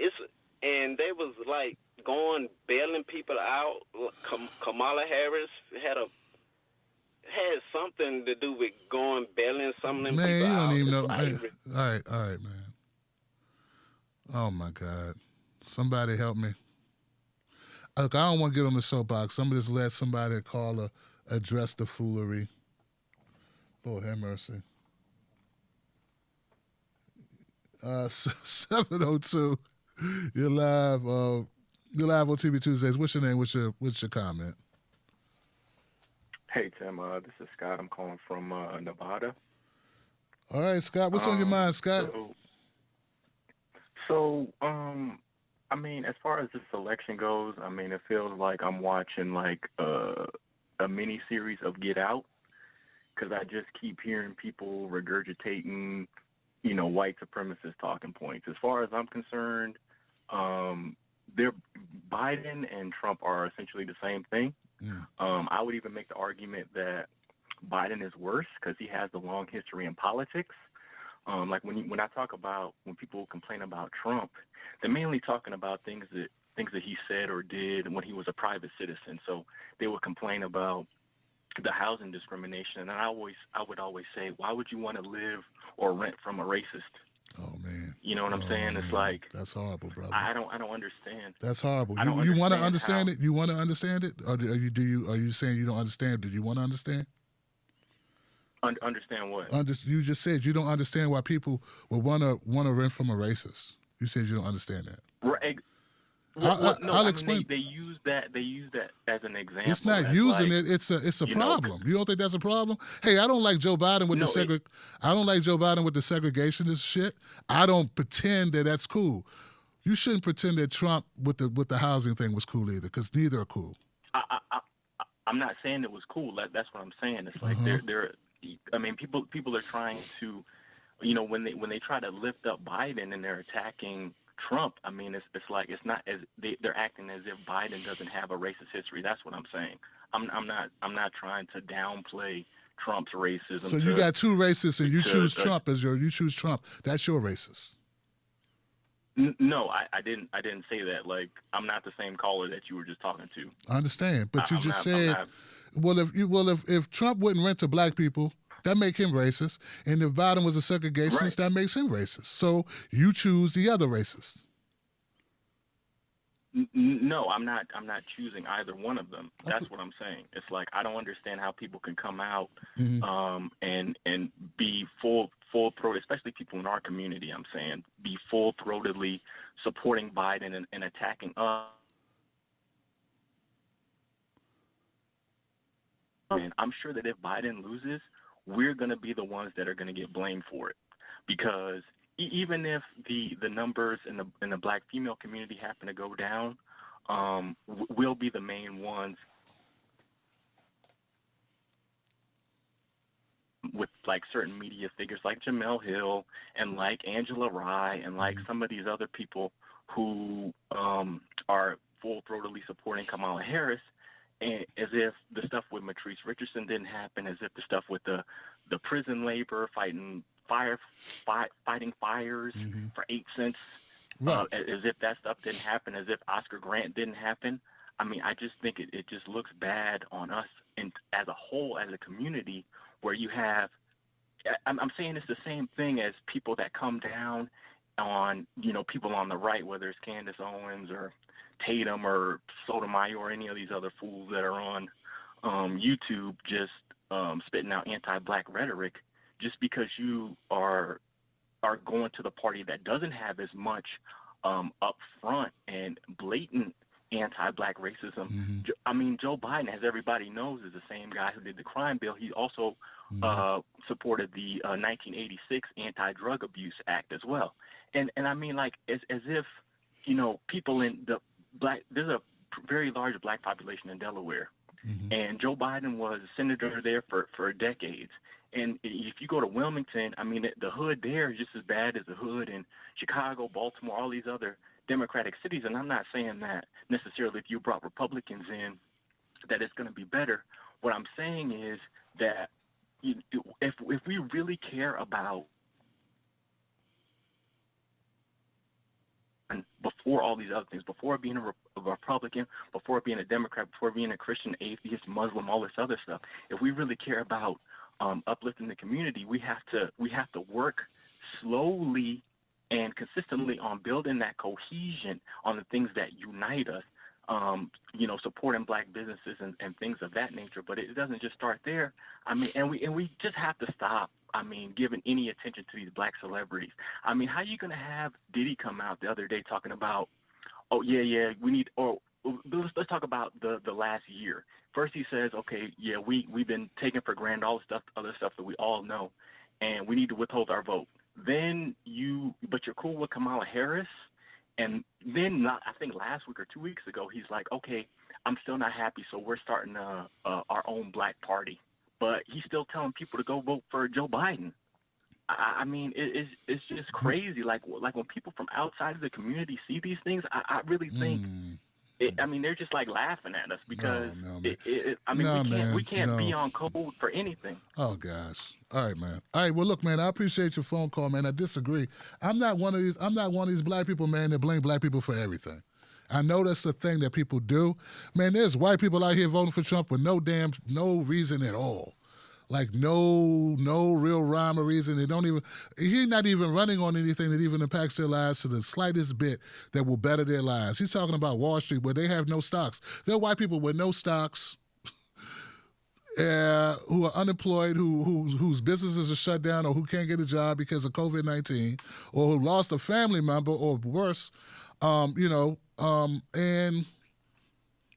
they was like going bailing people out. Kamala Harris had something to do with going bailing some of them man, people you don't out. even It's know. like, All right, man. Oh my God, somebody help me. Look, I don't want to get on the soapbox. I'm gonna just let somebody call address the foolery. Lord have mercy. 702. You're live. You're live on TB Tuesdays. What's your name? What's your comment? Hey Tim, this is Scott. I'm calling from Nevada. All right, Scott. What's on your mind, Scott? So, I mean, as far as this election goes, I mean, it feels like I'm watching like a mini series of Get Out, because I just keep hearing people regurgitating, white supremacist talking points. As far as I'm concerned, Biden and Trump are essentially the same thing. Yeah. I would even make the argument that Biden is worse because he has a long history in politics. Like when people complain about Trump, they're mainly talking about things that he said or did when he was a private citizen. So they would complain about the housing discrimination, and I would always say, why would you want to live or rent from a racist? Oh man, you know what I'm saying? Man. It's like, that's horrible, brother. I don't understand. That's horrible. You want to understand it? You want to understand it, or are you saying you don't understand? Did you want to understand? Understand what? You just said you don't understand why people would want to run from a racist. You said you don't understand that. Right. I'll explain. They use that as an example. It's not using it. It's a problem. You don't think that's a problem? Hey, I don't like Joe Biden with I don't like Joe Biden with the segregationist shit. I don't pretend that that's cool. You shouldn't pretend that Trump with the housing thing was cool either, because neither are cool. I'm not saying it was cool. That's what I'm saying. It's like they're. I mean, people are trying to, when they try to lift up Biden and they're attacking Trump. I mean, it's like it's not as they're acting as if Biden doesn't have a racist history. That's what I'm saying. I'm not trying to downplay Trump's racism. So you got two racists and you choose Trump as you choose Trump. That's your racist. No, I didn't say that. Like, I'm not the same caller that you were just talking to. I understand, but you just said, if Trump wouldn't rent to black people, that make him racist, and if Biden was a segregationist, that makes him racist. So you choose the other racist. No, I'm not choosing either one of them. That's what I'm saying. It's like I don't understand how people can come out and be full throat, especially people in our community. I'm saying be full-throatedly supporting Biden and attacking us. And I'm sure that if Biden loses, we're going to be the ones that are going to get blamed for it, because even if the numbers in the black female community happen to go down, we'll be the main ones with like certain media figures like Jamel Hill and like Angela Rye and like some of these other people who are full-throatedly supporting Kamala Harris, and as if the stuff with Matrice Richardson didn't happen, as if the stuff with the prison labor fighting fires for 8 cents, as if that stuff didn't happen, as if Oscar Grant didn't happen. I mean, I just think it just looks bad on us and as a whole, as a community, where you have, I'm saying it's the same thing as people that come down on, people on the right, whether it's Candace Owens or Tatum or Sotomayor or any of these other fools that are on YouTube just spitting out anti-black rhetoric, just because you are going to the party that doesn't have as much upfront and blatant anti-black racism. I mean, Joe Biden, as everybody knows, is the same guy who did the crime bill. He also supported the 1986 Anti-Drug Abuse Act as well. And I mean, like, as if, people in the there's a very large black population in Delaware. And Joe Biden was a senator there for decades. And if you go to Wilmington, I mean, the hood there is just as bad as the hood in Chicago, Baltimore, all these other Democratic cities. And I'm not saying that necessarily if you brought Republicans in that it's going to be better. What I'm saying is that if we really care about, and before all these other things, before being a Republican, before being a Democrat, before being a Christian, atheist, Muslim, all this other stuff, if we really care about uplifting the community, we have to work slowly and consistently on building that cohesion on the things that unite us, supporting black businesses and things of that nature. But it doesn't just start there. I mean, and we just have to stop, giving any attention to these black celebrities. I mean, how are you going to have Diddy come out the other day talking about, we need, or let's talk about the last year. First he says, we've been taking for granted all the other stuff that we all know, and we need to withhold our vote. Then but you're cool with Kamala Harris, and then I think last week or 2 weeks ago, he's like, okay, I'm still not happy, so we're starting our own black party. But he's still telling people to go vote for Joe Biden. I mean, it's just crazy. Like when people from outside of the community see these things, I really think. They're just like laughing at us because we can't be on code for anything. Oh gosh! All right, man. All right. Well, look, man. I appreciate your phone call, man. I disagree. I'm not one of these black people, man, that blame black people for everything. I know that's the thing that people do. Man, there's white people out here voting for Trump with no reason at all. Like no real rhyme or reason. He's not even running on anything that even impacts their lives to the slightest bit that will better their lives. He's talking about Wall Street where they have no stocks. There are white people with no stocks who are unemployed, whose businesses are shut down, or who can't get a job because of COVID-19, or who lost a family member, or worse, and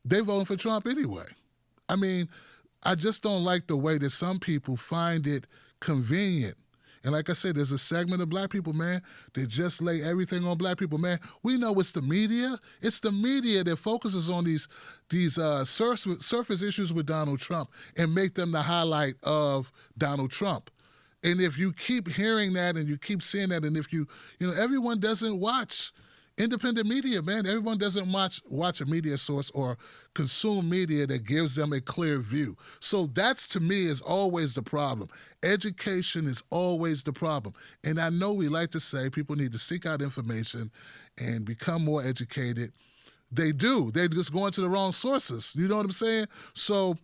they voting for Trump anyway. I mean, I just don't like the way that some people find it convenient. And like I said, there's a segment of black people, man, that just lay everything on black people, man. We know it's the media. It's the media that focuses on these surface issues with Donald Trump and make them the highlight of Donald Trump. And if you keep hearing that and you keep seeing that, and if everyone doesn't watch independent media, man. Everyone doesn't watch a media source or consume media that gives them a clear view. So that's, to me, is always the problem. Education is always the problem. And I know we like to say people need to seek out information and become more educated. They do. They just go into the wrong sources. You know what I'm saying? So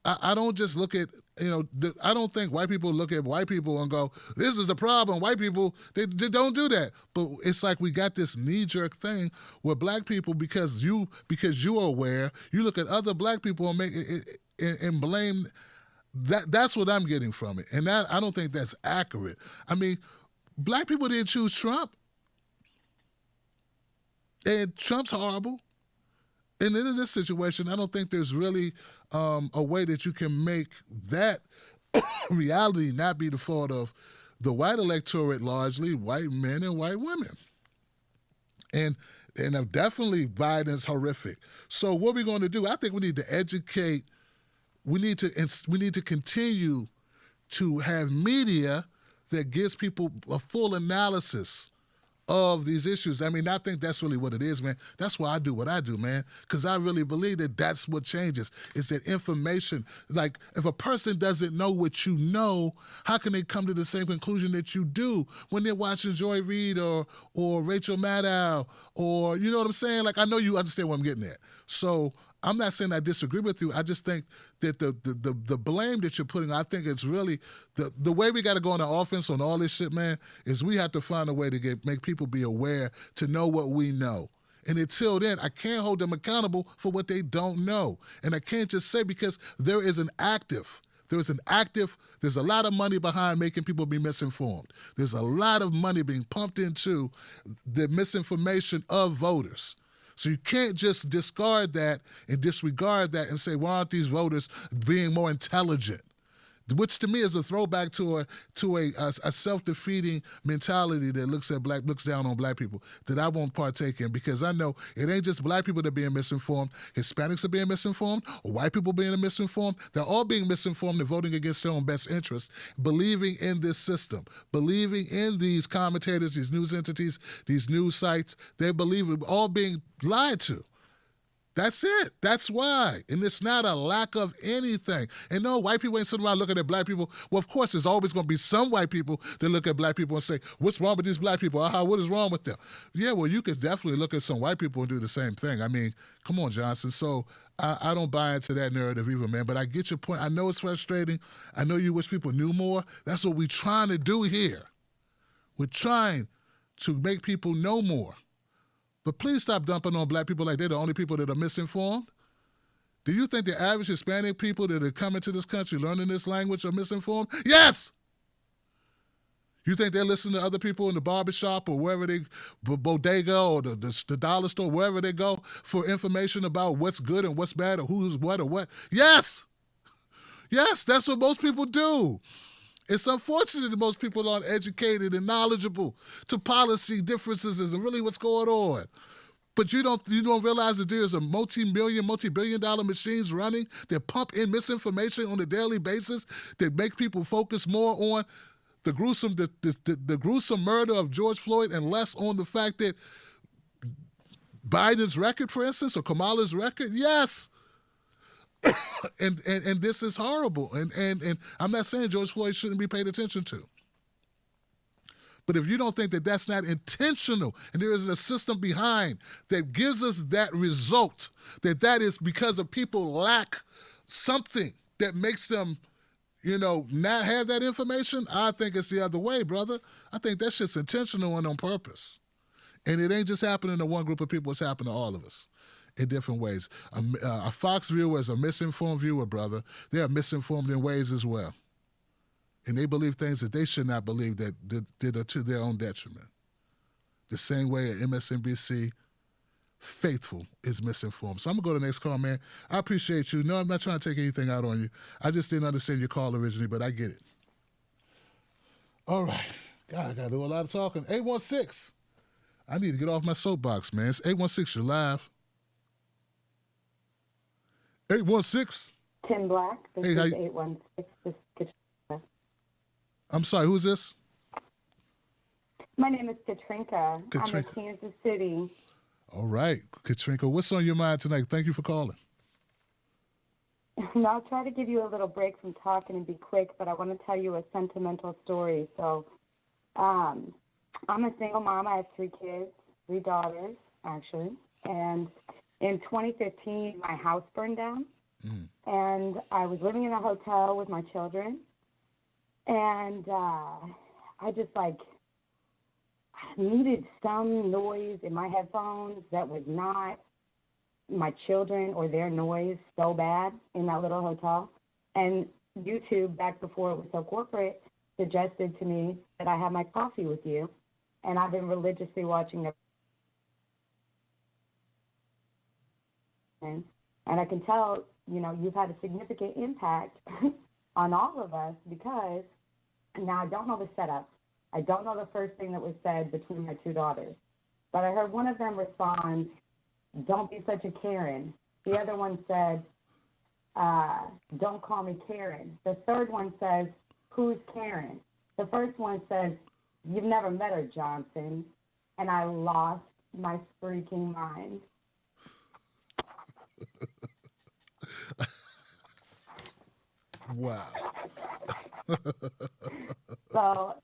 I don't just look at, I don't think white people look at white people and go, this is the problem. White people, they don't do that. But it's like we got this knee-jerk thing where black people, because you are aware, you look at other black people and make and blame. That's what I'm getting from it. And I don't think that's accurate. I mean, black people didn't choose Trump. And Trump's horrible. And in this situation, I don't think there's really a way that you can make that reality not be the fault of the white electorate, largely white men and white women. And definitely Biden's horrific. So what are we going to do? I think we need to educate. We need to continue to have media that gives people a full analysis of these issues. I mean, I think that's really what it is, man. That's why I do what I do, man, because I really believe that that's what changes. Is that information. Like, if a person doesn't know what you know, how can they come to the same conclusion that you do when they're watching Joy Reid or Rachel Maddow, or, you know what I'm saying? Like, I know you understand what I'm getting at. So I'm not saying I disagree with you. I just think that the blame that you're putting, I think it's really the way we got to go on the offense on all this shit, man, is we have to find a way to make people be aware, to know what we know. And until then, I can't hold them accountable for what they don't know. And I can't just say, because there's a lot of money behind making people be misinformed. There's a lot of money being pumped into the misinformation of voters. So you can't just discard that and disregard that and say, why aren't these voters being more intelligent? Which to me is a throwback to a self-defeating mentality that looks down on black people, that I won't partake in, because I know it ain't just black people that are being misinformed. Hispanics are being misinformed, or white people being misinformed. They're all being misinformed and voting against their own best interests, believing in this system, believing in these commentators, these news entities, these news sites. They believe we're all being lied to. That's it. That's why. And it's not a lack of anything. And no, white people ain't sitting around looking at black people. Well, of course, there's always going to be some white people that look at black people and say, what's wrong with these black people? What is wrong with them? Yeah, well, you could definitely look at some white people and do the same thing. I mean, come on, Johnson. So I don't buy into that narrative either, man. But I get your point. I know it's frustrating. I know you wish people knew more. That's what we're trying to do here. We're trying to make people know more. But please stop dumping on black people like they're the only people that are misinformed. Do you think the average Hispanic people that are coming to this country learning this language are misinformed? Yes! You think they're listening to other people in the barbershop or wherever they, bodega or the dollar store, wherever they go for information about what's good and what's bad or who's what or what? Yes! Yes, that's what most people do. It's unfortunate that most people aren't educated and knowledgeable to policy differences and really what's going on. But you don't realize that there's a multi-billion dollar machines running that pump in misinformation on a daily basis that make people focus more on the gruesome murder of George Floyd and less on the fact that Biden's record, for instance, or Kamala's record. Yes. and this is horrible. And I'm not saying George Floyd shouldn't be paid attention to. But if you don't think that that's not intentional and there isn't a system behind that gives us that result, that is because of people lack something that makes them, not have that information, I think it's the other way, brother. I think that shit's intentional and on purpose. And it ain't just happening to one group of people, it's happening to all of us. in different ways. A Fox viewer is a misinformed viewer, brother. They are misinformed in ways as well. And they believe things that they should not believe that did to their own detriment. The same way at MSNBC, faithful is misinformed. So I'm going to go to the next call, man. I appreciate you. No, I'm not trying to take anything out on you. I just didn't understand your call originally, but I get it. All right. God, I got to do a lot of talking. 816. I need to get off my soapbox, man. It's 816. You're live. 816. Tim Black. This Hey, is 816. This is Katrina. I'm sorry, who's this? My name is Katrinka. I'm in Kansas City. All right, Katrinka. What's on your mind tonight? Thank you for calling. I'll try to give you a little break from talking and be quick, but I want to tell you a sentimental story. So I'm a single mom. I have 3 kids, 3 daughters, actually. And in 2015, my house burned down. And I was living in a hotel with my children. And I just needed some noise in my headphones that was not my children or their noise so bad in that little hotel. And YouTube, back before it was so corporate, suggested to me that I have my coffee with you. And I've been religiously watching it. And I can tell, you've had a significant impact on all of us because now I don't know the setup. I don't know the first thing that was said between my 2 daughters. But I heard one of them respond, "Don't be such a Karen." The other one said, "Don't call me Karen." The third one says, "Who's Karen?" The first one says, "You've never met her, Johnson." And I lost my freaking mind. Wow. So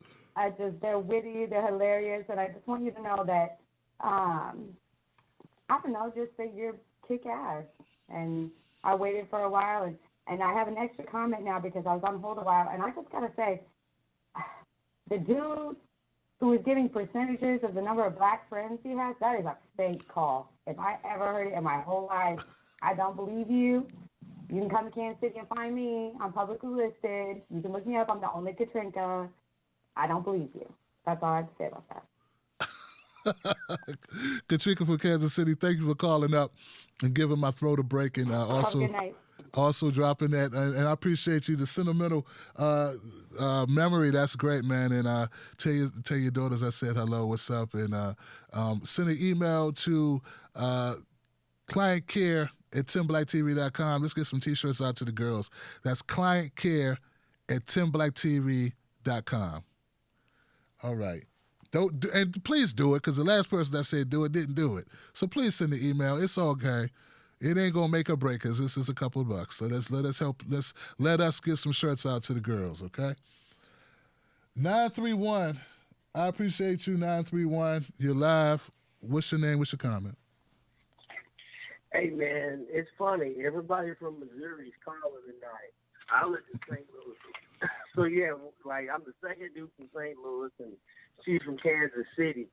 they're witty, they're hilarious, and I just want you to know that, I don't know, just that you're kick-ass. And I waited for a while, and I have an extra comment now because I was on hold a while, and I just got to say, the dude who is giving percentages of the number of black friends he has, that is a fake call. If I ever heard it in my whole life, I don't believe you. You can come to Kansas City and find me. I'm publicly listed. You can look me up. I'm the only Katrinka. I don't believe you. That's all I have to say about that. Katrina from Kansas City, thank you for calling up and giving my throat a break, and also Have a good night. Also dropping that, and I appreciate you. The sentimental memory, that's great, man. And tell your daughters I said hello, what's up, and send an email to clientcare@timblacktv.com. Let's get some T-shirts out to the girls. That's clientcare@timblacktv.com. All right. And please do it, because the last person that said do it didn't do it. So please send the email. It's okay. It ain't gonna make or break us. This is a couple of bucks. So let us get some shirts out to the girls, okay? 931. I appreciate you, 931. You're live. What's your name? What's your comment? Hey man, it's funny. Everybody from Missouri is calling tonight. I live in St. Louis. So yeah, I'm the second dude from St. Louis, and she's from Kansas City.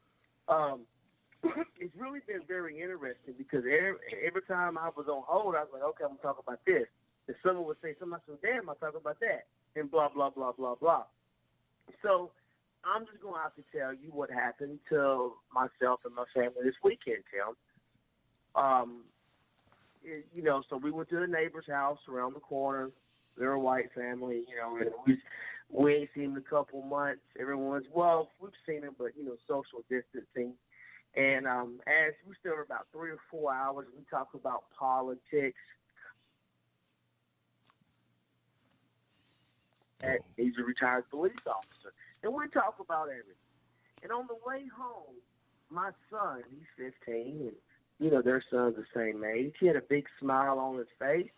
It's really been very interesting because every time I was on hold, I was like, okay, I'm going to talk about this. And someone would say something, I said, damn, I'll talk about that. And blah, blah, blah, blah, blah. So I'm just going to have to tell you what happened to myself and my family this weekend, Tim. So we went to the neighbor's house around the corner. They're a white family, and we ain't seen them in a couple months. We've seen them, but, social distancing. And as we stayed for about 3 or 4 hours, we talked about politics. And he's a retired police officer. And we talk about everything. And on the way home, my son, he's 15, and, their son's the same age. He had a big smile on his face.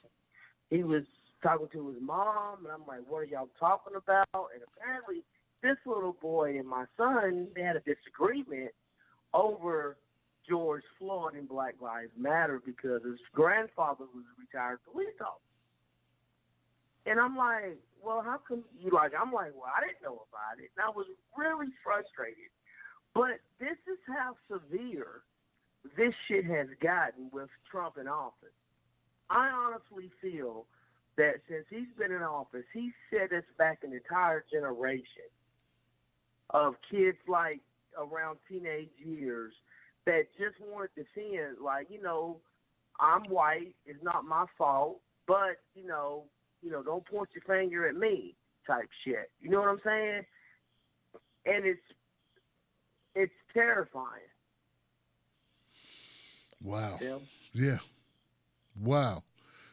He was talking to his mom, and I'm like, what are y'all talking about? And apparently this little boy and my son, they had a disagreement over George Floyd and Black Lives Matter because his grandfather was a retired police officer. And I'm like, well, how come you well, I didn't know about it. And I was really frustrated. But this is how severe this shit has gotten with Trump in office. I honestly feel that since he's been in office, he's set us back an entire generation of kids like around teenage years that just wanted to see it like, I'm white, it's not my fault, but, don't point your finger at me type shit. You know what I'm saying? And it's terrifying. Wow. Tim? Yeah. Wow.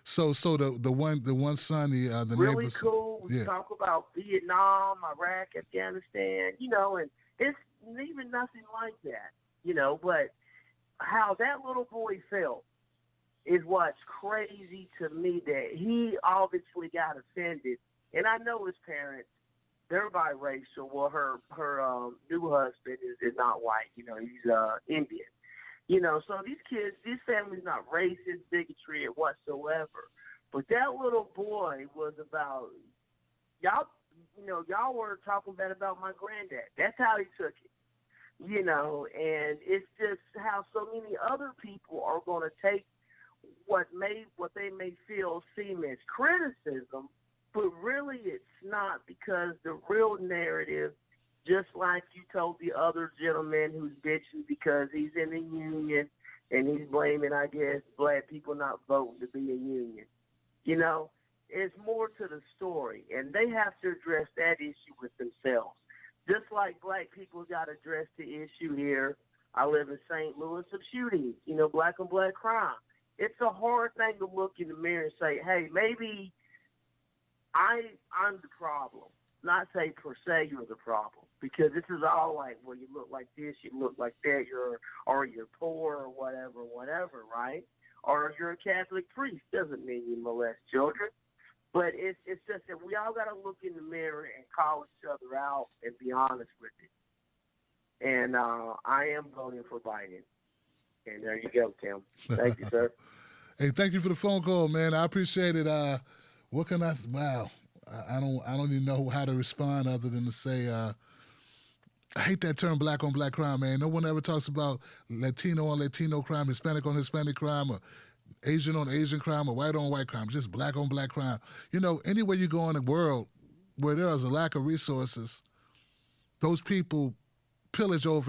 So the one son, the Really neighbors. cool. We Yeah. talk about Vietnam, Iraq, Afghanistan, and it's even nothing like that, but how that little boy felt is what's crazy to me, that he obviously got offended. And I know his parents, they're biracial. Well, her new husband is not white, he's Indian. So these kids, this family's not racist, bigotry, or whatsoever. But that little boy was about, y'all were talking bad about my granddad. That's how he took it. And it's just how so many other people are going to take what they may seem as criticism, but really it's not, because the real narrative, just like you told the other gentleman who's bitching because he's in the union and he's blaming, I guess, black people not voting to be in union. It's more to the story, and they have to address that issue with themselves. Just like black people got to address the issue here. I live in St. Louis of shootings, black on black crime. It's a hard thing to look in the mirror and say, hey, maybe I'm the problem. Not say per se you're the problem, because this is all like, well, you look like this, you look like that, you're poor or whatever, right? Or you're a Catholic priest, doesn't mean you molest children. But it's just that we all got to look in the mirror and call each other out and be honest with it. And I am voting for Biden. And there you go, Tim. Thank you, sir. Hey, thank you for the phone call, man. I appreciate it. What can I? Wow, I don't even know how to respond other than to say I hate that term, black on black crime, man. No one ever talks about Latino on Latino crime, Hispanic on Hispanic crime, or Asian on Asian crime, or white on white crime. Just black on black crime. Anywhere you go in the world where there is a lack of resources, those people pillage off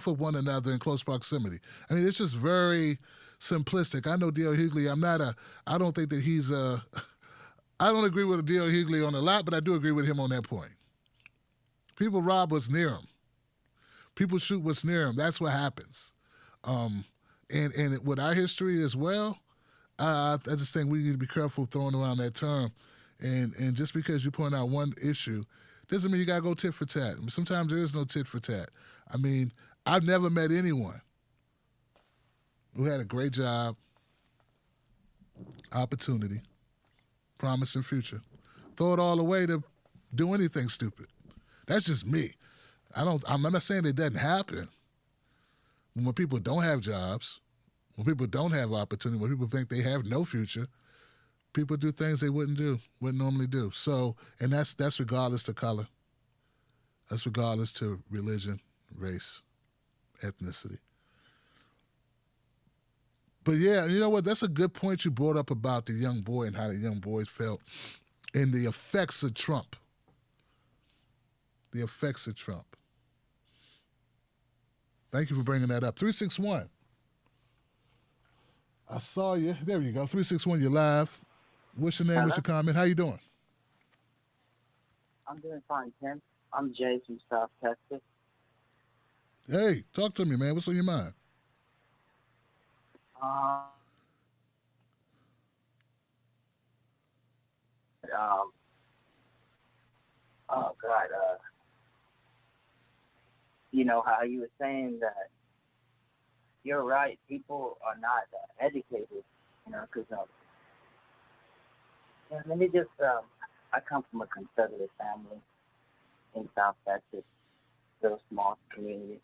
of one another in close proximity. I mean, it's just very simplistic. I know D.L. Hughley. I don't think that he's I don't agree with D.L. Hughley on a lot, but I do agree with him on that point. People rob what's near them. People shoot what's near them. That's what happens. And with our history as well, I just think we need to be careful throwing around that term. And just because you point out one issue doesn't mean you got to go tit for tat. I mean, sometimes there is no tit for tat. I mean, I've never met anyone who had a great job, opportunity, promising future, throw it all away to do anything stupid. That's just me. I'm not saying it doesn't happen. When people don't have jobs, when people don't have opportunity, when people think they have no future, people do things they wouldn't normally do. So, and that's regardless to color. That's regardless to religion, race, ethnicity. But yeah, you know what? That's a good point you brought up about the young boy and how the young boys felt and the effects of Trump. The effects of Trump. Thank you for bringing that up. 361. I saw you. There you go. 361, you're live. What's your name? Hello? What's your comment? How you doing? I'm doing fine, Tim. I'm Jay from South Texas. Hey, talk to me, man. What's on your mind? Oh God. You know how you were saying that. You're right. People are not educated. Because let me just. I come from a conservative family in South Texas, little small community.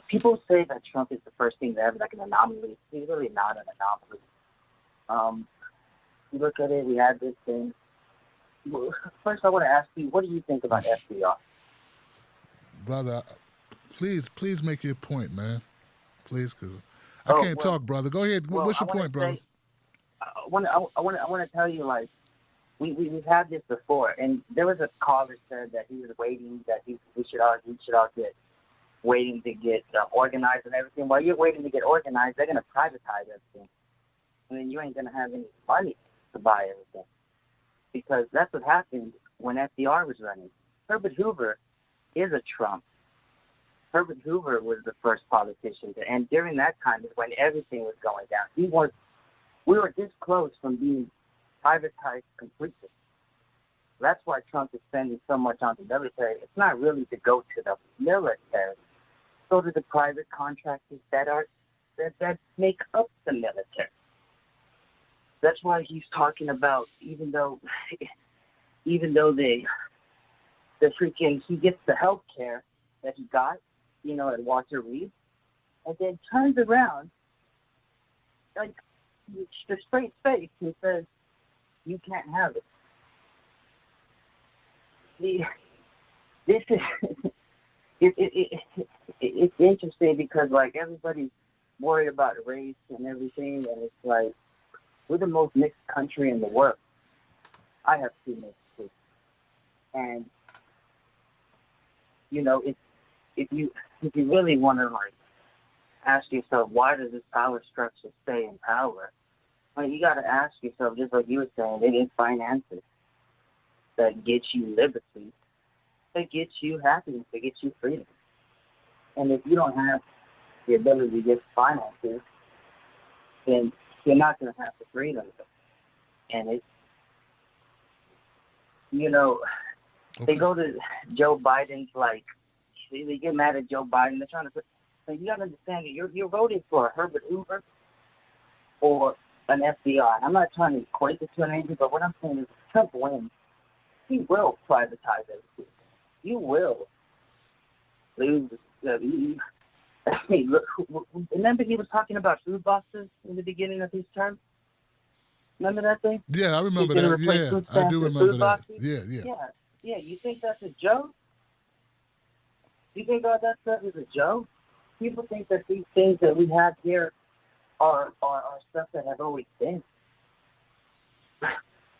People say that Trump is the first thing ever, like an anomaly. He's really not an anomaly. You look at it, we had this thing. First, I want to ask you, what do you think about FDR? brother, please make your point, man. Please, because I Oh, can't well, talk, brother. Go ahead. well, What's I your want point, to brother? say, I want to tell you, like, we've had this before, and there was a caller said that he was waiting, that we should all get waiting to get organized and everything. While you're waiting to get organized, they're going to privatize everything, and then you ain't going to have any money to buy everything, because that's what happened when FDR was running. Herbert Hoover is a Trump. Herbert Hoover was the first politician, and during that time is when everything was going down. We were this close from being privatized completely. That's why Trump is spending so much on the military. It's not really to go to the military. Go to the private contractors that make up the military. That's why he's talking about, even though he gets the health care that he got, at Walter Reed, and then turns around, like, the straight face, and says, you can't have it. This is, it's interesting because, like, everybody's worried about race and everything, and it's like, we're the most mixed country in the world. I have 2 mixed kids. And, if you really want to, like, ask yourself, why does this power structure stay in power? Well, you got to ask yourself, just like you were saying, it is finances that get you liberty, that get you happiness, that get you freedom. And if you don't have the ability to get finances, then you're not going to have the freedom. And it's, they go to Joe Biden's, like, they get mad at Joe Biden. They're trying to put, so you got to understand that you're voting for a Herbert Hoover or an FDR. I'm not trying to equate the two or anything, but what I'm saying is if Trump wins, he will privatize everything. You will lose. Remember he was talking about food boxes in the beginning of his term? Remember that thing? Yeah, I remember He's gonna that. replace Yeah, food I stamps do with remember food that. boxes? Yeah. You think that's a joke? You think all that stuff is a joke? People think that these things that we have here are stuff that have always been.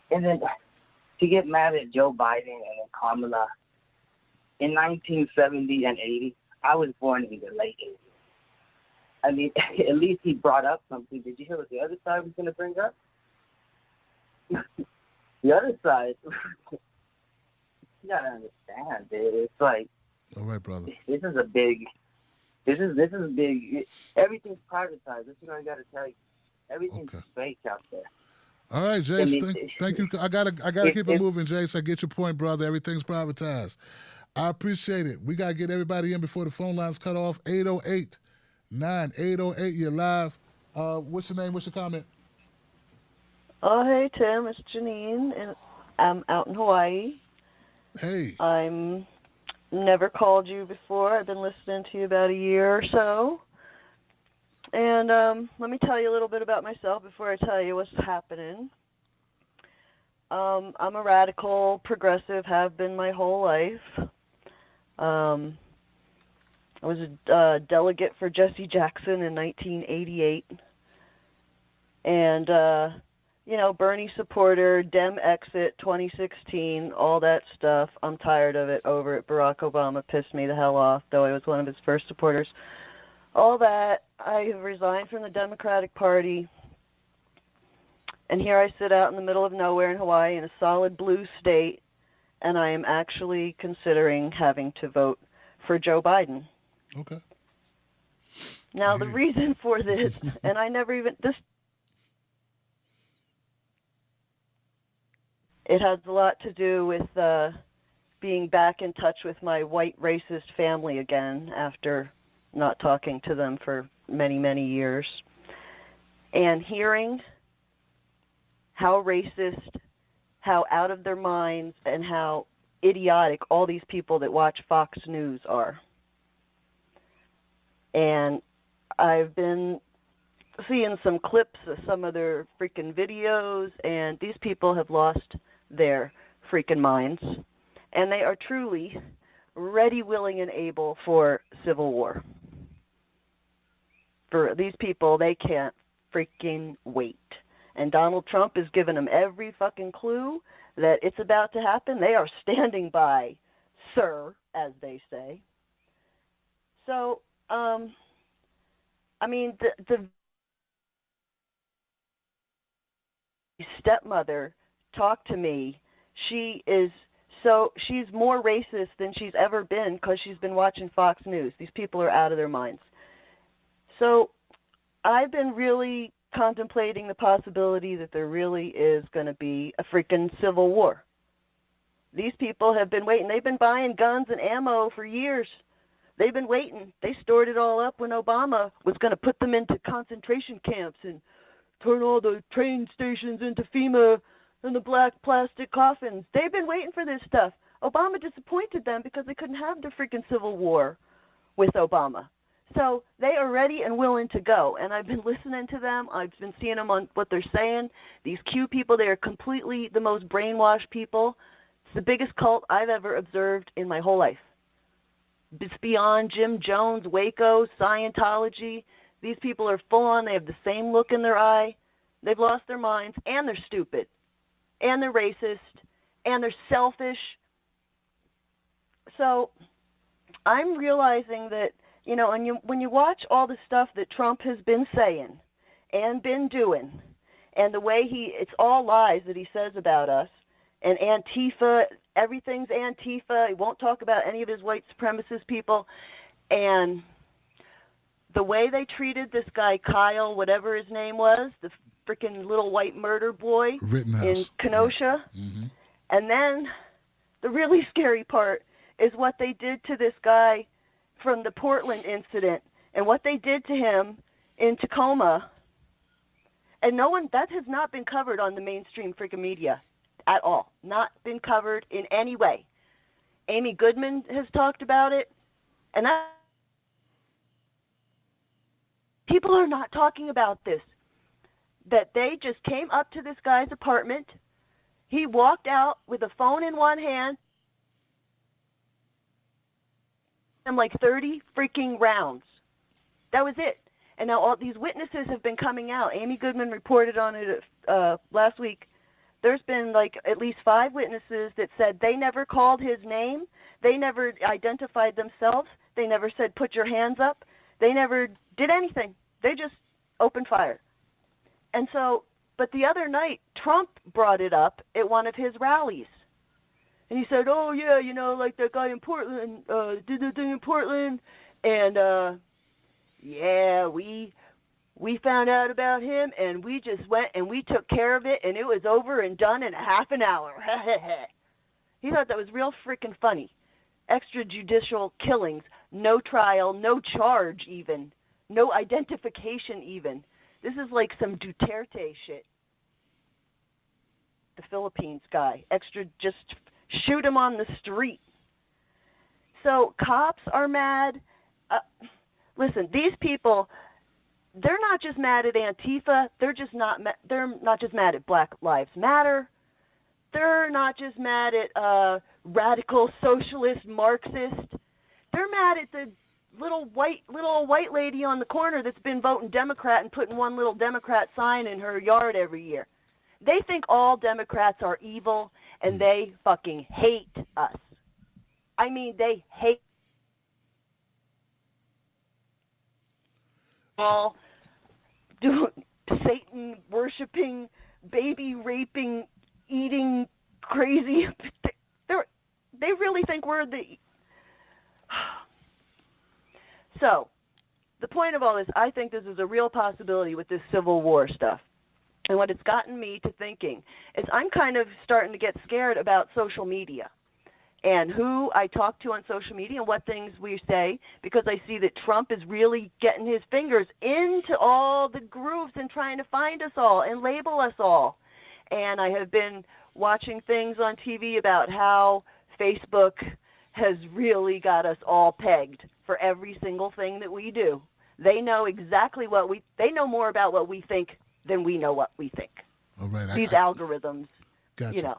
And then to get mad at Joe Biden and then Kamala, in 1970 and 80, I was born in the late 80s. I mean, at least he brought up something. Did you hear what the other side was going to bring up? The other side, you got to understand, dude. It's like, all right, brother. This is big. Everything's privatized. This is what I got to tell you. Everything's fake out there. All right, Jace. Thank you. I gotta keep it moving, Jace. I get your point, brother. Everything's privatized. I appreciate it. We gotta get everybody in before the phone lines cut off. 808-9808. You're live. What's your name? What's your comment? Oh, hey, Tim. It's Janine, and I'm out in Hawaii. Hey. I'm never called you before. I've been listening to you about a year or so. And let me tell you a little bit about myself before I tell you what's happening. I'm a radical progressive, have been my whole life. I was a delegate for Jesse Jackson in 1988. And, Bernie supporter, Dem exit, 2016, all that stuff. I'm tired of it over at Barack Obama. Pissed me the hell off, though I was one of his first supporters. All that. I have resigned from the Democratic Party. And here I sit out in the middle of nowhere in Hawaii in a solid blue state, and I am actually considering having to vote for Joe Biden. Okay. Now, the reason for this, and I never even, it has a lot to do with being back in touch with my white racist family again after not talking to them for many, many years. And hearing how racist, how out of their minds, and how idiotic all these people that watch Fox News are. And I've been seeing some clips of some of their freaking videos, and these people have lost their freaking minds. And they are truly ready, willing, and able for civil war. For these people, they can't freaking wait. And Donald Trump has given them every fucking clue that it's about to happen. They are standing by, sir, as they say. So, I mean, the stepmother talked to me. She's more racist than she's ever been because she's been watching Fox News. These people are out of their minds. So I've been really contemplating the possibility that there really is going to be a freaking civil war. These people have been waiting. They've been buying guns and ammo for years. They've been waiting. They stored it all up when Obama was going to put them into concentration camps and turn all the train stations into FEMA and the black plastic coffins. They've been waiting for this stuff. Obama disappointed them because they couldn't have the freaking civil war with Obama. So they are ready and willing to go. And I've been listening to them. I've been seeing them on what they're saying. These Q people, they are completely the most brainwashed people. It's the biggest cult I've ever observed in my whole life. It's beyond Jim Jones, Waco, Scientology. These people are full on. They have the same look in their eye. They've lost their minds, and they're stupid, and they're racist, and they're selfish. So I'm realizing that, you know, and when you watch all the stuff that Trump has been saying and been doing, and the way it's all lies that he says about us, and Antifa, everything's Antifa. He won't talk about any of his white supremacist people. And the way they treated this guy, Kyle, whatever his name was, the freaking little white murder boy in Kenosha. Mm-hmm. And then the really scary part is what they did to this guy from the Portland incident and what they did to him in Tacoma. And that has not been covered on the mainstream freaking media at all. Not been covered in any way. Amy Goodman has talked about it, and people are not talking about this. That they just came up to this guy's apartment. He walked out with a phone in one hand and like 30 freaking rounds. That was it. And now all these witnesses have been coming out. Amy Goodman reported on it last week. There's been like at least 5 witnesses that said they never called his name. They never identified themselves. They never said, put your hands up. They never did anything. They just opened fire. And so, but the other night, Trump brought it up at one of his rallies. And he said, oh, yeah, you know, like that guy in Portland did the thing in Portland. And, yeah, we found out about him, and we just went and we took care of it, and it was over and done in a half an hour. He thought that was real freaking funny. Extrajudicial killings, no trial, no charge even, no identification even. This is like some Duterte shit. The Philippines guy. Just shoot him on the street. So cops are mad. Listen, these people, they're not just mad at Antifa. They're not just mad at Black Lives Matter. They're not just mad at radical socialist Marxist. They're mad at the little white lady on the corner that's been voting Democrat and putting one little Democrat sign in her yard every year. They think all Democrats are evil, and they fucking hate us. I mean, they hate all Satan worshiping, baby raping, eating crazy. They really think we're the. So, the point of all this, I think this is a real possibility with this Civil War stuff. And what it's gotten me to thinking is I'm kind of starting to get scared about social media and who I talk to on social media and what things we say, because I see that Trump is really getting his fingers into all the grooves and trying to find us all and label us all. And I have been watching things on TV about how Facebook has really got us all pegged for every single thing that we do. They know exactly they know more about what we think than we know what we think. All right. These algorithms, gotcha. you know.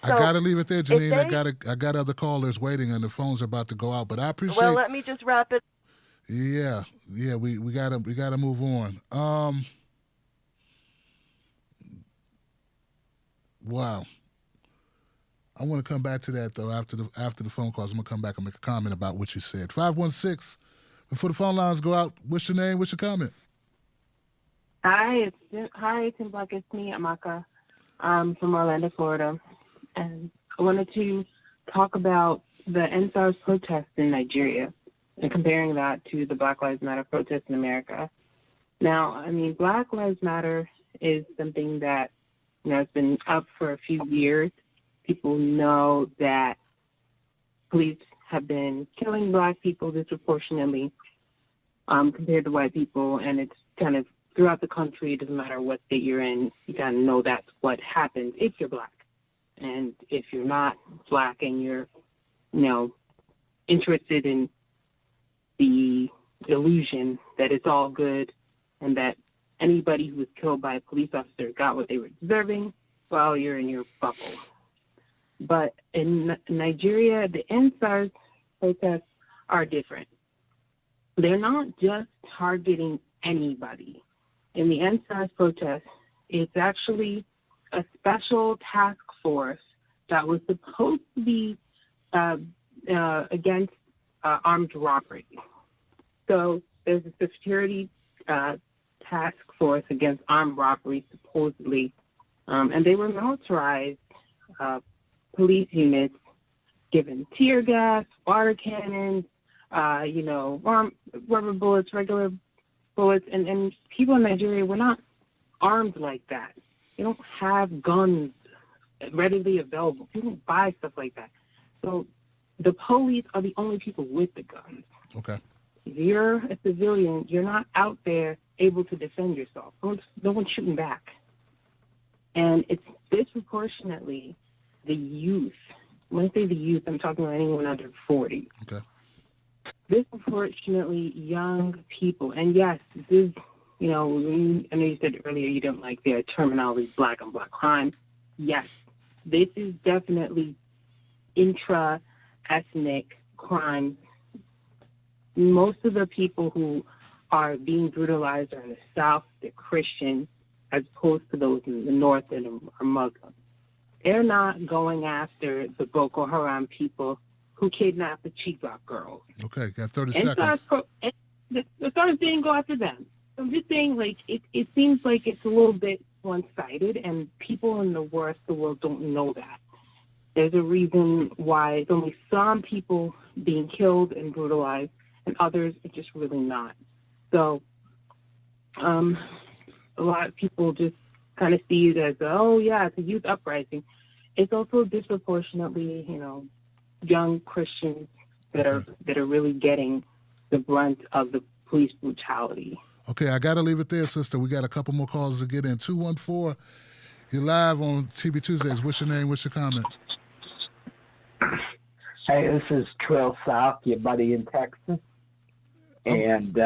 I gotta leave it there, Janine. They, I got other callers waiting, and the phones are about to go out. But I appreciate. Well, let me just wrap it. Yeah. We gotta move on. Wow. I want to come back to that though after the phone calls. I'm gonna come back and make a comment about what you said. 516. Before the phone lines go out, what's your name? What's your comment? Hi, Tim Black. It's me, Amaka. I'm from Orlando, Florida, and I wanted to talk about the NSARS protests in Nigeria and comparing that to the Black Lives Matter protests in America. Now, I mean, Black Lives Matter is something that has been up for a few years. People know that police have been killing Black people disproportionately compared to white people, and it's kind of throughout the country. It doesn't matter what state you're in, you kind of know that's what happens if you're Black. And if you're not Black and you're, interested in the illusion that it's all good and that anybody who was killed by a police officer got what they were deserving, well, you're in your bubble. But in Nigeria, the NSARS protests are different. They're not just targeting anybody. In the NSARS protest, it's actually a special task force that was supposed to be against armed robbery. So there's a security task force against armed robbery, supposedly, and they were militarized police units given tear gas, water cannons, rubber bullets, regular bullets, and people in Nigeria were not armed like that. They don't have guns readily available. People don't buy stuff like that. So the police are the only people with the guns. Okay. If you're a civilian, you're not out there able to defend yourself. No one's shooting back. And it's disproportionately the youth. When I say the youth, I'm talking about anyone under 40. Okay. Disproportionately young people. And yes, this is, I know you said earlier you don't like the terminology Black on Black crime. Yes, this is definitely intra-ethnic crime. Most of the people who are being brutalized are in the South. They're Christian, as opposed to those in the North that are Muslim. They're not going after the Boko Haram people who kidnap the Chibok girls. Okay, got 30 seconds. The SARS didn't go after them. I'm just saying, it seems like it's a little bit one-sided, and people in the rest of the world don't know that. There's a reason why it's only some people being killed and brutalized, and others are just really not. So a lot of people just kind of see it as, it's a youth uprising. It's also disproportionately, young Christians that are really getting the brunt of the police brutality. Okay, I got to leave it there, sister. We got a couple more calls to get in. 214, you're live on TB Tuesdays. What's your name? What's your comment? Hey, this is Trill South, your buddy in Texas. And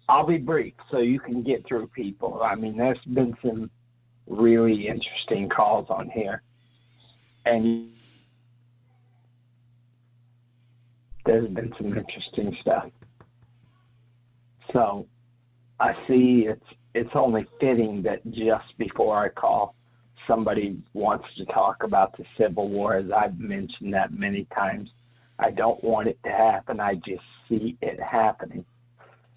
I'll be brief so you can get through people. I mean, there's been some really interesting calls on here. And there's been some interesting stuff. So I see it's only fitting that just before I call, somebody wants to talk about the Civil War, as I've mentioned that many times. I don't want it to happen. I just see it happening.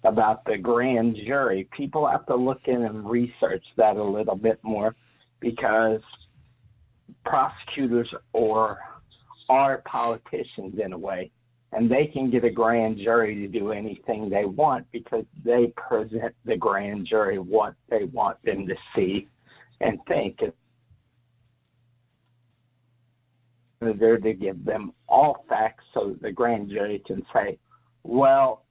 About the grand jury, people have to look in and research that a little bit more, because prosecutors are politicians in a way, and they can get a grand jury to do anything they want because they present the grand jury what they want them to see and think. They're there to give them all facts so that the grand jury can say, well,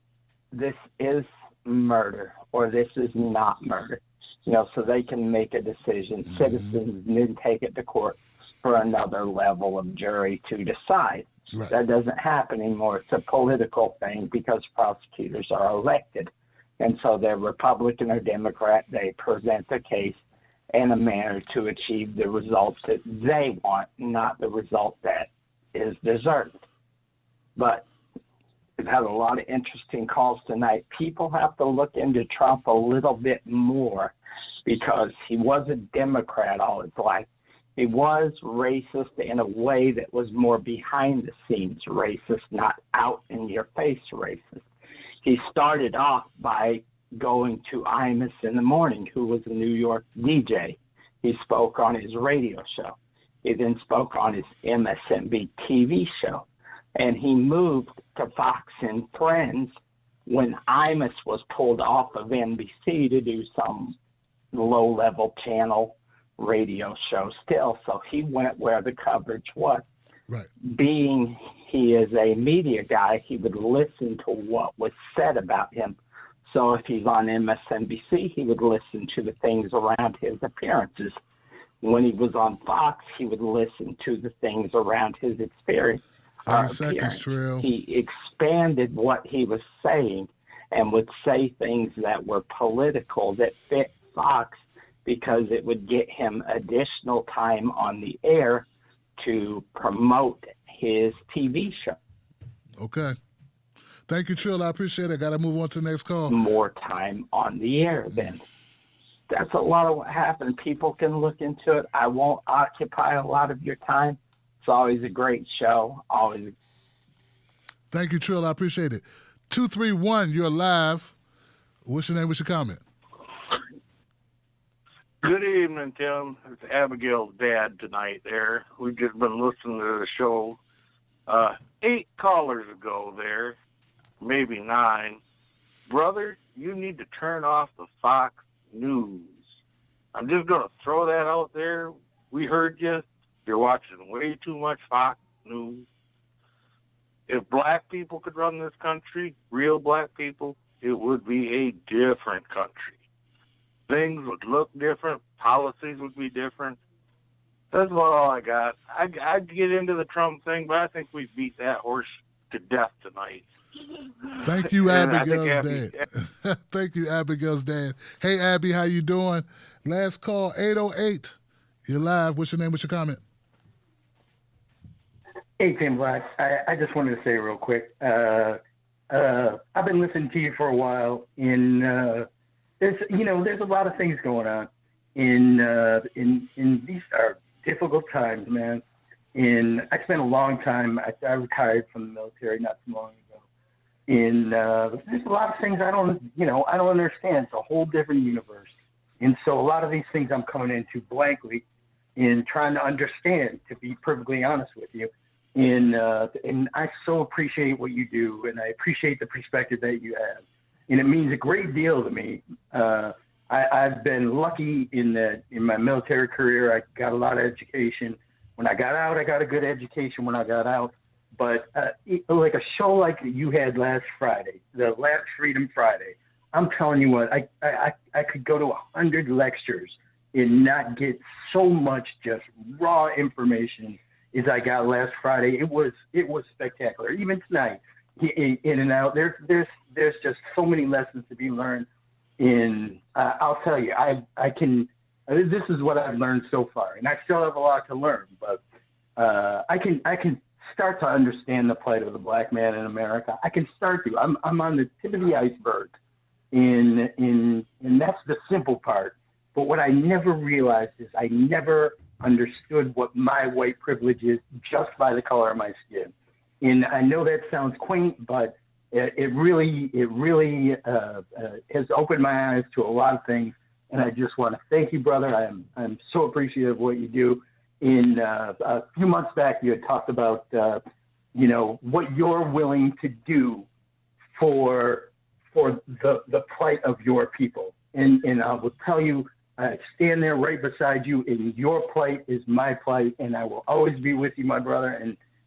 this is murder or this is not murder, so they can make a decision. Mm-hmm. Citizens then take it to court for another level of jury to decide. Right. That doesn't happen anymore. It's a political thing because prosecutors are elected. And so they're Republican or Democrat. They present the case in a manner to achieve the result that they want, not the result that is deserved. But we've had a lot of interesting calls tonight. People have to look into Trump a little bit more because he was a Democrat all his life. He was racist in a way that was more behind the scenes racist, not out in your face racist. He started off by going to Imus in the Morning, who was a New York DJ. He spoke on his radio show. He then spoke on his MSNBC TV show. And he moved to Fox and Friends when Imus was pulled off of NBC to do some low-level channel radio show still. So he went where the coverage was. Right. Being he is a media guy, he would listen to what was said about him. So if he's on MSNBC, he would listen to the things around his appearances. When he was on Fox, he would listen to the things around his experience. 30 seconds, Trill. He expanded what he was saying and would say things that were political that fit Fox because it would get him additional time on the air to promote his TV show. Okay. Thank you, Trill. I appreciate it. Got to move on to the next call. More time on the air then. That's a lot of what happened. People can look into it. I won't occupy a lot of your time. It's always a great show. Always. Thank you, Trill. I appreciate it. 231, you're live. What's your name? What's your comment? Good evening, Tim. It's Abigail's dad tonight there. We've just been listening to the show 8 callers ago there, maybe 9. Brother, you need to turn off the Fox News. I'm just going to throw that out there. We heard you. You're watching way too much Fox News. If black people could run this country, real black people, it would be a different country. Things would look different. Policies would be different. That's about all I got. I'd get into the Trump thing, but I think we beat that horse to death tonight. Thank you, And I Abigail's think dad. Thank you, Abigail's dad. Hey, Abby, how you doing? Last call, 808. You're live. What's your name? What's your comment? Hey, Tim Black. I just wanted to say real quick. I've been listening to you for a while. There's a lot of things going on in these are difficult times, man. I spent a long time. I retired from the military not too long ago. There's a lot of things I don't understand. It's a whole different universe, and so a lot of these things I'm coming into blankly in trying to understand. To be perfectly honest with you. And I so appreciate what you do, and I appreciate the perspective that you have. And it means a great deal to me. I've been lucky in my military career. I got a lot of education. When I got out, I got a good education when I got out. But like a show like you had last Friday, the last Freedom Friday, I'm telling you what, I could go to 100 lectures and not get so much just raw information as I got last Friday. It was spectacular. Even tonight, in and out, there's just so many lessons to be learned. I'll tell you, this is what I've learned so far, and I still have a lot to learn. But I can start to understand the plight of the black man in America. I can start to. I'm on the tip of the iceberg, and that's the simple part. But what I never realized is I never understood what my white privilege is just by the color of my skin. And I know that sounds quaint, but it really has opened my eyes to a lot of things. And I just want to thank you, brother. I'm so appreciative of what you do. A few months back, you had talked about what you're willing to do for the plight of your people. And I will tell you, I stand there right beside you, and your plight is my plight, and I will always be with you, my brother.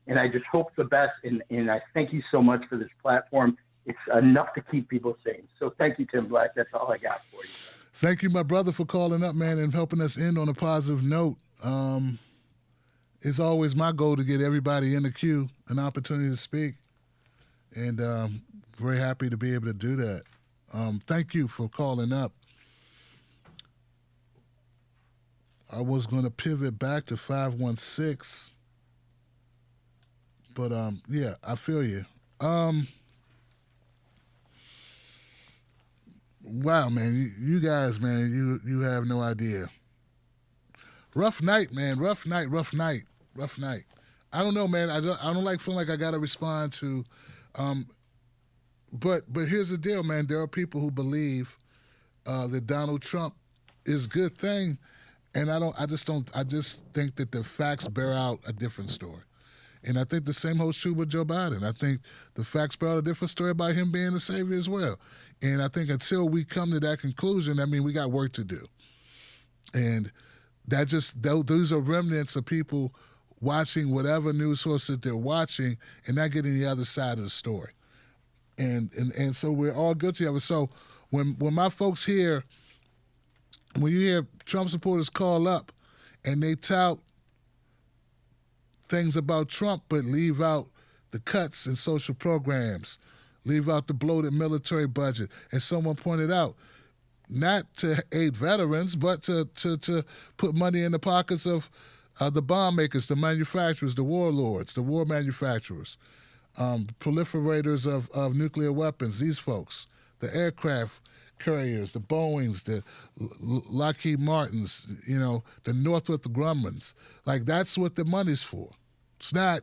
And I just hope the best, and I thank you so much for this platform. It's enough to keep people sane. So thank you, Tim Black. That's all I got for you. Thank you, my brother, for calling up, man, and helping us end on a positive note. It's always my goal to get everybody in the queue an opportunity to speak, and very happy to be able to do that. Thank you for calling up. I was going to pivot back to 516, but yeah, I feel you. Wow, man, you guys, man, you have no idea. Rough night, man. Rough night. Rough night. Rough night. I don't know, man. I don't like feeling like I gotta respond to, but here's the deal, man. There are people who believe that Donald Trump is a good thing, and I don't. I just don't. I just think that the facts bear out a different story. And I think the same holds true with Joe Biden. I think the facts bear out a different story about him being the savior as well. And I think until we come to that conclusion, I mean, we got work to do. And that just, those are remnants of people watching whatever news source that they're watching and not getting the other side of the story. And so we're all guilty of it. So when my folks hear, when you hear Trump supporters call up and they tout things about Trump but leave out the cuts in social programs, leave out the bloated military budget, as someone pointed out, not to aid veterans, but to put money in the pockets of the bomb makers, the manufacturers, the warlords, the war manufacturers, proliferators of nuclear weapons, these folks, the aircraft carriers, the Boeings, the Lockheed Martins, the Northrop Grummans. Like, that's what the money's for. It's not,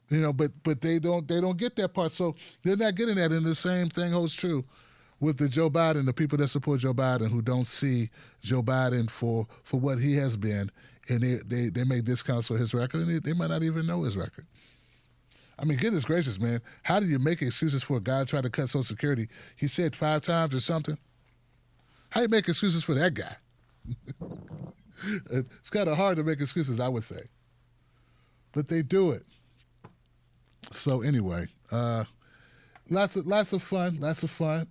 but they don't get that part. So they're not getting that. And the same thing holds true with the Joe Biden, the people that support Joe Biden who don't see Joe Biden for what he has been, and they make discounts for his record, and they might not even know his record. I mean, goodness gracious, man. How do you make excuses for a guy trying to cut Social Security? He said 5 times or something. How do you make excuses for that guy? It's kind of hard to make excuses, I would think. But they do it. So anyway, lots of fun. Lots of fun,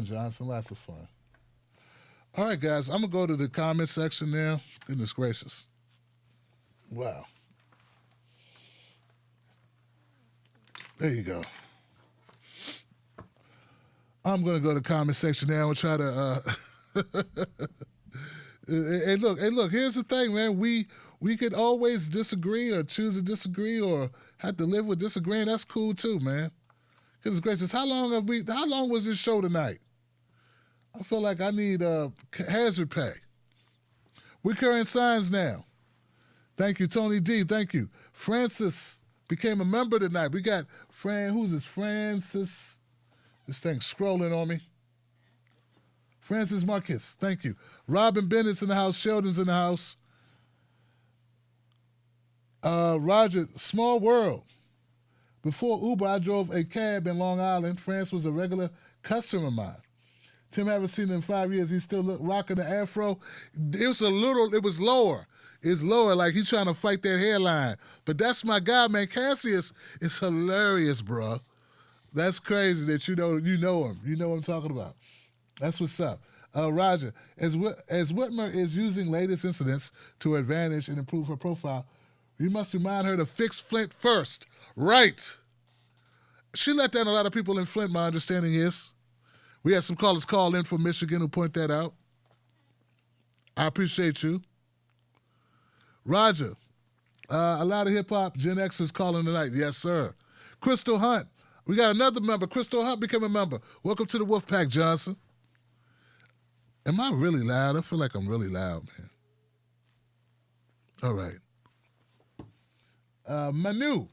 Johnson. Lots of fun. All right, guys, I'm going to go to the comment section now. Goodness gracious. Wow. There you go. I'm going to go to the comment section now and try to... And look, here's the thing, man. We could always disagree or choose to disagree or have to live with disagreeing. That's cool too, man. Goodness gracious, how long was this show tonight? I feel like I need hazard pay. We're carrying signs now. Thank you, Tony D. Thank you. Francis became a member tonight. We got who's this? Francis. This thing's scrolling on me. Francis Marcus, thank you. Robin Bennett's in the house. Sheldon's in the house. Roger, small world. Before Uber, I drove a cab in Long Island. France was a regular customer of mine. Tim, haven't seen him in 5 years. He's still rocking the afro. It was lower. It's lower, like he's trying to fight that hairline. But that's my guy, man. Cassius is hilarious, bro. That's crazy that you know him. You know what I'm talking about. That's what's up. Roger, as Whitmer is using latest incidents to her advantage and improve her profile, you must remind her to fix Flint first. Right. She let down a lot of people in Flint, my understanding is. We had some callers call in from Michigan who point that out. I appreciate you. Roger, a lot of hip-hop Gen Xers calling tonight. Yes, sir. Crystal Hunt. We got another member. Crystal Hunt became a member. Welcome to the Wolfpack, Johnson. Am I really loud? I feel like I'm really loud, man. All right. Manu,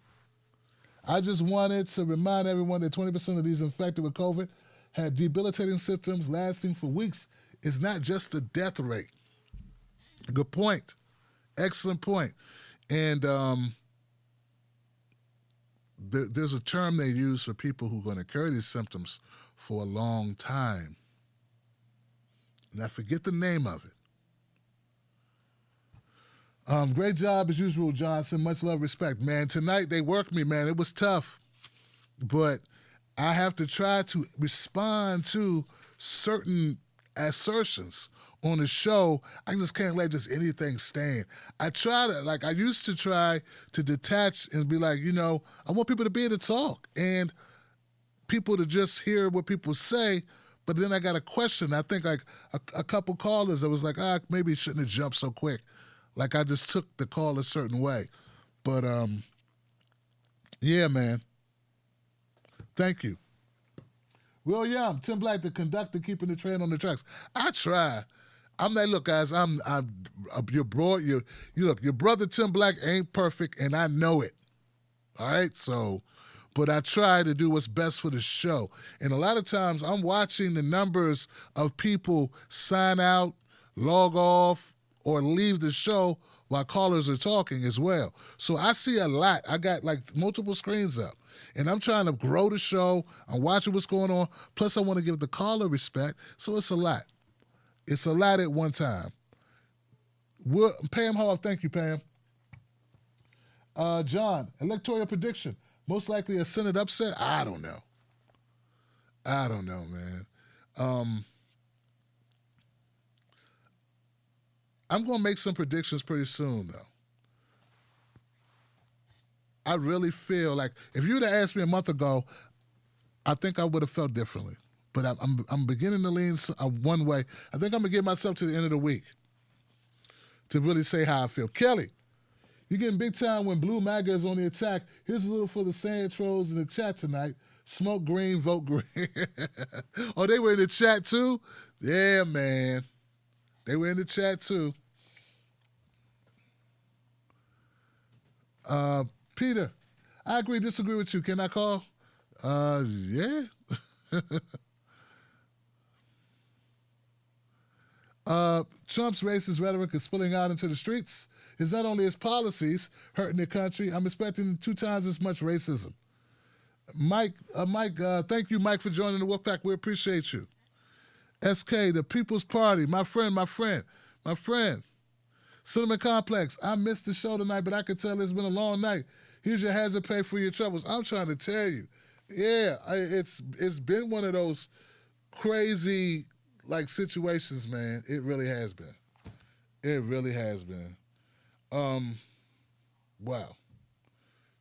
I just wanted to remind everyone that 20% of these infected with COVID had debilitating symptoms lasting for weeks. It's not just the death rate. Good point. Excellent point. And there's a term they use for people who are going to carry these symptoms for a long time. And I forget the name of it. Great job as usual, Johnson. Much love, respect. Man, tonight they worked me, man. It was tough. But I have to try to respond to certain assertions on the show. I just can't let just anything stand. I used to try to detach and be like, I want people to be able to talk and people to just hear what people say, But then I got a question. I think like a couple callers, I was like, maybe it shouldn't have jumped so quick. Like I just took the call a certain way. But yeah, man. Thank you. Will Young, Tim Black, the conductor, keeping the train on the tracks. I try. I'm like, look, guys, I'm your bro. You look, your brother Tim Black ain't perfect, and I know it. All right, so, but I try to do what's best for the show. And a lot of times, I'm watching the numbers of people sign out, log off, or leave the show while callers are talking as well. So I see a lot. I got like multiple screens up. And I'm trying to grow the show. I'm watching what's going on. Plus, I want to give the caller respect. So it's a lot. It's a lot at one time. Pam Hall, thank you, Pam. John, electoral prediction. Most likely a Senate upset? I don't know. Man. I'm going to make some predictions pretty soon, though. I really feel like if you would have asked me a month ago, I think I would have felt differently. But I'm beginning to lean one way. I think I'm going to give myself to the end of the week to really say how I feel. Kelly, you're getting big time when Blue MAGA is on the attack. Here's a little for the sand trolls in the chat tonight. Smoke green, vote green. Oh, they were in the chat too? Yeah, man. They were in the chat too. Peter, I agree, disagree with you. Can I call? Yeah. Trump's racist rhetoric is spilling out into the streets. It's not only his policies hurting the country. I'm expecting 2 times as much racism. Mike, thank you, Mike, for joining the Wolfpack. We appreciate you. SK, the People's Party, my friend. Cinnamon Complex, I missed the show tonight, but I can tell it's been a long night. Here's your hazard pay for your troubles. I'm trying to tell you. Yeah, it's been one of those crazy like situations, man. It really has been. Wow.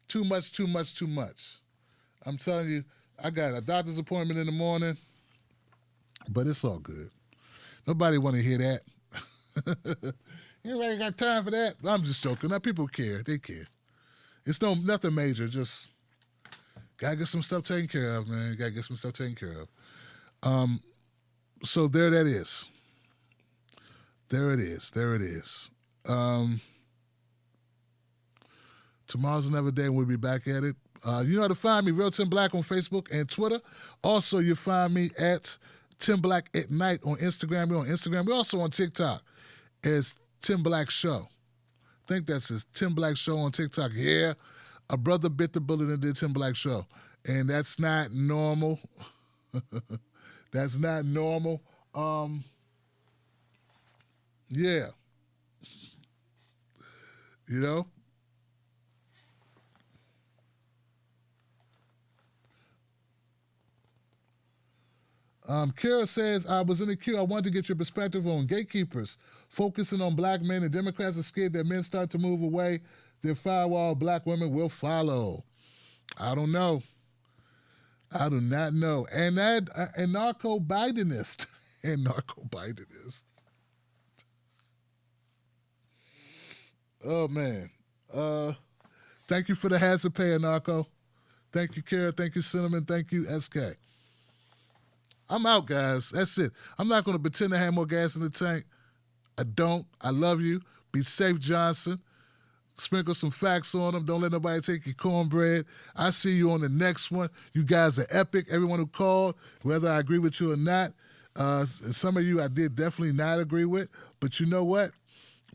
Too much. I'm telling you, I got a doctor's appointment in the morning, but it's all good. Nobody want to hear that. Anybody got time for that? I'm just joking. Now people care. They care. It's nothing major. Just gotta get some stuff taken care of, man. So there that is. There it is. Tomorrow's another day and we'll be back at it. You know how to find me, Real Tim Black on Facebook and Twitter. Also, you find me at Tim Black at Night on Instagram. We're on Instagram. We're also on TikTok as Tim Black Show. I think that's his Tim Black Show on TikTok. Yeah, a brother bit the bullet and did Tim Black Show. And that's not normal. That's not normal. Yeah. You know? Kara says, I was in the queue. I wanted to get your perspective on gatekeepers focusing on black men, and Democrats are scared that men start to move away. Their firewall, black women will follow. I don't know. I do not know. And that, and narco-Bidenist. Oh, man. Thank you for the hazard pay, Narco. Thank you, Kara. Thank you, Cinnamon. Thank you, SK. I'm out, guys. That's it. I'm not going to pretend to have more gas in the tank. I don't. I love you. Be safe, Johnson. Sprinkle some facts on them. Don't let nobody take your cornbread. I see you on the next one. You guys are epic. Everyone who called, whether I agree with you or not. Some of you I did definitely not agree with. But you know what?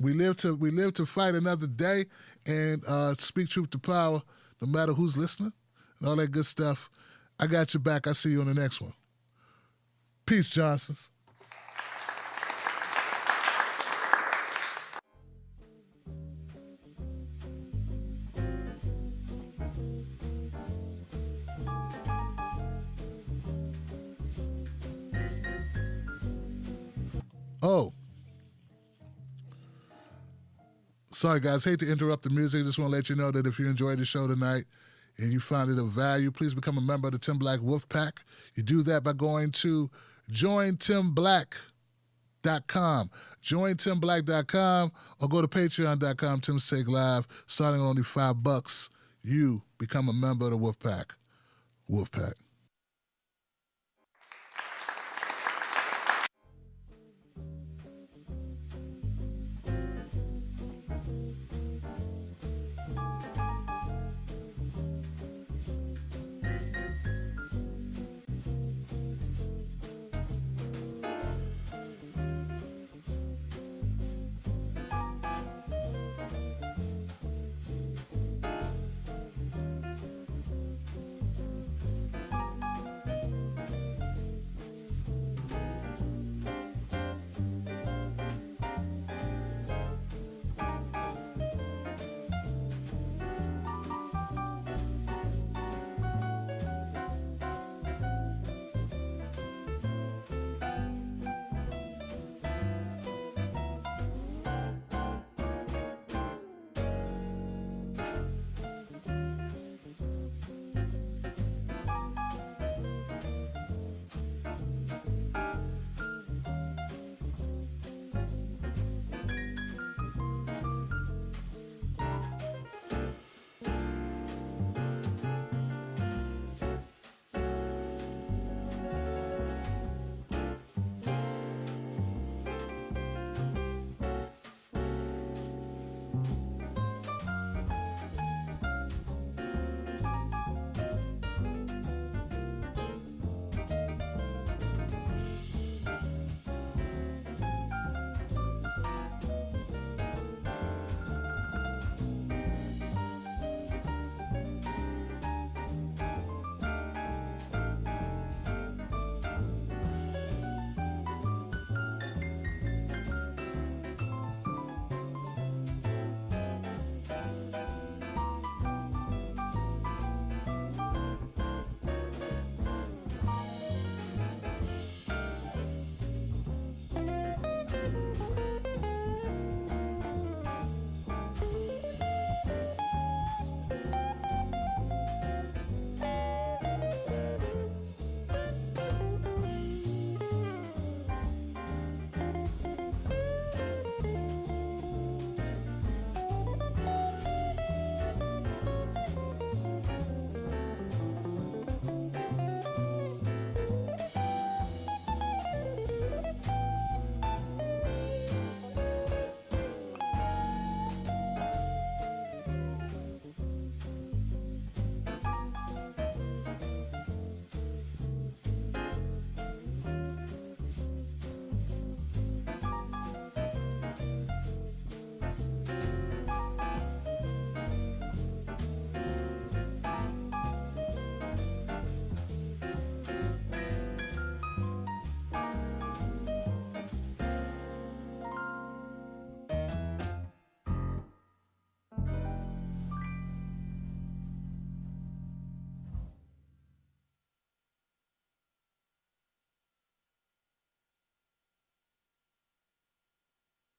We live to fight another day and speak truth to power, no matter who's listening and all that good stuff. I got your back. I see you on the next one. Peace, Johnsons. Oh. Sorry, guys. Hate to interrupt the music. Just want to let you know that if you enjoyed the show tonight and you found it of value, please become a member of the Tim Black Wolf Pack. You do that by going to JoinTimBlack.com. JoinTimBlack.com or go to Patreon.com, Tim's Take Live. Starting at only $5, you become a member of the Wolfpack. Wolfpack.